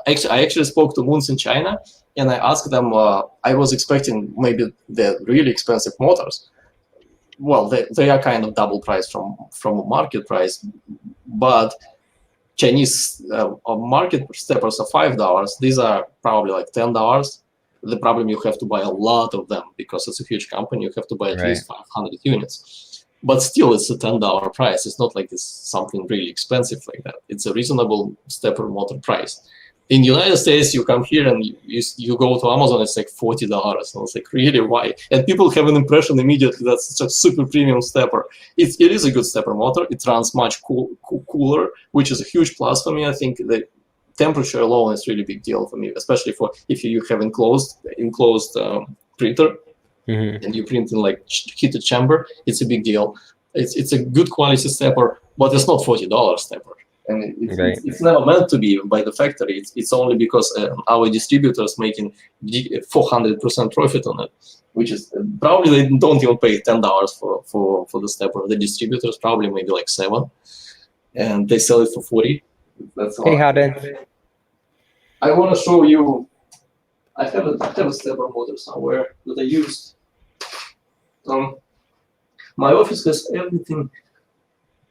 I actually spoke to Moons in China, and I asked them. I was expecting maybe the really expensive motors. Well, they are kind of double price from a market price, but Chinese market steppers are $5. These are probably like $10. The problem, you have to buy a lot of them because it's a huge company. You have to buy at least 500 units. But still, it's a $10 price. It's not like it's something really expensive like that. It's a reasonable stepper motor price. In the United States, you come here and you go to Amazon, it's like $40. And it's like, really, why? And people have an impression immediately that's such a super premium stepper. It is a good stepper motor. It runs much cooler, which is a huge plus for me. I think the temperature alone is really big deal for me, especially for if you have enclosed printer. Mm-hmm. And you print in like heated chamber, it's a big deal. It's a good quality stepper, but it's not $40 stepper. And it's never meant to be by the factory. It's only because our distributors making 400% profit on it, which is probably they don't even pay $10 for the stepper. The distributors probably maybe like $7, and they sell it for $40. That's all. Hey, Howden. I want to show you. I have a stepper motor somewhere that I used. My office has everything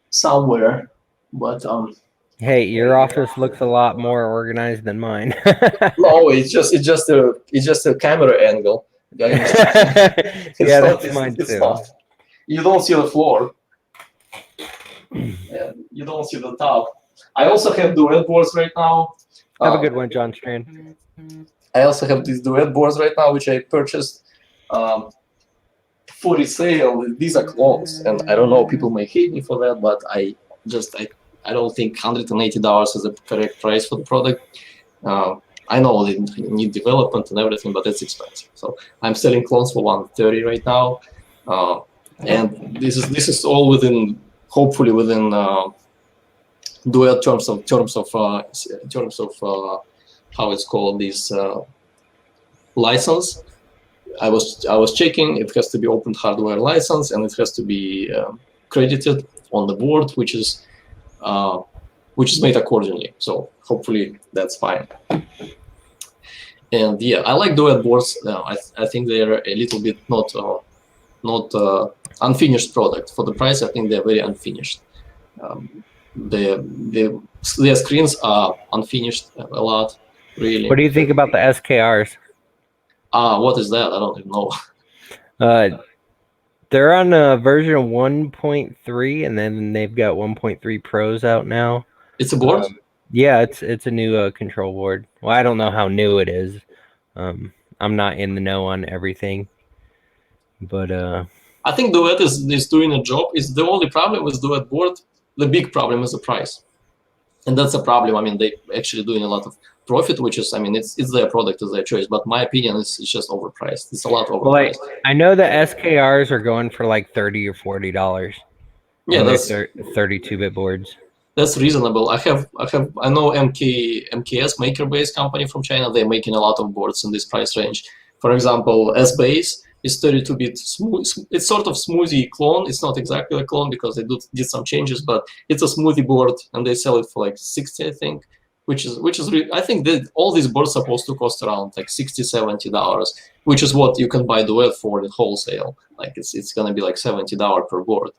somewhere, but Hey, your office looks a lot more organized than mine. No, it's just a camera angle. Yeah, that's mine too. Soft. You don't see the floor, and you don't see the top. I also have duet boards right now. Have a good one, John Strand. I also have these duet boards right now, which I purchased for resale. These are clones, and I don't know, people may hate me for that, but I don't think $180 is the correct price for the product. I know they need development and everything, but it's expensive. So I'm selling clones for $130 right now, and this is all within, hopefully within duet terms of how it's called, this license. I was checking. It has to be open hardware license, and it has to be credited on the board, which is made accordingly. So hopefully that's fine. And yeah, I like duet boards. I think they're a little bit not unfinished product for the price. I think they're very unfinished. Their screens are unfinished a lot. Really. What do you think about the SKRs? What is that? I don't even know. They're on version 1.3, and then they've got 1.3 Pros out now. It's a board? Yeah, it's a new control board. Well, I don't know how new it is. I'm not in the know on everything, but I think Duet is doing a job. It's the only problem with Duet board. The big problem is the price, and that's a problem. I mean, they actually doing a lot of profit, which is, I mean, it's their product, it's their choice. But my opinion is it's just overpriced. It's a lot overpriced. Well, I know the SKRs are going for like $30 or $40. Yeah, and that's they're 32-bit boards. that's reasonable. I know MKS MakerBase company from China. They're making a lot of boards in this price range. For example, S-Base is 32-bit smooth. It's sort of smoothie clone. It's not exactly a clone because they did some changes, but it's a smoothie board and they sell it for like 60, I think, which is I think that all these boards are supposed to cost around like $60-$70, which is what you can buy Duet for at wholesale. Like it's gonna be like $70 per board,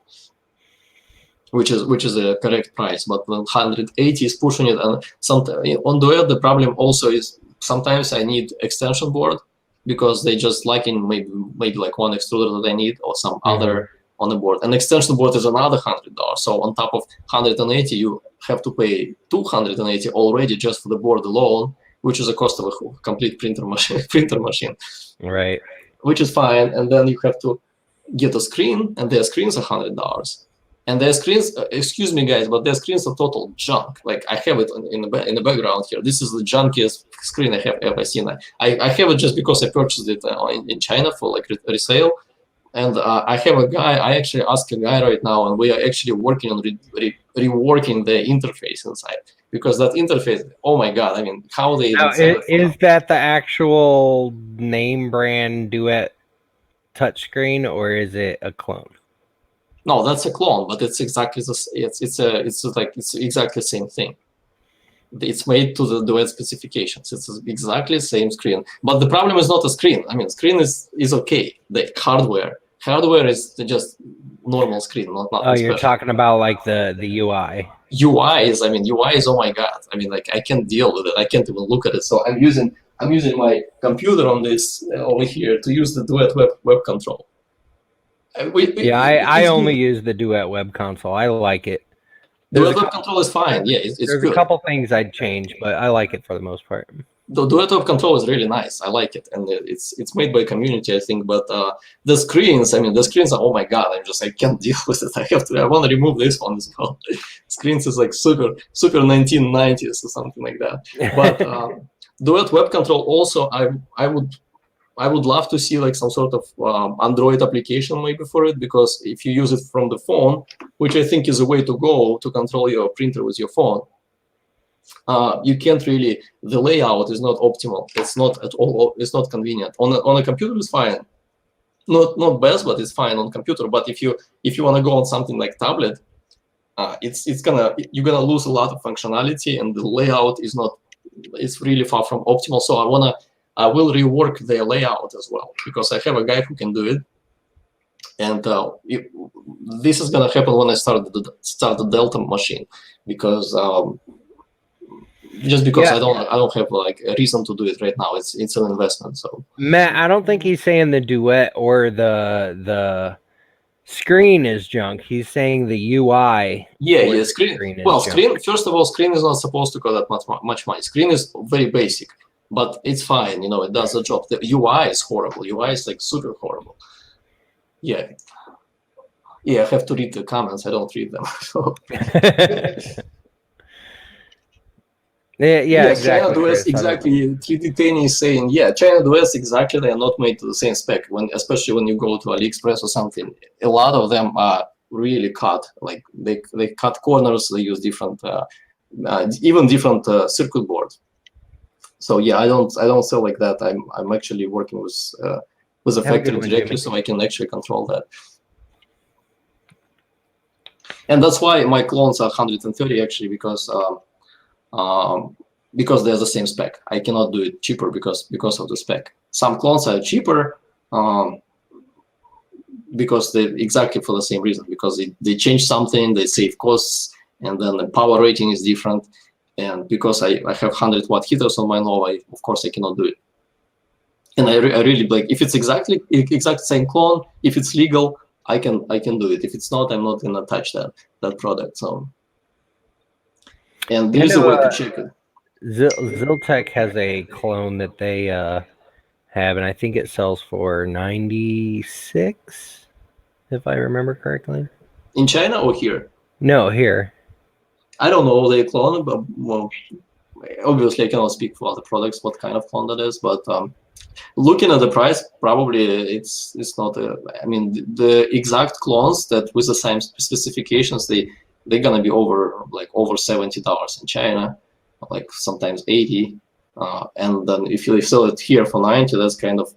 which is a correct price, but 180 is pushing it. And on Duet, the problem also is sometimes I need extension board because they just lacking maybe like one extruder that I need or some other on the board. An extension board is another $100. So on top of 180, you have to pay 280 already just for the board alone, which is a cost of a complete printer machine. Right. Which is fine. And then you have to get a screen, and their screens are $100. And their screens, excuse me, guys, but their screens are total junk. Like I have it in the background here. This is the junkiest screen I have ever seen. I have it just because I purchased it in China for like resale. And I have a guy. I actually asked a guy right now, and we are actually working on reworking the interface inside because that interface. Oh my god! I mean, how they now, is that the actual name brand Duet touchscreen, or is it a clone? No, that's a clone, but it's exactly it's exactly the same thing. It's made to the Duet specifications. It's exactly the same screen. But the problem is not a screen. I mean, screen is okay. The hardware is just normal screen, not Oh, you're special. talking about like the UI. UI is oh my god. I mean, like I can't deal with it. I can't even look at it. So I'm using my computer on this over here to use the Duet web control. I only use the Duet web console. I like it. Duet web control is fine. Yeah, it's there's good. A couple things I'd change, but I like it for the most part. The Duet web control is really nice. I like it, and it's made by community, I think. But the screens, are oh my god. I can't deal with it. I want to remove this one as well. Screens is like super 1990s or something like that. But Duet web control also, I would love to see like some sort of Android application maybe for it, because if you use it from the phone, which I think is a way to go to control your printer with your phone, you can't really, the layout is not optimal. It's not at all, it's not convenient. On a computer it's fine. Not best, but it's fine on computer. But if you want to go on something like tablet, you're gonna lose a lot of functionality, and the layout it's really far from optimal. So I will rework their layout as well, because I have a guy who can do it. And this is gonna happen when I start the Delta machine, because just because I don't have like a reason to do it right now. It's an investment. So Matt, I don't think he's saying the Duet or the screen is junk. He's saying the UI. Yeah, screen. Well, screen. First of all, screen is not supposed to cost that much money. Screen is very basic, but it's fine. It does the job. The UI is horrible. UI is like super horrible. Yeah. Yeah, I have to read the comments. I don't read them. So. Yeah, exactly. China Duets, exactly. 3D Tany is saying, yeah, China Duets, exactly. They are not made to the same spec. Especially when you go to AliExpress or something, a lot of them are really cut. Like they cut corners. They use different, even different circuit boards. So yeah, I don't sell like that. I'm actually working with a factory directly, so I can actually control that. And that's why my clones are 130 actually, because they're the same spec. I cannot do it cheaper because of the spec. Some clones are cheaper because they exactly for the same reason, because they change something, they save costs, and then the power rating is different. And because I have 100-watt heaters on my Nova, of course I cannot do it. And I really like, if it's exact same clone, if it's legal, I can do it. If it's not, I'm not gonna touch that product. So, and there's a way to check it. Ziltech has a clone that they have, and I think it sells for $96, if I remember correctly. In China or here? No, here. I don't know the clone, but well, obviously I cannot speak for other products what kind of clone that is, but Looking at the price, probably it's not a. I mean, the exact clones that with the same specifications, they're gonna be over $70 in China, like sometimes 80. And then if you sell it here for 90, that's kind of,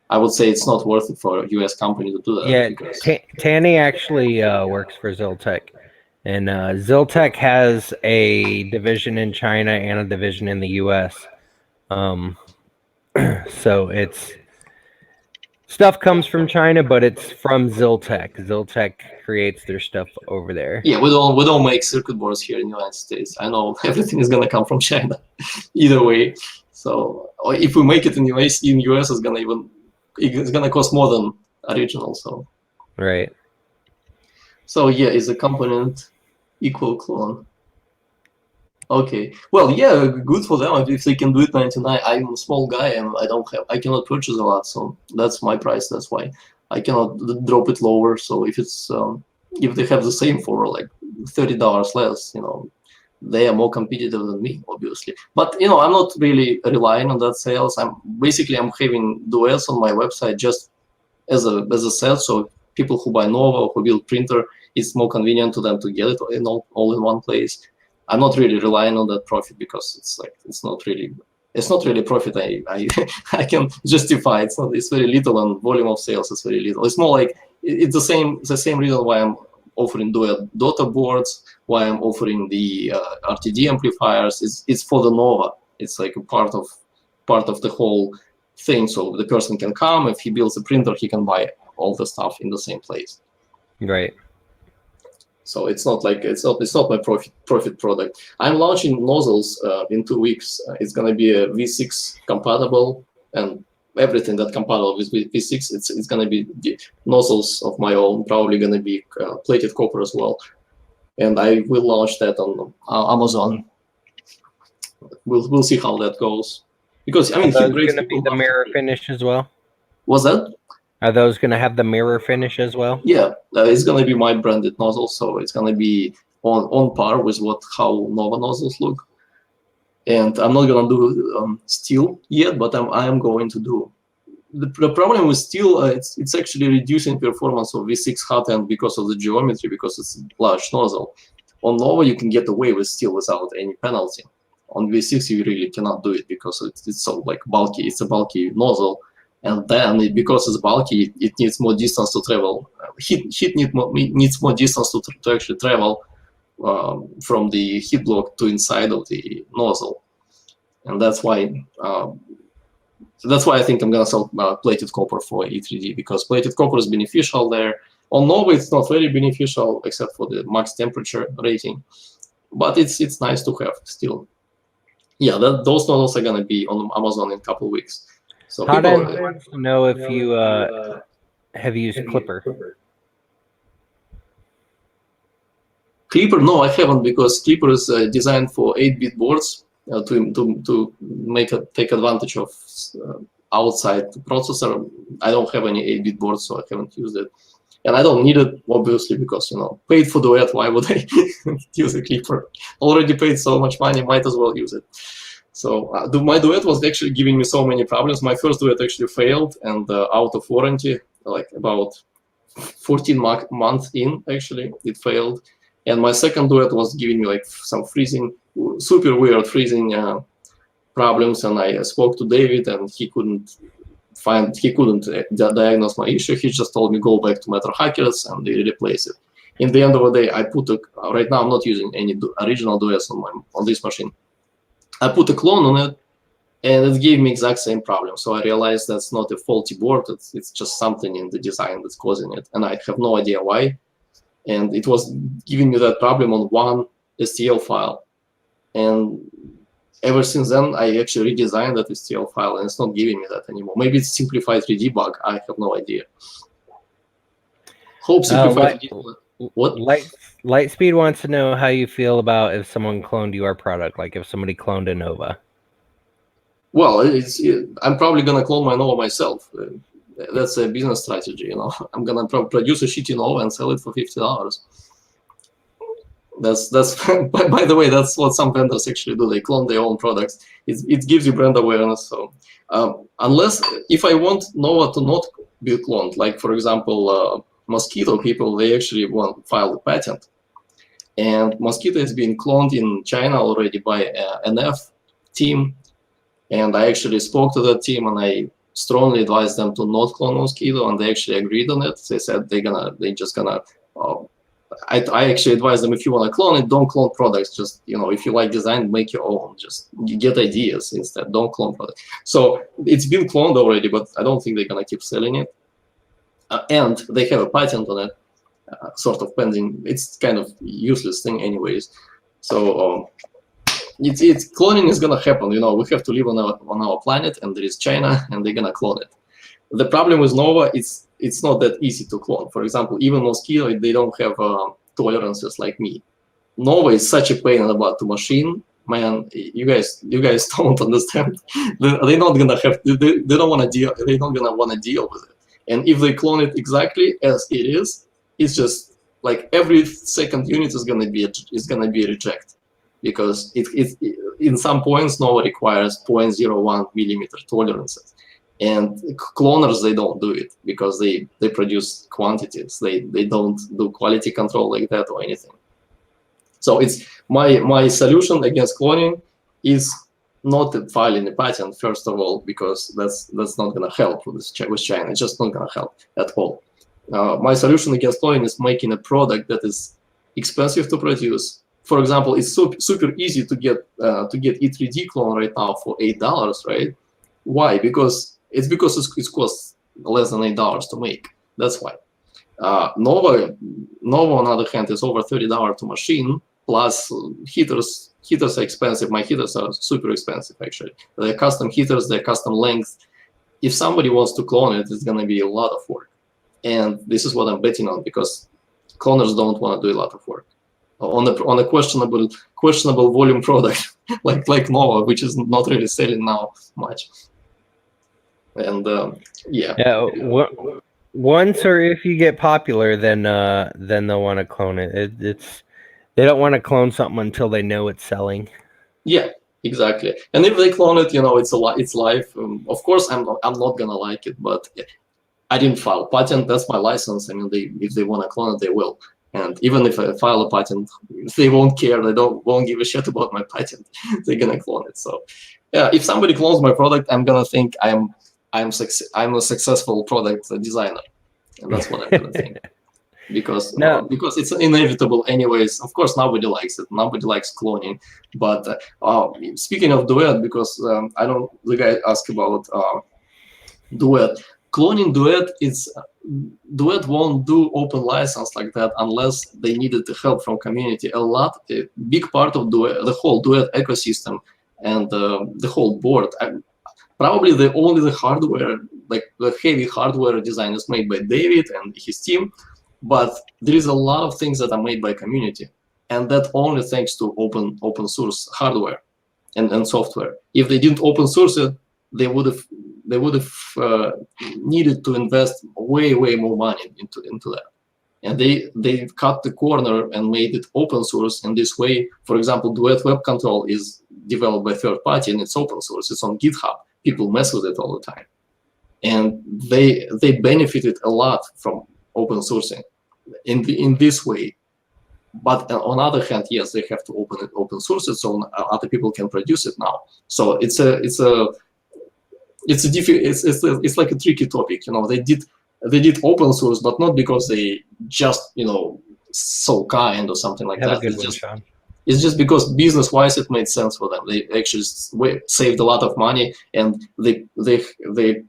I would say it's not worth it for a US company to do that. Yeah, because Tanny actually works for Ziltech, and Ziltech has a division in China and a division in the U.S. So it's stuff comes from China, but it's from Ziltech. Ziltech creates their stuff over there. Yeah, we don't make circuit boards here in the United States. I know everything is gonna come from China, either way. So if we make it in US, it's gonna cost more than original. So Right. So yeah, is a component equal clone? Okay. Well, yeah, good for them if they can do it 99. I'm a small guy and I cannot purchase a lot, so that's my price. That's why I cannot drop it lower. So if it's if they have the same for like $30 less, they are more competitive than me, obviously. But I'm not really relying on that sales. I'm having duets on my website just as a set. So people who buy Nova or who build printer, it's more convenient to them to get it all in one place. I'm not really relying on that profit because it's not really profit I can justify. It's very little, and volume of sales is very little. It's more like it's the same reason why I'm offering dual Dota boards, why I'm offering the RTD amplifiers. It's for the Nova. It's like a part of the whole thing. So the person can come, if he builds a printer, he can buy all the stuff in the same place. Right. So it's not my profit product. I'm launching nozzles in 2 weeks. It's gonna be a V6 compatible, and everything that compatible with V6. It's gonna be the nozzles of my own. Probably gonna be plated copper as well, and I will launch that on Amazon. We'll see how that goes. Because I mean, Are those going to be the mirror finish as well? Was that? Are those going to have the mirror finish as well? Yeah, it's going to be my branded nozzle, so it's going to be on par with how Nova nozzles look. And I'm not going to do steel yet, but I am going to do. The problem with steel, it's actually reducing performance of V6 hot end because of the geometry, because it's a large nozzle. On Nova, you can get away with steel without any penalty. On V6, you really cannot do it because it's so bulky. It's a bulky nozzle. And then, because it's bulky, it needs more distance to travel. Heat needs more distance to actually travel from the heat block to inside of the nozzle, and that's why I think I'm gonna sell plated copper for E3D, because plated copper is beneficial there. On Nova, it's not very beneficial except for the max temperature rating, but it's nice to have still. Yeah, those nozzles are gonna be on Amazon in a couple of weeks. So people wants to know if you have used Klipper. Klipper, no, I haven't, because Klipper is designed for 8-bit boards to take advantage of outside processor. I don't have any 8-bit boards, so I haven't used it, and I don't need it, obviously, because paid for duet. Why would I use a Klipper? Already paid so much money, might as well use it. So my duet was actually giving me so many problems. My first duet actually failed, and out of warranty, like about 14 months in, actually, it failed. And my second duet was giving me like some super weird freezing problems. And I spoke to David, and he couldn't diagnose my issue. He just told me go back to Metro Hackers and they replace it. In the end of the day, I put right now I'm not using any original duets on this machine. I put a clone on it, and it gave me exact same problem. So I realized that's not a faulty board. It's just something in the design that's causing it, and I have no idea why. And it was giving me that problem on one STL file. And ever since then, I actually redesigned that STL file, and it's not giving me that anymore. Maybe it's simplified 3D bug. I have no idea. Hope simplified 3D. What? Lightspeed wants to know how you feel about if someone cloned your product, like if somebody cloned a Nova. Well, I'm probably gonna clone my Nova myself. That's a business strategy, I'm gonna produce a shitty Nova and sell it for $50. That's by the way, that's what some vendors actually do. They clone their own products. It gives you brand awareness. So unless if I want Nova to not be cloned, like for example, Mosquitto people, they actually want file a patent, and Mosquitto has been cloned in China already by NF team, and I actually spoke to that team and I strongly advised them to not clone Mosquitto, and they actually agreed on it. They said they just gonna. I actually advise them, if you want to clone it, don't clone products. Just, if you like design, make your own. Just get ideas instead. Don't clone products. So it's been cloned already, but I don't think they're gonna keep selling it. And they have a patent on it, sort of pending. It's kind of useless thing, anyways. So it's cloning is gonna happen. We have to live on our planet, and there is China, and they're gonna clone it. The problem with Nova, it's not that easy to clone. For example, even Mosquitto, they don't have tolerances like me. Nova is such a pain in the butt to machine. Man, you guys don't understand. They're not gonna have. They don't want to deal. They're not gonna want to deal with it. And if they clone it exactly as it is, it's just like every second unit is gonna be a reject, because it in some points Nova requires 0.01 millimeter tolerances. And cloners, they don't do it because they produce quantities. They don't do quality control like that or anything. So it's my solution against cloning is not filing a patent, first of all, because that's not going to help with China. It's just not going to help at all. My solution against cloning is making a product that is expensive to produce. For example, it's super easy to get E3D clone right now for $8, right? Why? Because it costs less than $8 to make. That's why. Nova, on the other hand, is over $30 to machine. Plus heaters are expensive. My heaters are super expensive, actually. They're custom heaters. They're custom length. If somebody wants to clone it, it's going to be a lot of work. And this is what I'm betting on, because cloners don't want to do a lot of work on a questionable volume product like Nova, which is not really selling now much. And once, or if you get popular, then they'll want to clone it. They don't want to clone something until they know it's selling. Yeah, exactly. And if they clone it, it's live. Of course, I'm not gonna like it, but I didn't file patent. That's my license. I mean, if they want to clone it, they will. And even if I file a patent, they won't care. They won't give a shit about my patent. They're gonna clone it. So, yeah, if somebody clones my product, I'm gonna think I'm a successful product designer, and that's what I'm gonna think. Because it's inevitable anyways. Of course, nobody likes it. Nobody likes cloning. But speaking of Duet, because the guy asked about Duet. Cloning Duet won't do open license like that unless they needed the help from community. A big part of the whole Duet ecosystem and the whole board. Probably only the hardware, like the heavy hardware design, is made by David and his team. But there is a lot of things that are made by community, and that only thanks to open source hardware and software. If they didn't open source it, they would have needed to invest way more money into that. And they cut the corner and made it open source in this way. For example, Duet Web Control is developed by third party and it's open source. It's on GitHub. People mess with it all the time, and they benefited a lot from open sourcing in this way. But on the other hand, yes, they have to open source it so other people can produce it now. So it's like a tricky topic. They did open source, but not because they just so kind or something like that. It's just because business-wise it made sense for them. They actually saved a lot of money, and they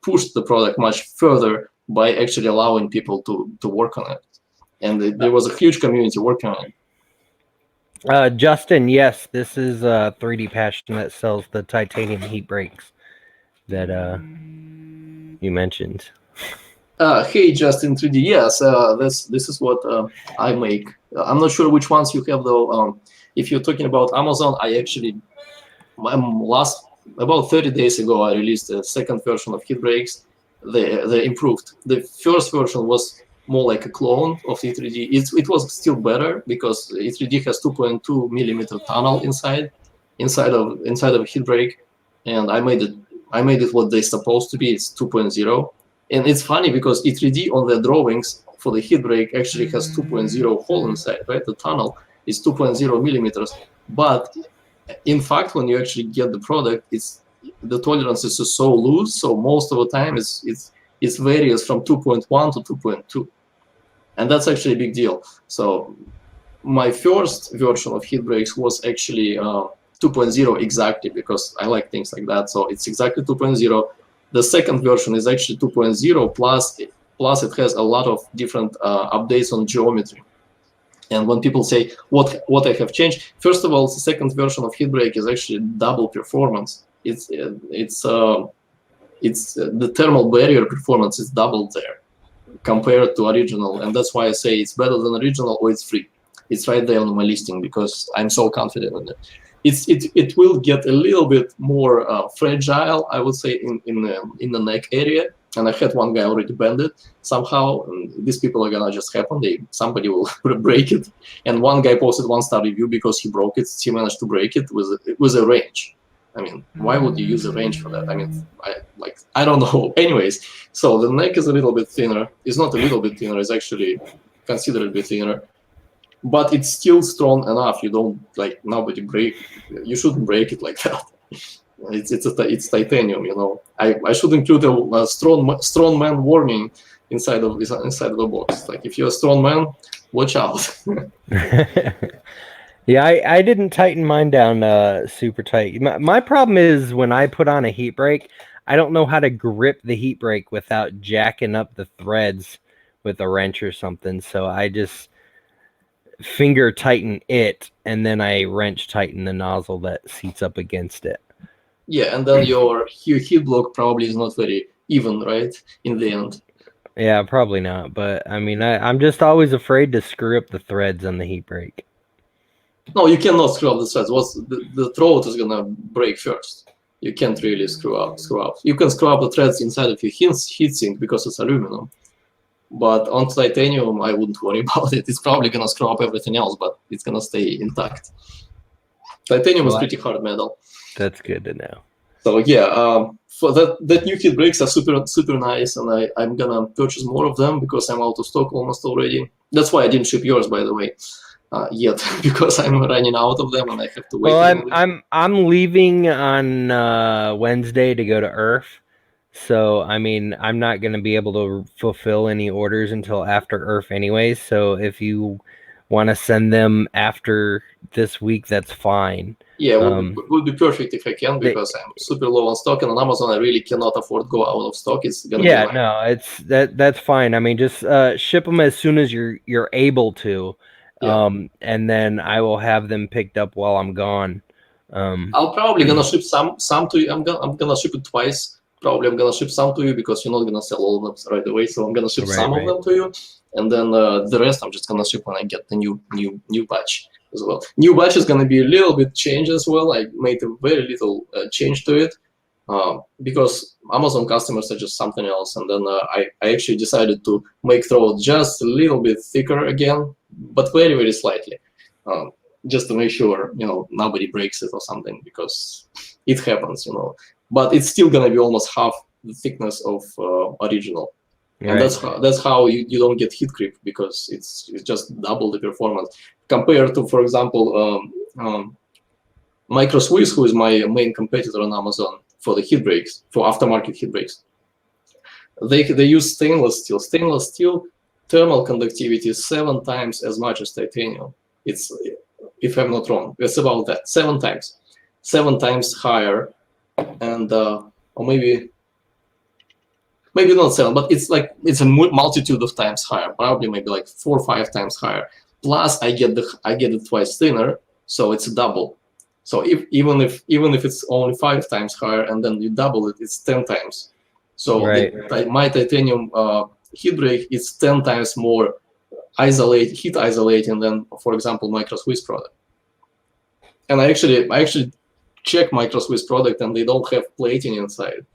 pushed the product much further by actually allowing people to work on it. And there was a huge community working on it. Justin, yes, this is 3D Passion that sells the titanium heat breaks that you mentioned. Hey, Justin, 3D, yes, this is what I make. I'm not sure which ones you have though. If you're talking about Amazon, about 30 days ago, I released a second version of heat breaks. They improved. The first version was more like a clone of E3D. It was still better because E3D has 2.2 millimeter tunnel inside of heat break, and I made it what they're supposed to be. It's 2.0, and it's funny because E3D on the drawings for the heat break actually has 2.0 hole inside, right? The tunnel is 2.0 millimeters, but in fact, when you actually get the product, the tolerance is so loose. So most of the time, it varies from 2.1 to 2.2, and that's actually a big deal. So my first version of heat breaks was actually 2.0 exactly, because I like things like that. So it's exactly 2.0. The second version is actually 2.0 plus it has a lot of different updates on geometry. And when people say what I have changed, first of all, the second version of Heatbreak is actually double performance. It's the thermal barrier performance is doubled there compared to original, and that's why I say it's better than original or it's free. It's right there on my listing because I'm so confident in it. It will get a little bit more fragile, I would say, in the neck area. And I had one guy already bend it somehow. And these people are gonna just happen. Somebody will break it. And one guy posted 1-star review because he broke it. He managed to break it with a wrench. I mean, why would you use a wrench for that? I mean, I don't know. Anyways, so the neck is a little bit thinner. It's not a little bit thinner. It's actually considerably thinner. But it's still strong enough. You don't nobody break. You shouldn't break it like that. It's titanium, you know. I should include a strong man warning inside of the box. Like, if you're a strong man, watch out. Yeah, I didn't tighten mine down super tight. My problem is when I put on a heat break, I don't know how to grip the heat break without jacking up the threads with a wrench or something. So I just finger tighten it, and then I wrench tighten the nozzle that seats up against it. Yeah, and then your heat block probably is not very even, right, in the end. Yeah, probably not. But I mean, I'm just always afraid to screw up the threads on the heat break. No, you cannot screw up the threads. The throat is gonna break first. You can't really screw up. You can screw up the threads inside of your heatsink because it's aluminum. But on titanium, I wouldn't worry about it. It's probably gonna screw up everything else, but it's gonna stay intact. Titanium is pretty hard metal. That's good to know. So yeah, for that new heat breaks are super nice, and I'm gonna purchase more of them because I'm out of stock almost already. That's why I didn't ship yours, by the way, yet, because I'm running out of them and I have to wait. Well, I'm leaving on Wednesday to go to Earth. So, I mean, I'm not going to be able to fulfill any orders until after Earth anyways. So, if you want to send them after this week, that's fine. Yeah, it would be perfect if I can, because I'm super low on stock, and on Amazon I really cannot afford to go out of stock. It's gonna be that's fine. I mean, just ship them as soon as you're able to, and then I will have them picked up while I'm gone. I'll probably gonna ship some to you. I'm gonna ship it twice. Probably I'm gonna ship some to you because you're not gonna sell all of them right away. So I'm gonna ship some of them to you, and then the rest I'm just gonna ship when I get the new batch as well. New batch is gonna be a little bit changed as well. I made a very little change to it because Amazon customers are just something else. And then I actually decided to make throat just a little bit thicker again, but very, very slightly, just to make sure, you know, nobody breaks it or something, because it happens, you know. But it's still gonna be almost half the thickness of original, and that's how you don't get heat creep, because it's just double the performance compared to, for example, Micro Swiss, who is my main competitor on Amazon for the heat breaks, for aftermarket heat breaks. They use stainless steel. Stainless steel thermal conductivity is 7 times as much as titanium. It's, if I'm not wrong, it's about that, 7 times higher. And or maybe not 7, but it's a multitude of times higher, probably maybe like 4 or 5 times higher. Plus I get it twice thinner, so it's a double. So even if it's only 5 times higher and then you double it, it's 10 times. So my titanium heat break is 10 times more heat isolating than, for example, Micro Swiss product. And I actually check Micro Swiss product, and they don't have plating inside.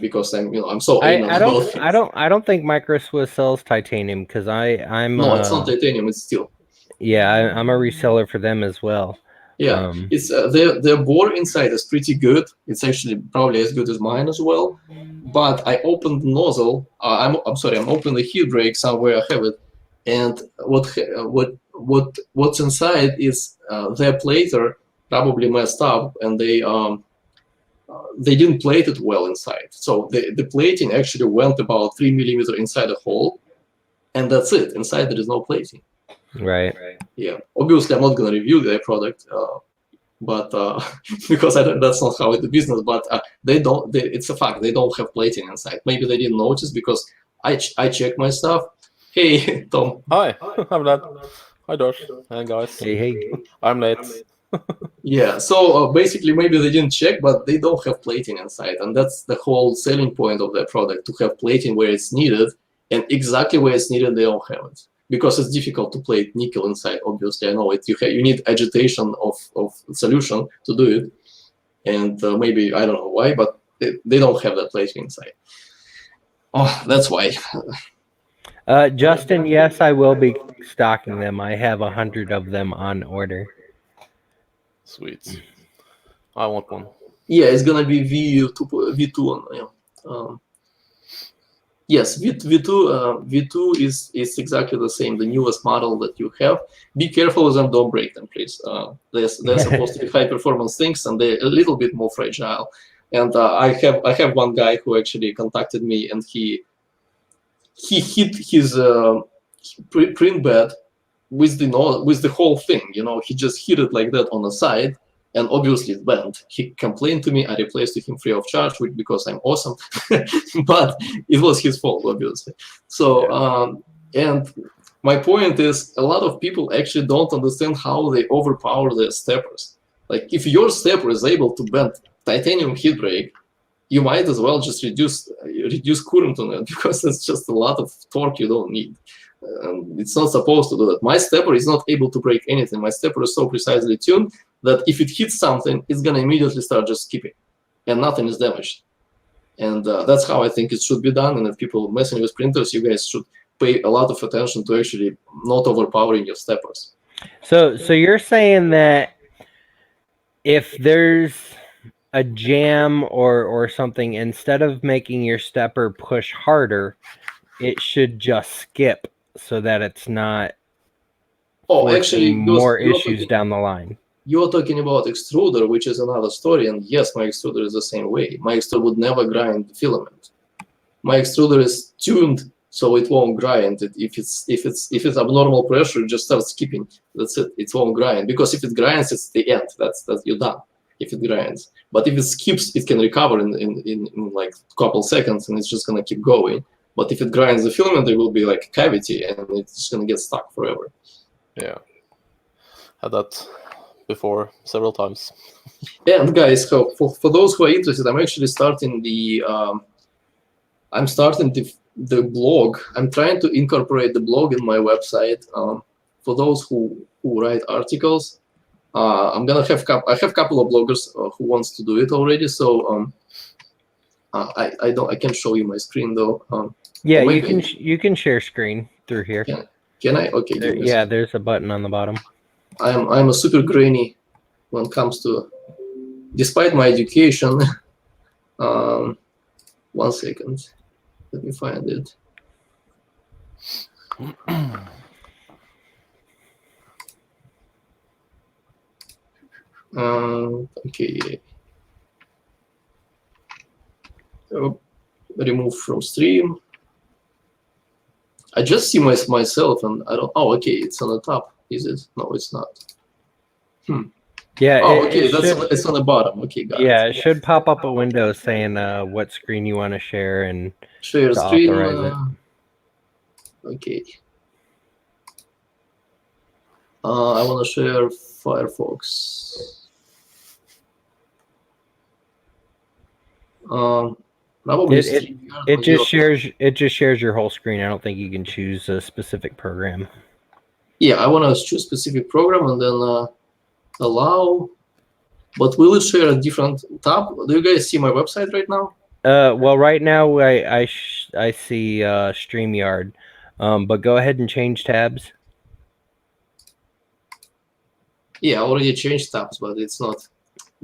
because I'm so anal about it. I don't think MicroSwiss sells titanium because I'm No, it's not titanium. It's steel. Yeah, I'm a reseller for them as well. Yeah, it's their bore inside is pretty good. It's actually probably as good as mine as well. But I opened the nozzle. I'm sorry. I'm opening the heat brake somewhere. I have it, and what's inside is their plater probably messed up, and they didn't plate it well inside. So the plating actually went about 3 millimeters inside the hole, and that's it. Inside there is no plating. Right. Yeah. Obviously, I'm not going to review their product, but because that's not how it's the business. But they don't. It's a fact. They don't have plating inside. Maybe they didn't notice because I check my stuff. Hey, Tom. Hi, I'm Vlad. Hi, Josh. Hey, guys. Hey. I'm late. Yeah. So basically, maybe they didn't check, but they don't have plating inside, and that's the whole selling point of their product: to have plating where it's needed, and exactly where it's needed, they don't have it. Because it's difficult to plate nickel inside. Obviously, I know it. You need agitation of solution to do it, and maybe I don't know why, but they don't have that plating inside. Oh, that's why. Justin, yes, I will be stocking them. I have 100 of them on order. Sweet. I want one. Yeah, it's gonna be V2. Yes, V2 is exactly the same, the newest model that you have. Be careful with them, don't break them, please. They're supposed to be high performance things, and they're a little bit more fragile. And I have one guy who actually contacted me, and he hit his print bed with the whole thing. He just hit it like that on the side. And obviously it bent. He complained to me. I replaced him free of charge because I'm awesome. But it was his fault, obviously. So, and my point is, a lot of people actually don't understand how they overpower their steppers. Like, if your stepper is able to bend titanium heat brake, you might as well just reduce current on it, because it's just a lot of torque you don't need. It's not supposed to do that. My stepper is not able to break anything. My stepper is so precisely tuned that if it hits something, it's going to immediately start just skipping, and nothing is damaged. And that's how I think it should be done. And if people messing with printers, you guys should pay a lot of attention to actually not overpowering your steppers. So you're saying that if there's a jam or something, instead of making your stepper push harder, it should just skip so that it's not actually more issues down the line. You're talking about extruder, which is another story. And yes, my extruder is the same way. My extruder would never grind the filament. My extruder is tuned so it won't grind. If it's abnormal pressure, it just starts skipping. That's it. It won't grind, because if it grinds, it's the end. That's you're done. If it grinds, but if it skips, it can recover in like a couple seconds, and it's just gonna keep going. But if it grinds the filament, there will be like a cavity, and it's just gonna get stuck forever. Yeah, had that before several times. And guys, for those who are interested, I'm actually starting the blog. I'm trying to incorporate the blog in my website. For those who write articles, I'm gonna have I have a couple of bloggers who wants to do it already. So I can't show you my screen though. Yeah, you can share screen through here. Can I? Okay. Yeah, there's a button on the bottom. I'm a super grainy when it comes to, despite my education. 1 second, let me find it. Okay. So, remove from stream. I just see myself, and I don't. Oh, okay, it's on the top. Is it? No, it's not. Yeah. Oh, okay, it's on the bottom. Okay, got it. It should pop up a window saying what screen you want to share and share screen. Authorize it. Okay. I want to share Firefox. Probably it just shares your whole screen. I don't think you can choose a specific program. Yeah, I want to choose specific program and then allow. But will it share a different tab? Do you guys see my website right now? Well, right now I see StreamYard, but go ahead and change tabs. Yeah, I already changed tabs, but it's not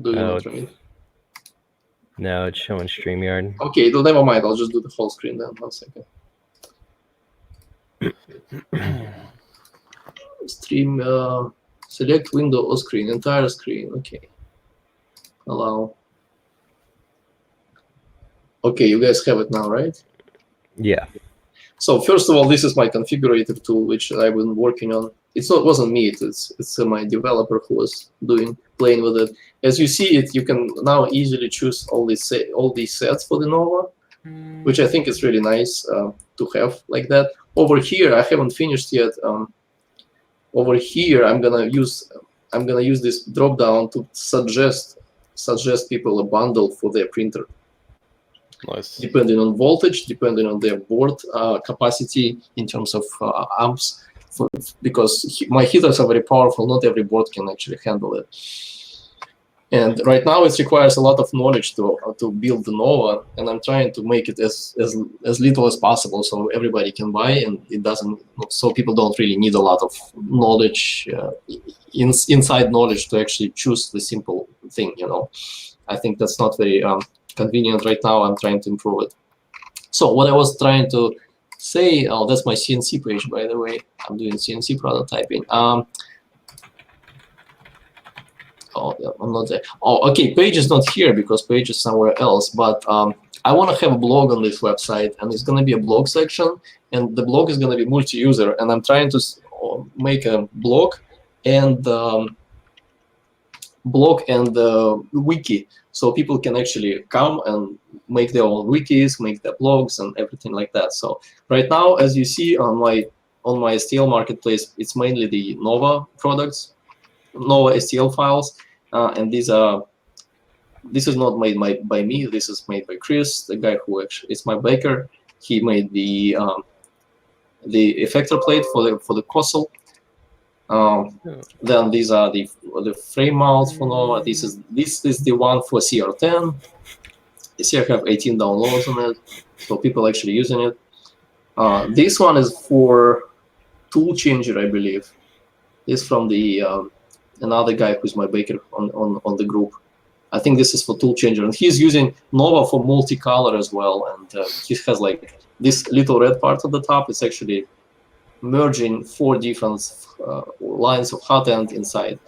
doing Oh, it right. No, it's showing StreamYard. Okay, well, never mind. I'll just do the whole screen then. 1 second. Stream, select window or screen, entire screen. Okay. Allow. Okay, you guys have it now, right? Yeah. So first of all, this is my configurator tool, which I've been working on. Wasn't me. It's my developer who was playing with it. As you see it, you can now easily choose all these sets for the Nova, which I think is really nice to have like that. Over here, I haven't finished yet. Over here, I'm gonna use this drop down to suggest people a bundle for their printer. Nice. Depending on voltage, depending on their board capacity in terms of amps, because my heaters are very powerful. Not every board can actually handle it. And right now, it requires a lot of knowledge to build the Nova, and I'm trying to make it as little as possible, so everybody can buy, and it doesn't. So people don't really need a lot of knowledge, inside knowledge, to actually choose the simple thing. You know, I think that's not very convenient right now. I'm trying to improve it. So what I was trying to say, oh, that's my CNC page, by the way. I'm doing CNC prototyping. Oh, I'm not there. Oh, okay, Page is not here because Page is somewhere else. But I want to have a blog on this website, and it's going to be a blog section, and the blog is going to be multi-user. And I'm trying to make a blog and wiki, so people can actually come and make their own wikis, make their blogs, and everything like that. So right now, as you see on my STL marketplace, it's mainly the Nova products, Nova STL files, and this is not made by me. This is made by Chris, the guy who actually is my baker. He made the effector plate for the console. Then these are the frame mounts for Nova. This is the one for CR10. You see, I have 18 downloads on it, so people actually using it. This one is for Tool Changer, I believe. This is from the another guy who's my baker on the group. I think this is for Tool Changer, and he's using Nova for multicolor as well. And he has like this little red part at the top. It's actually merging 4 different lines of hot end inside.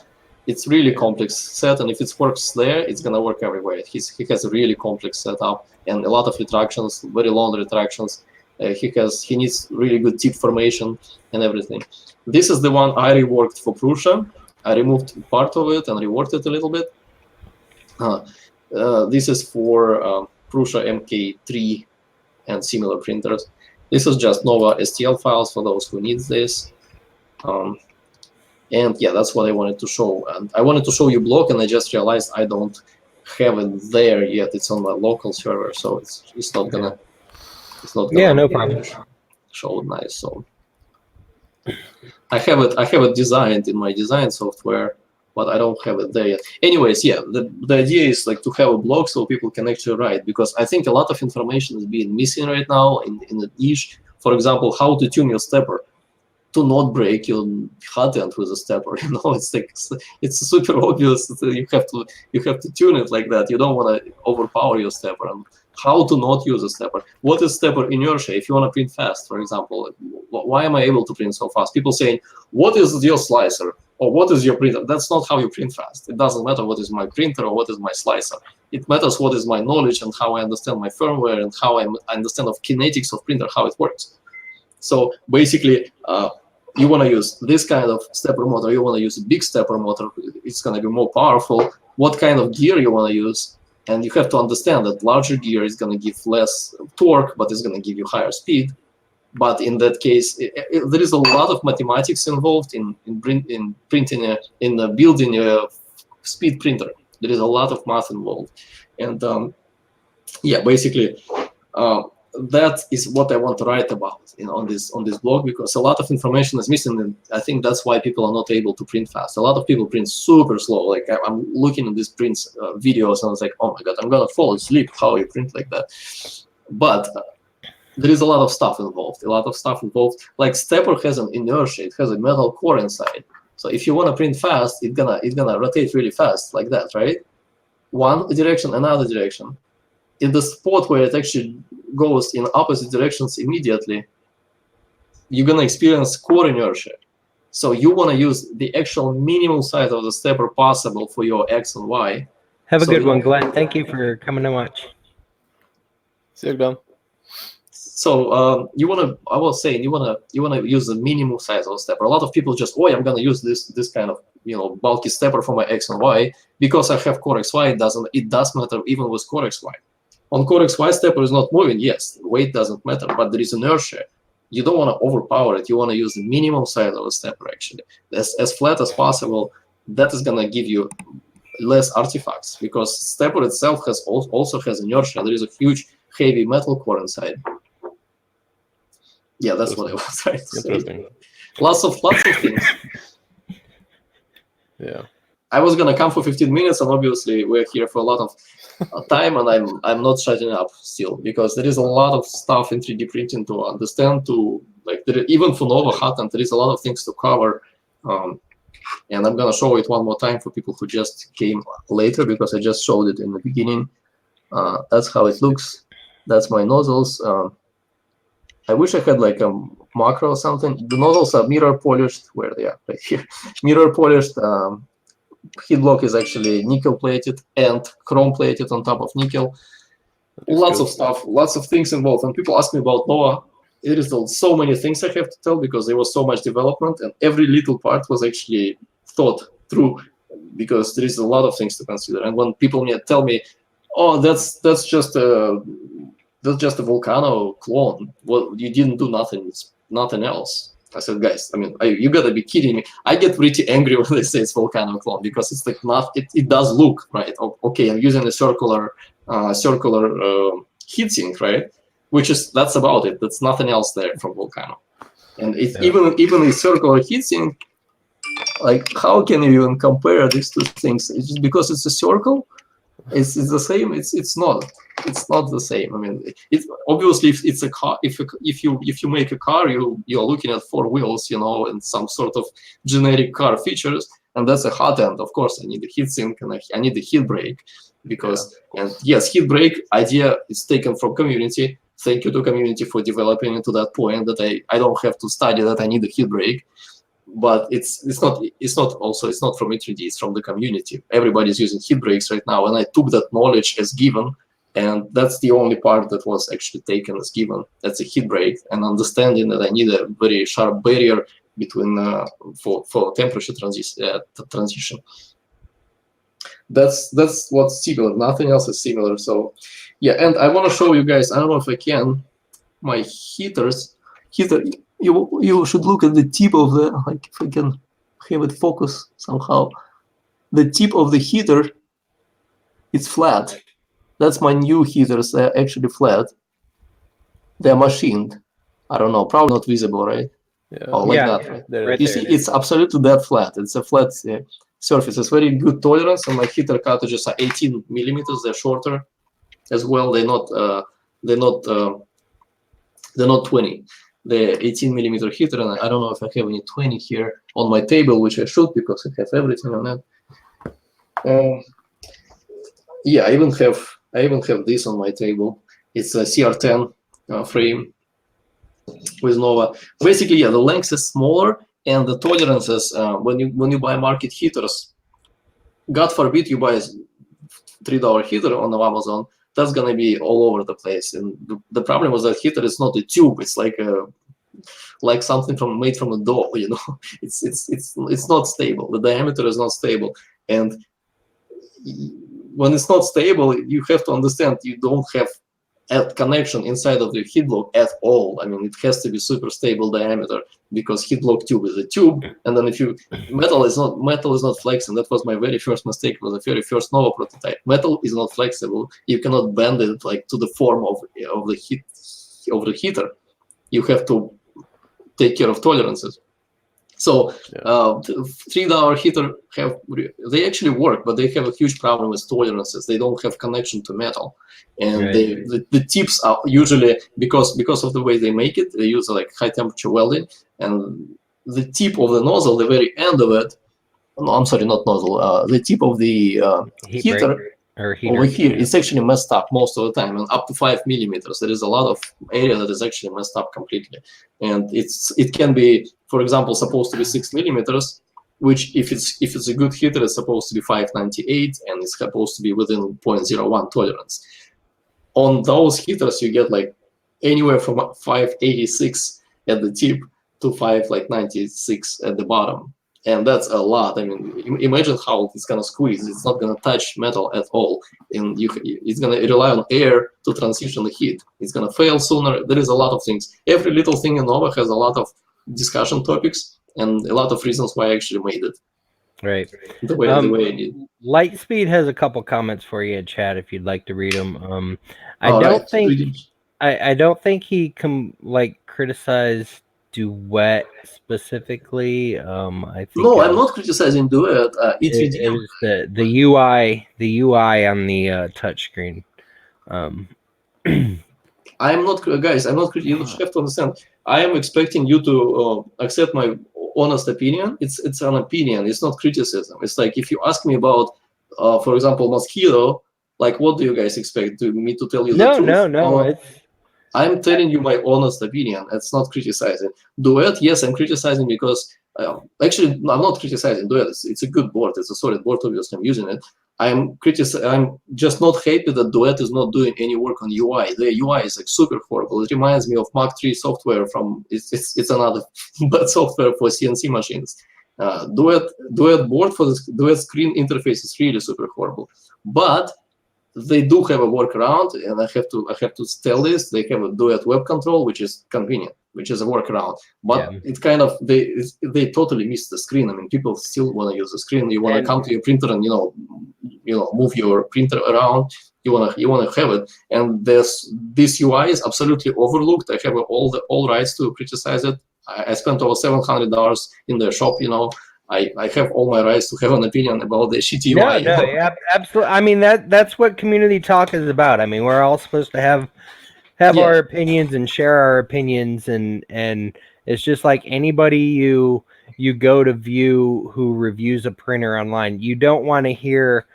It's really complex set, and if it works there, it's gonna work everywhere. He has a really complex setup and a lot of retractions, very long retractions. He needs really good tip formation and everything. This is the one I reworked for Prusa. I removed part of it and reworked it a little bit. This is for Prusa MK3 and similar printers. This is just Nova STL files for those who need this. And yeah, that's what I wanted to show. And I wanted to show you blog, and I just realized I don't have it there yet. It's on my local server, so it's not gonna. It's not gonna. Yeah, no problem. Show it nice. So I have it designed in my design software, but I don't have it there yet. Anyways, yeah, the idea is like to have a blog so people can actually write, because I think a lot of information is being missing right now in the niche. For example, how to tune your stepper to not break your hot end with a stepper. You know, it's like it's super obvious. You have to tune it like that. You don't want to overpower your stepper. And how to not use a stepper. What is stepper inertia? If you want to print fast, for example, why am I able to print so fast? People saying, what is your slicer? Or what is your printer? That's not how you print fast. It doesn't matter what is my printer or what is my slicer. It matters what is my knowledge and how I understand my firmware and how I understand of kinetics of printer, how it works. So basically, you want to use this kind of stepper motor. You want to use a big stepper motor. It's going to be more powerful. What kind of gear you want to use? And you have to understand that larger gear is going to give less torque, but it's going to give you higher speed. But in that case, there is a lot of mathematics involved in building a speed printer. There is a lot of math involved, and yeah, basically, that is what I want to write about on this blog, because a lot of information is missing, and I think that's why people are not able to print fast. A lot of people print super slow. Like I'm looking at these prints videos, and I was like, oh my god, I'm gonna fall asleep. How you print like that? But there is a lot of stuff involved. Like stepper has an inertia. It has a metal core inside. So if you want to print fast, it's gonna rotate really fast like that, right? One direction, another direction. In the spot where it actually goes in opposite directions immediately, you're gonna experience core inertia. So you want to use the actual minimum size of the stepper possible for your X and Y. Have a So good one, Glenn. Thank you for coming to watch. See you, Glenn. So I was saying you wanna use the minimum size of the stepper. A lot of people just, I'm gonna use this kind of bulky stepper for my X and Y because I have Core XY. It does matter even with Core XY. On Core XY, stepper is not moving. Yes, weight doesn't matter, but there is inertia. You don't want to overpower it. You want to use the minimum size of a stepper actually, as flat as possible. That is gonna give you less artifacts because stepper itself also has inertia. There is a huge heavy metal core inside. Yeah, that's what I was trying to say. Lots of things. Yeah. I was gonna come for 15 minutes, and obviously we're here for a lot of time, and I'm not shutting up still because there is a lot of stuff in 3D printing to understand. Even for Nova Hotend, there is a lot of things to cover, and I'm gonna show it one more time for people who just came later because I just showed it in the beginning. That's how it looks. That's my nozzles. I wish I had like a macro or something. The nozzles are mirror polished. Where they are? Right here. Mirror polished. Heat block is actually nickel plated and chrome plated on top of nickel. Lots of stuff, lots of things involved. And people ask me about Nova. There is so many things I have to tell because there was so much development, and every little part was actually thought through because there is a lot of things to consider. And when people tell me, "Oh, that's just a Volcano clone. Well, you didn't do nothing else." I said, guys, I mean, you gotta be kidding me. I get pretty angry when they say it's Volcano clone because it's like it does look right. Okay, I'm using a circular heatsink, right? That's about it. That's nothing else there from Volcano. And even a circular heatsink, like how can you even compare these two things? It's just because it's a circle. It's the same. It's not. It's not the same. I mean, it's obviously if it's a car. If you make a car, you're looking at 4 wheels, and some sort of generic car features, and that's a hot end. Of course, I need the heat sink and I need the heat brake because and yes, heat brake idea is taken from community. Thank you to community for developing it to that point that I don't have to study that I need a heat brake. But it's not from E3D, it's from the community. Everybody's using heat brakes right now, and I took that knowledge as given, and that's the only part that was actually taken as given. That's a heat brake, and understanding that I need a very sharp barrier between for temperature transition. That's what's similar. Nothing else is similar. So yeah, and I want to show you guys. I don't know if I can. My heater. You should look at the tip of the, like if I can have it focus somehow. The tip of the heater, it's flat. That's my new heaters. They're actually flat. They're machined. I don't know, probably not visible, right? Yeah. Oh, like that. Right? Right You there. see, it's absolutely that flat. It's a flat surface. It's very good tolerance, and my heater cartridges are 18 millimeters. They're shorter as well. They're not 20. The 18 millimeter heater, and I don't know if I have any 20 here on my table, which I should because I have everything on that. Yeah, I even have this on my table. It's a CR10 frame with Nova. Basically, yeah, the length is smaller, and the tolerances when you buy market heaters, God forbid you buy a $3 heater on Amazon. That's gonna be all over the place, and the problem was that heater is not a tube; it's like something made from a dough. It's not stable. The diameter is not stable, and when it's not stable, you have to understand you don't have a connection inside of the heat block at all. I mean, it has to be super stable diameter because heat block tube is a tube, and then metal is not flexing. That was my very first mistake. It was the very first Nova prototype. Metal is not flexible. You cannot bend it like to the form of the the heater, you have to take care of tolerances. So $3 heater they actually work, but they have a huge problem with tolerances. They don't have connection to metal, and the tips are usually because of the way they make it. They use like high temperature welding, and the tip of the nozzle, the very end of it. No, I'm sorry, not nozzle. The tip of the heater. Over here, it's actually messed up most of the time, and up to 5 millimeters. There is a lot of area that is actually messed up completely, and it can be, for example, supposed to be 6 millimeters, which if it's a good heater, it's supposed to be 598, and it's supposed to be within 0.01 tolerance. On those heaters, you get like anywhere from 586 at the tip to 596 at the bottom. And that's a lot. I mean, imagine how it's gonna squeeze. It's not gonna touch metal at all, and it's gonna rely on air to transition the heat. It's gonna fail sooner. There is a lot of things. Every little thing in Nova has a lot of discussion topics and a lot of reasons why I actually made it. Right. The way I did. Lightspeed has a couple comments for you in chat if you'd like to read them. I don't think he criticized Duet specifically. I think no, I'm not criticizing Duet. It was the UI on the touchscreen. I'm not, guys. I'm not. You have to understand. I am expecting you to accept my honest opinion. It's an opinion. It's not criticism. It's like if you ask me about, for example, Mosquito. Like, what do you guys expect me to tell you the truth? No. I'm telling you my honest opinion. It's not criticizing. Duet, yes, I'm criticizing because actually I'm not criticizing Duet. It's a good board. It's a solid board. Obviously, I'm using it. I'm just not happy that Duet is not doing any work on UI. The UI is like super horrible. It reminds me of Mach 3 software from it's another bad software for CNC machines. Duet board for the Duet screen interface is really super horrible, but they do have a workaround, and I have to tell this. They have a Duet web control, which is convenient, which is a workaround. But it's kind of they totally miss the screen. I mean, people still want to use the screen. You want to come to your printer and move your printer around. You want to have it. And this UI is absolutely overlooked. I have all rights to criticize it. I spent over $700 in their shop. I have all my rights to have an opinion about the shitty UI. Yeah, absolutely. I mean, that's what community talk is about. I mean, we're all supposed to have our opinions and share our opinions, and it's just like anybody you go to view who reviews a printer online. You don't want to hear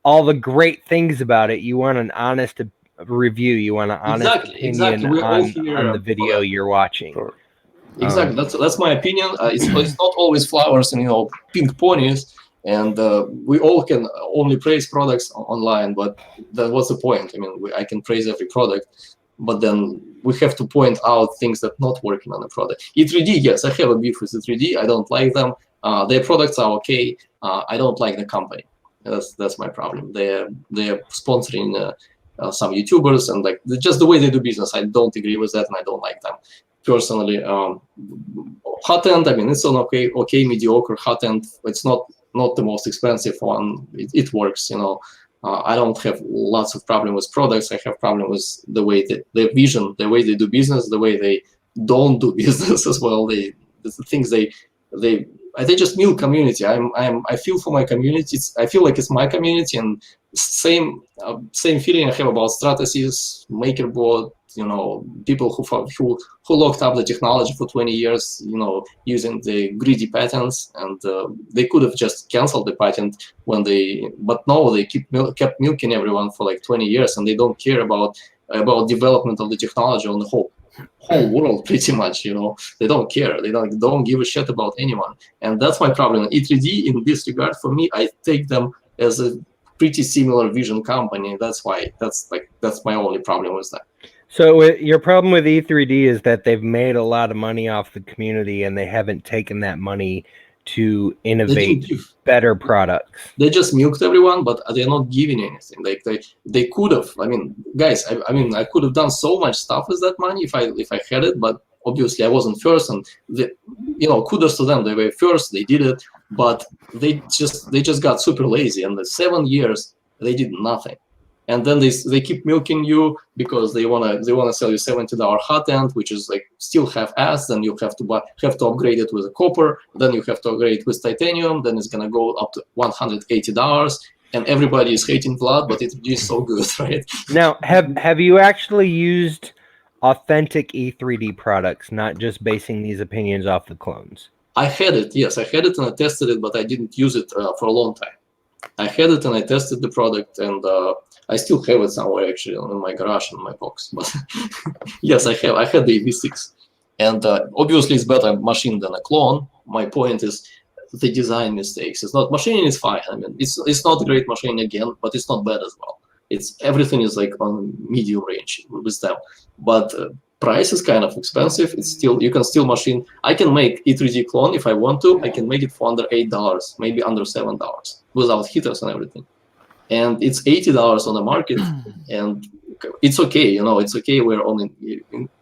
all the great things about it. You want an honest review. You want an honest opinion on the video you're watching. Exactly, that's my opinion. It's not always flowers and pink ponies, and we all can only praise products online. But what's the point? I mean, I can praise every product, but then we have to point out things that not working on the product. E3D, yes, I have a beef with E3D. I don't like them. Their products are okay. I don't like the company. That's my problem. They're sponsoring some YouTubers, and like just the way they do business, I don't agree with that, and I don't like them. Personally, hot end. I mean, it's an okay, mediocre hot end. It's not the most expensive one. It works. I don't have lots of problem with products. I have problem with the way that their vision, the way they do business, the way they don't do business as well. The things they just milk community. I feel for my community. I feel like it's my community, and same feeling I have about Stratasys, MakerBot. People who locked up the technology for 20 years, using the greedy patents, and they could have just canceled the patent but no, they kept milking everyone for like 20 years, and they don't care about development of the technology on the whole world, pretty much. They don't care. They don't give a shit about anyone, and that's my problem. E3D, in this regard, for me, I take them as a pretty similar vision company. That's my only problem with that. So your problem with E3D is that they've made a lot of money off the community, and they haven't taken that money to innovate better products. They just milked everyone, but they're not giving anything. Like they could have. I mean, guys, I could have done so much stuff with that money if I had it, but obviously I wasn't first, and kudos to them. They were first. They did it, but they just got super lazy. And the 7 years they did nothing. and then they keep milking you because they wanna sell you $70 hot end, which is like still half-assed. Then you have to upgrade it with a copper. Then you have to upgrade it with titanium. Then it's gonna go up to $180. And everybody is hating Vlad, but it is so good, right? Now, have you actually used authentic E3D products, not just basing these opinions off the clones? I had it, yes, I had it and I tested it, but I didn't use it for a long time. I had it and I tested the product, and I still have it somewhere actually in my garage in my box. But yes, I had the EV6, and obviously it's better machine than a clone. My point is the design mistakes. It's not machining is fine. I mean, it's not a great machine again, but it's not bad as well. It's everything is like on medium range with them, but price is kind of expensive. It's still, you can still machine. I can make E3D clone if I want to. I can make it for under $8, maybe under $7 without heaters and everything, and it's $80 on the market, and it's okay. You know, it's okay. We're only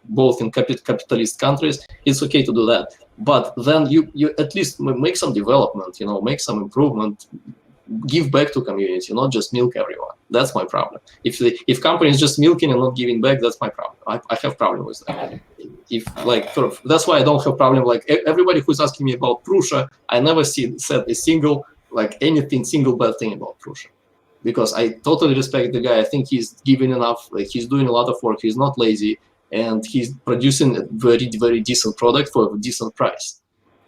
both in capitalist countries. It's okay to do that. But then you at least make some development, you know, make some improvement, give back to community, not just milk everyone. That's my problem. If companies just milking and not giving back, that's my problem. I have problem with that. If like that's why I don't have problem. Like everybody who's asking me about Prusa, I never said a single single bad thing about Prusa, because I totally respect the guy. I think he's giving enough. Like he's doing a lot of work. He's not lazy. And he's producing a very, very decent product for a decent price.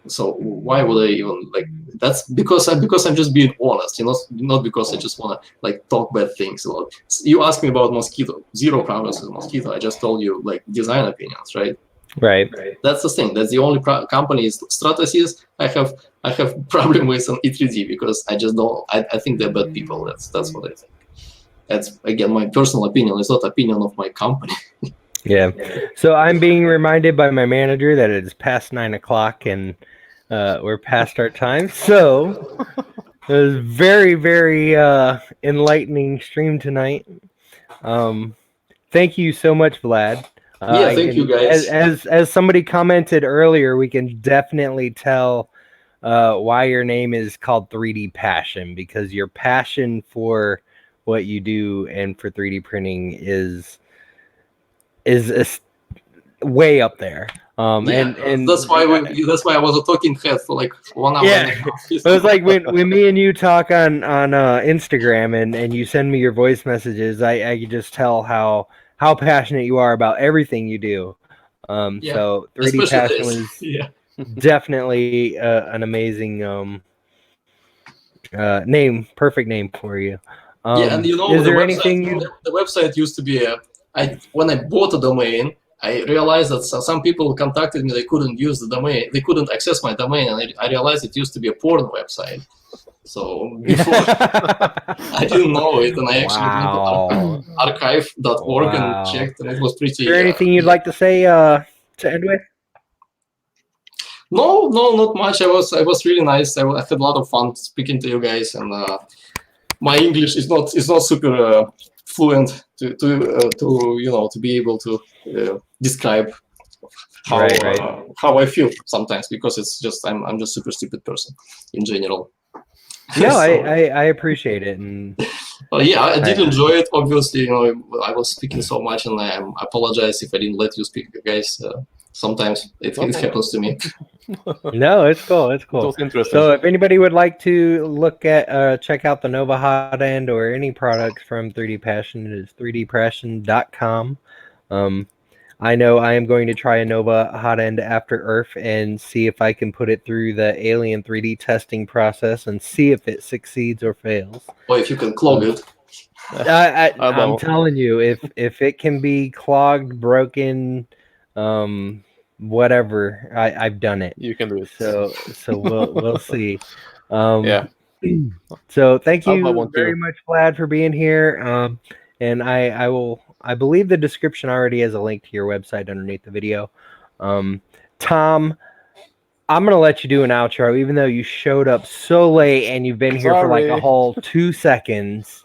So why would I even like? That's because I'm just being honest, you know, not because I just want to like talk bad things about. You asked me about Mosquito, zero problems with Mosquito. I just told you like design opinions, right? Right. That's the thing. That's the only company is Stratasys. I have problem with an E3D because I just don't. I think they're bad people. That's what I think. That's again my personal opinion. It's not opinion of my company. Yeah. So I'm being reminded by my manager that it is past 9 o'clock and we're past our time. So it was very, very enlightening stream tonight. Thank you so much, Vlad. Yeah, thank you guys. As somebody commented earlier, we can definitely tell why your name is called 3D Passion, because your passion for what you do and for 3D printing is way up there. And that's why I was a talking head for like 1 hour. Yeah, it was like when me and you talk on Instagram and you send me your voice messages, I could just tell how passionate you are about everything you do. So 3D Passion was definitely an amazing name, perfect name for you. And you know, is there anything the website used to be when I bought a domain, I realized that some people contacted me. They couldn't use the domain. They couldn't access my domain, and I realized it used to be a porn website. So before I didn't know it, and I actually went to archive.org and checked, and it was pretty. Is there anything you'd like to say to end with? No, not much. It was really nice. I had a lot of fun speaking to you guys, and my English is not super fluent to you know, to be able to describe how I feel sometimes, because it's just I'm just super stupid person in general. No, so, I appreciate it, and yeah, I did enjoy it. Obviously, you know, I was speaking so much, and I apologize if I didn't let you speak, guys. Sometimes it happens to me. No, it's cool. It's cool. It's interesting. So if anybody would like to look at, check out the Nova Hot End or any products from 3D Passion, it is 3dpassion.com. I know I am going to try a Nova Hot End after Earth and see if I can put it through the Alien 3D testing process and see if it succeeds or fails. Or if you can clog it. I'm telling you, if it can be clogged, broken, whatever, I've done it. You can do it. So we'll see. Yeah. So thank you very much, Vlad, for being here. And I believe the description already has a link to your website underneath the video. Tom, I'm going to let you do an outro, even though you showed up so late and you've been here for like a whole 2 seconds.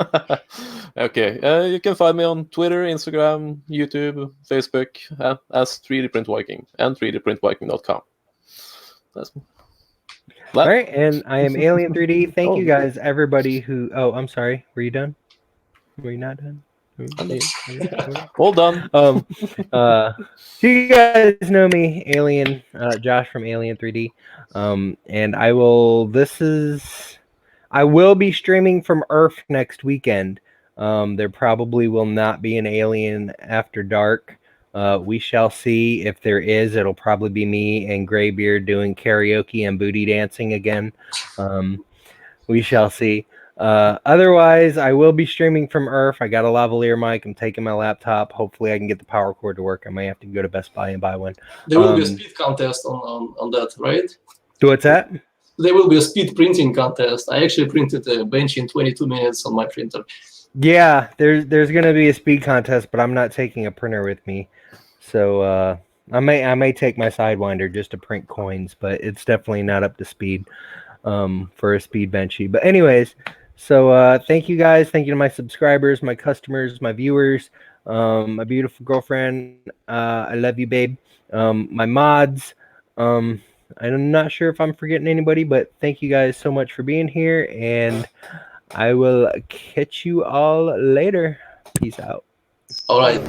Okay. You can find me on Twitter, Instagram, YouTube, Facebook, as 3D Print Viking and 3dprintviking.com. That's all right. And I am Alien 3D. Thank you guys, everybody who... Oh, I'm sorry. Were you done? Were you not done? All done. So you guys know me, Alien, Josh from Alien 3D. And I will be streaming from Earth next weekend. There probably will not be an Alien After Dark. We shall see. If there is, it'll probably be me and Graybeard doing karaoke and booty dancing again. We shall see. Otherwise, I will be streaming from Earth. I got a lavalier mic. I'm taking my laptop. Hopefully, I can get the power cord to work. I may have to go to Best Buy and buy one. There will be a speed contest on that, right? What's that? There will be a speed printing contest. I actually printed a bench in 22 minutes on my printer. Yeah, there's gonna be a speed contest, but I'm not taking a printer with me. So I may take my Sidewinder just to print coins, but it's definitely not up to speed for a speed benchy. But anyways, so thank you guys. Thank you to my subscribers, my customers, my viewers, my beautiful girlfriend. I love you, babe. My mods. I'm not sure if I'm forgetting anybody, but thank you guys so much for being here, and I will catch you all later. Peace out. All right.